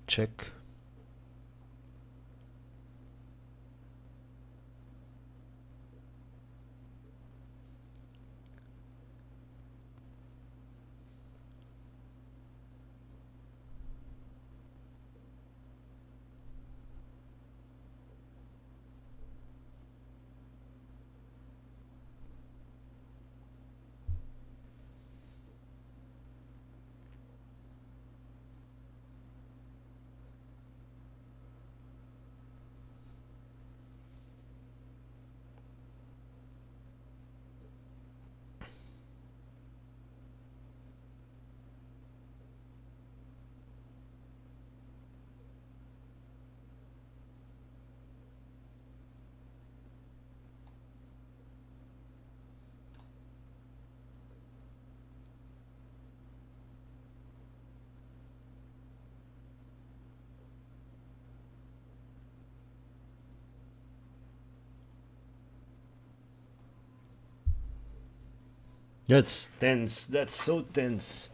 Check. That's tense. That's so tense.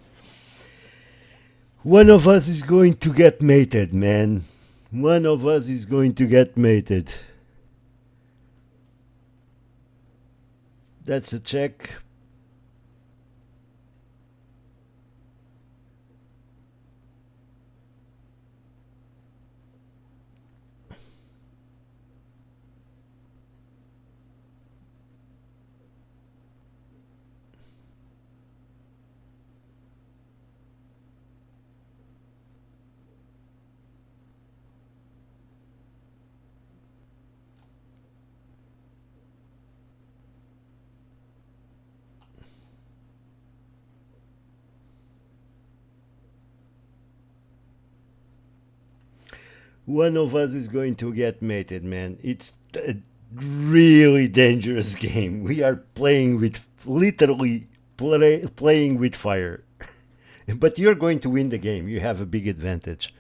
One of us is going to get mated, man. One of us is going to get mated. That's a check. One of us is going to get mated, man. It's a really dangerous game. We are playing with literally playing with fire. But you're going to win the game. You have a big advantage.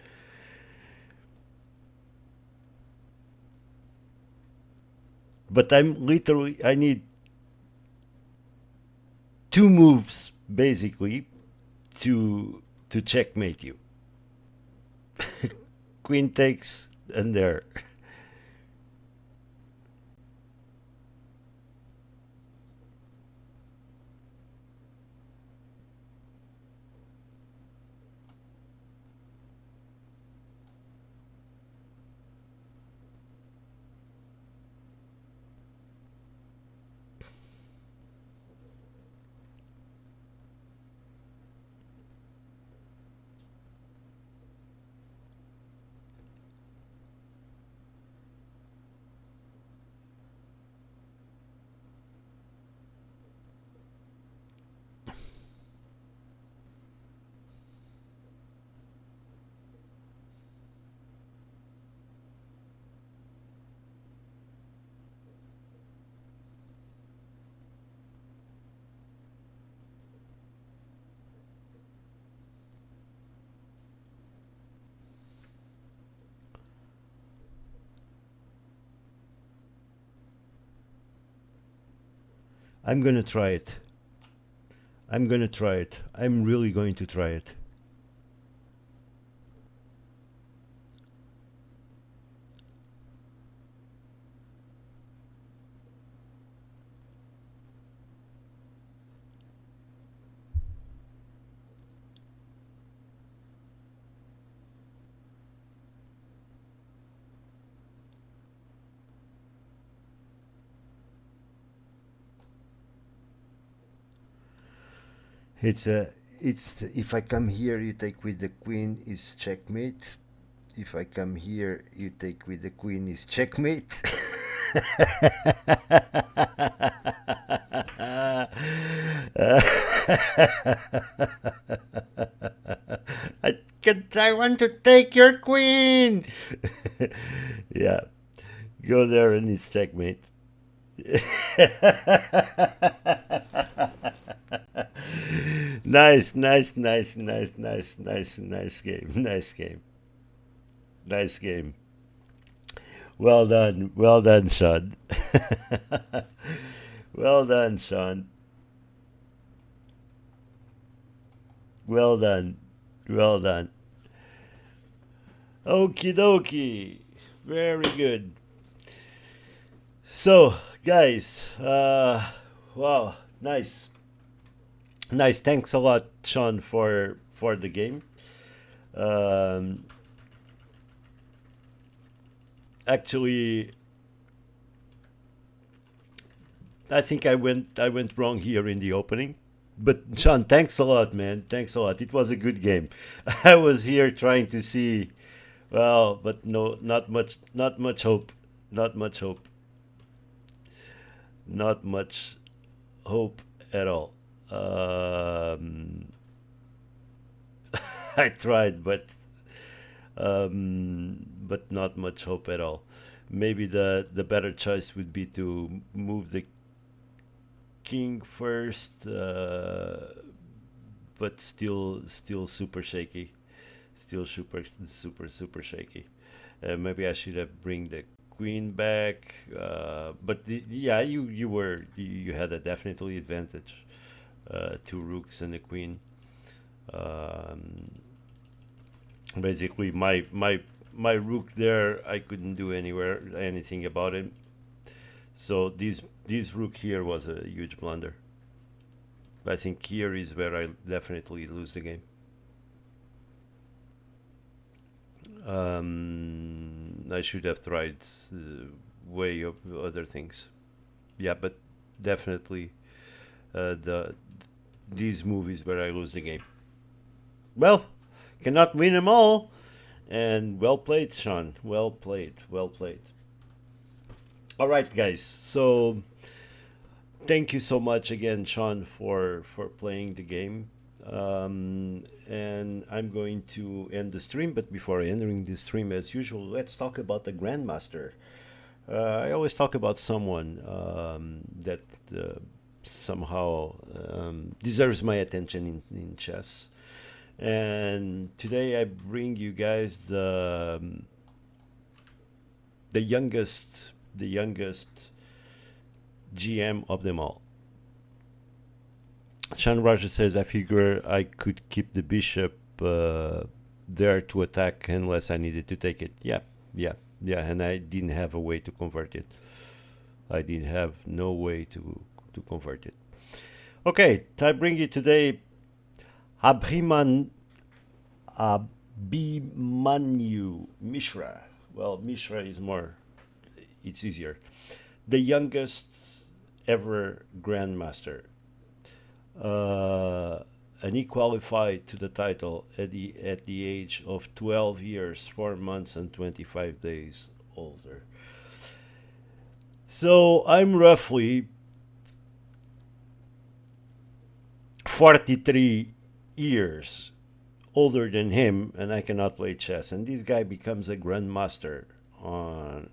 But I need two moves basically to checkmate you. Queen takes and there. I'm gonna try it. I'm gonna try it. I'm really going to try it. It's a. It's if I come here, you take with the queen is checkmate. If I come here, you take with the queen is checkmate. I want to take your queen. Yeah, go there and it's checkmate. Nice, nice, nice, nice, nice, nice, nice game, nice game, nice game. Well done, Sean. Well done, Sean. Well done, well done. Okie dokie, very good. So, guys, wow, nice, nice. Thanks a lot, Sean, for the game. Um, Actually, I think I went wrong here in the opening. But Sean, thanks a lot, man. Thanks a lot. It was a good game. I was here trying to see, well, but no, not much hope, not much hope, not much hope at all. Um, I tried, but not much hope at all. Maybe the better choice would be to move the king first, but still super shaky, still super shaky. Maybe I should have bring the queen back, but yeah, you had a definitely advantage. Two rooks and a queen. Um, Basically, my rook there, I couldn't do anywhere anything about it. So this rook here was a huge blunder. I think here is where I definitely lose the game. I should have tried way of other things. Yeah, but definitely the these movies where I lose the game. Well, cannot win them all. And well played, Sean. Well played. Well played. All right, guys. So thank you so much again, Sean, for playing the game. And I'm going to end the stream. But before ending the stream, as usual, let's talk about the Grandmaster. I always talk about someone that somehow deserves my attention in chess. And today I bring you guys the youngest the youngest GM of them all. Sean Rogers says, I figure I could keep the bishop there to attack unless I needed to take it. Yeah, yeah, yeah. And I didn't have a way to convert it. I didn't have no way to convert it. Okay, I bring you today Abhiman Abhimanyu Mishra. Well, Mishra is more, it's easier. The youngest ever grandmaster. And he qualified to the title at the age of 12 years, 4 months, and 25 days older. So I'm roughly 43 years older than him, and I cannot play chess. And this guy becomes a grandmaster on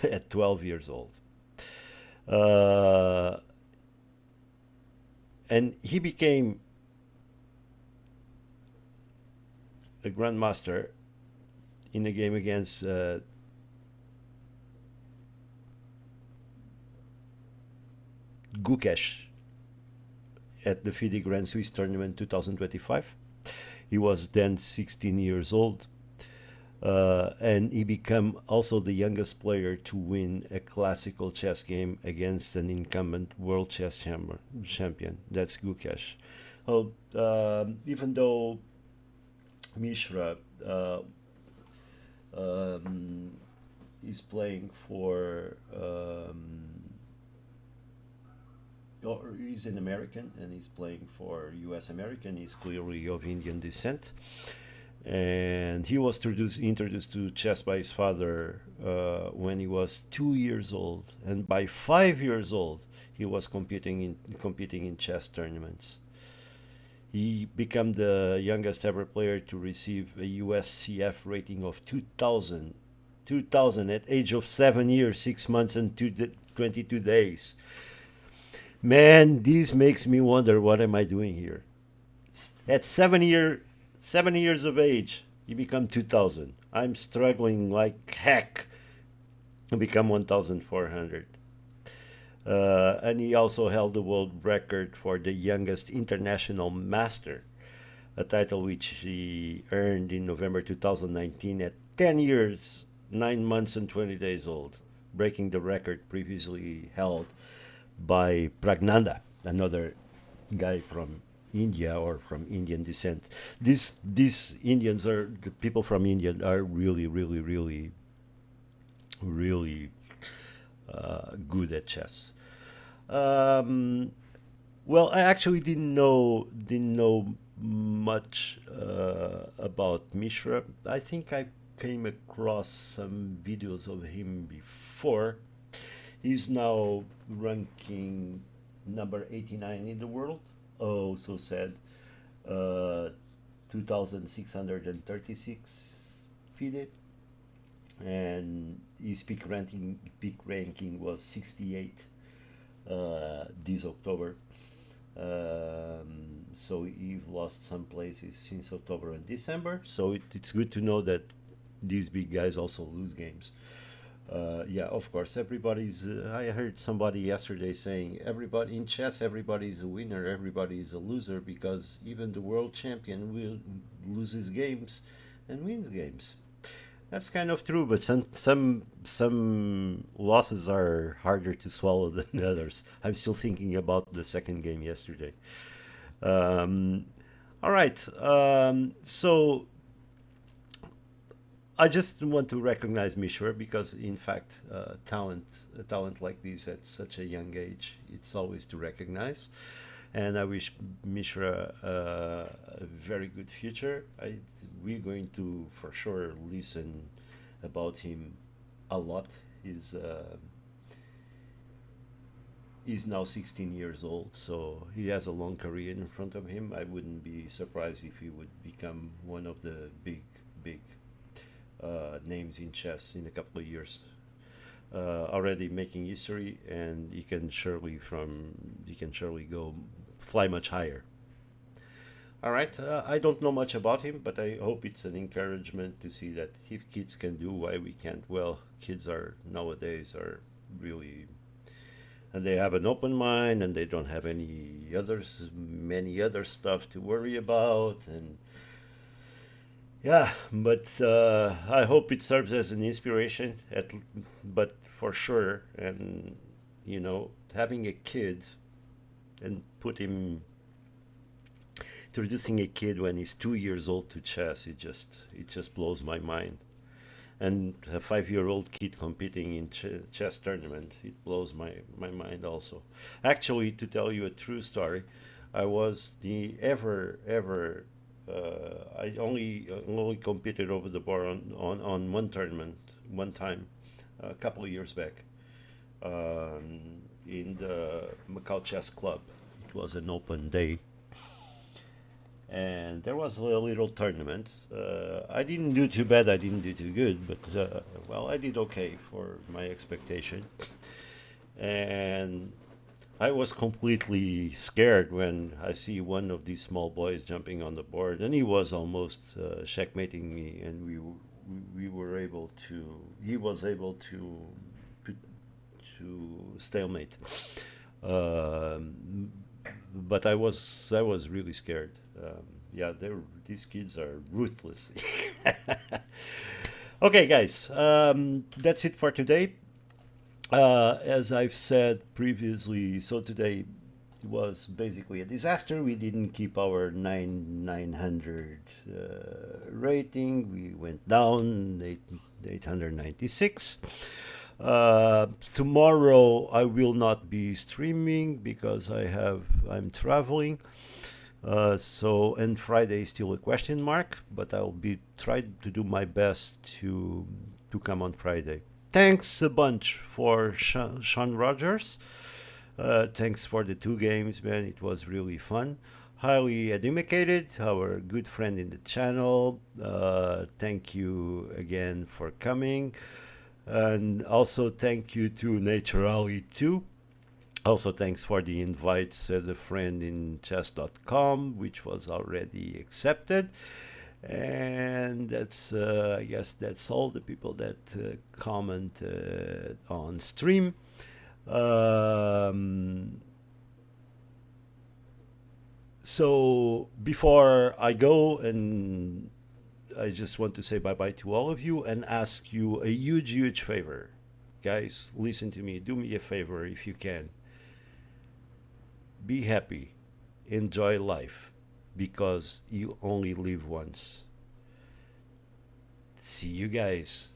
at 12 years old. Uh, and he became a grandmaster in a game against Gukesh at the FIDE Grand Swiss Tournament 2025. He was then 16 years old, and he became also the youngest player to win a classical chess game against an incumbent world chess champion. That's Gukesh. Well, even though Mishra is playing for, or he's an American and he's playing for U.S. American. He's clearly of Indian descent, and he was introduced to chess by his father when he was 2 years old, and by 5 years old he was competing in chess tournaments. He became the youngest ever player to receive a USCF rating of 2000 at age of 7 years, 6 months, and 22 days. Man, this makes me wonder, what am I doing here? At 7 years of age, he became 2000. I'm struggling like heck to become 1400. And he also held the world record for the youngest international master, a title which he earned in November 2019 at 10 years, 9 months, and 20 days old, breaking the record previously held by Pragnanda, another guy from India or from Indian descent. These Indians are, the people from India are really, really, really, really good at chess. Well, I actually didn't know much about Mishra. I think I came across some videos of him before. He's now ranking number 89 in the world. Oh, so sad. 2,636 FIDE, and his peak ranking was 68 this October. So he's lost some places since October and December. So it's good to know that these big guys also lose games. Yeah, of course, everybody's. I heard somebody yesterday saying everybody in chess, everybody's a winner, everybody's a loser, because even the world champion will loses games and wins games. That's kind of true, but some losses are harder to swallow than others. I'm still thinking about the second game yesterday. Um, all right, so I just want to recognize Mishra because, in fact, a talent like this at such a young age, it's always to recognize. And I wish Mishra a very good future. We're going to, for sure, listen about him a lot. He's now 16 years old, so he has a long career in front of him. I wouldn't be surprised if he would become one of the big names in chess in a couple of years. Already making history, and he can surely go fly much higher. All right, I don't know much about him, but I hope it's an encouragement to see that if kids can do, why we can't. Well, kids are nowadays are really, and they have an open mind, and they don't have many other stuff to worry about, and yeah, but I hope it serves as an inspiration. But for sure, and having a kid and introducing a kid when he's 2 years old to chess, it just blows my mind. And a 5-year-old kid competing in chess tournament, it blows my mind also. Actually, to tell you a true story, I was the ever I only competed over the bar on one tournament one time a couple of years back, in the Macau Chess Club. It was an open day, and there was a little tournament. I didn't do too bad. I didn't do too good, but well, I did okay for my expectation. And I was completely scared when I see one of these small boys jumping on the board, and he was almost checkmating me, and we were able to. He was able to stalemate. Um, but I was really scared. Yeah, these kids are ruthless. Okay, guys, that's it for today. As I've said previously, so today was basically a disaster. We didn't keep our 900 rating. We went down 896. Tomorrow I will not be streaming because I'm traveling. And Friday is still a question mark, but I'll be trying to do my best to come on Friday. Thanks a bunch for Sean Rogers. Thanks for the two games, man. It was really fun. Highly educated, our good friend in the channel. Thank you again for coming. And also thank you to Naturally too. Also, thanks for the invites as a friend in chess.com, which was already accepted. And I guess that's all the people that comment on stream. So before I go, and I just want to say bye bye to all of you and ask you a huge, huge favor. Guys, listen to me. Do me a favor if you can. Be happy. Enjoy life because you only live once. See you guys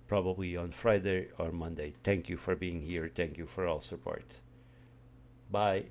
probably on Friday or Monday. Thank you for being here. Thank you for all support. Bye.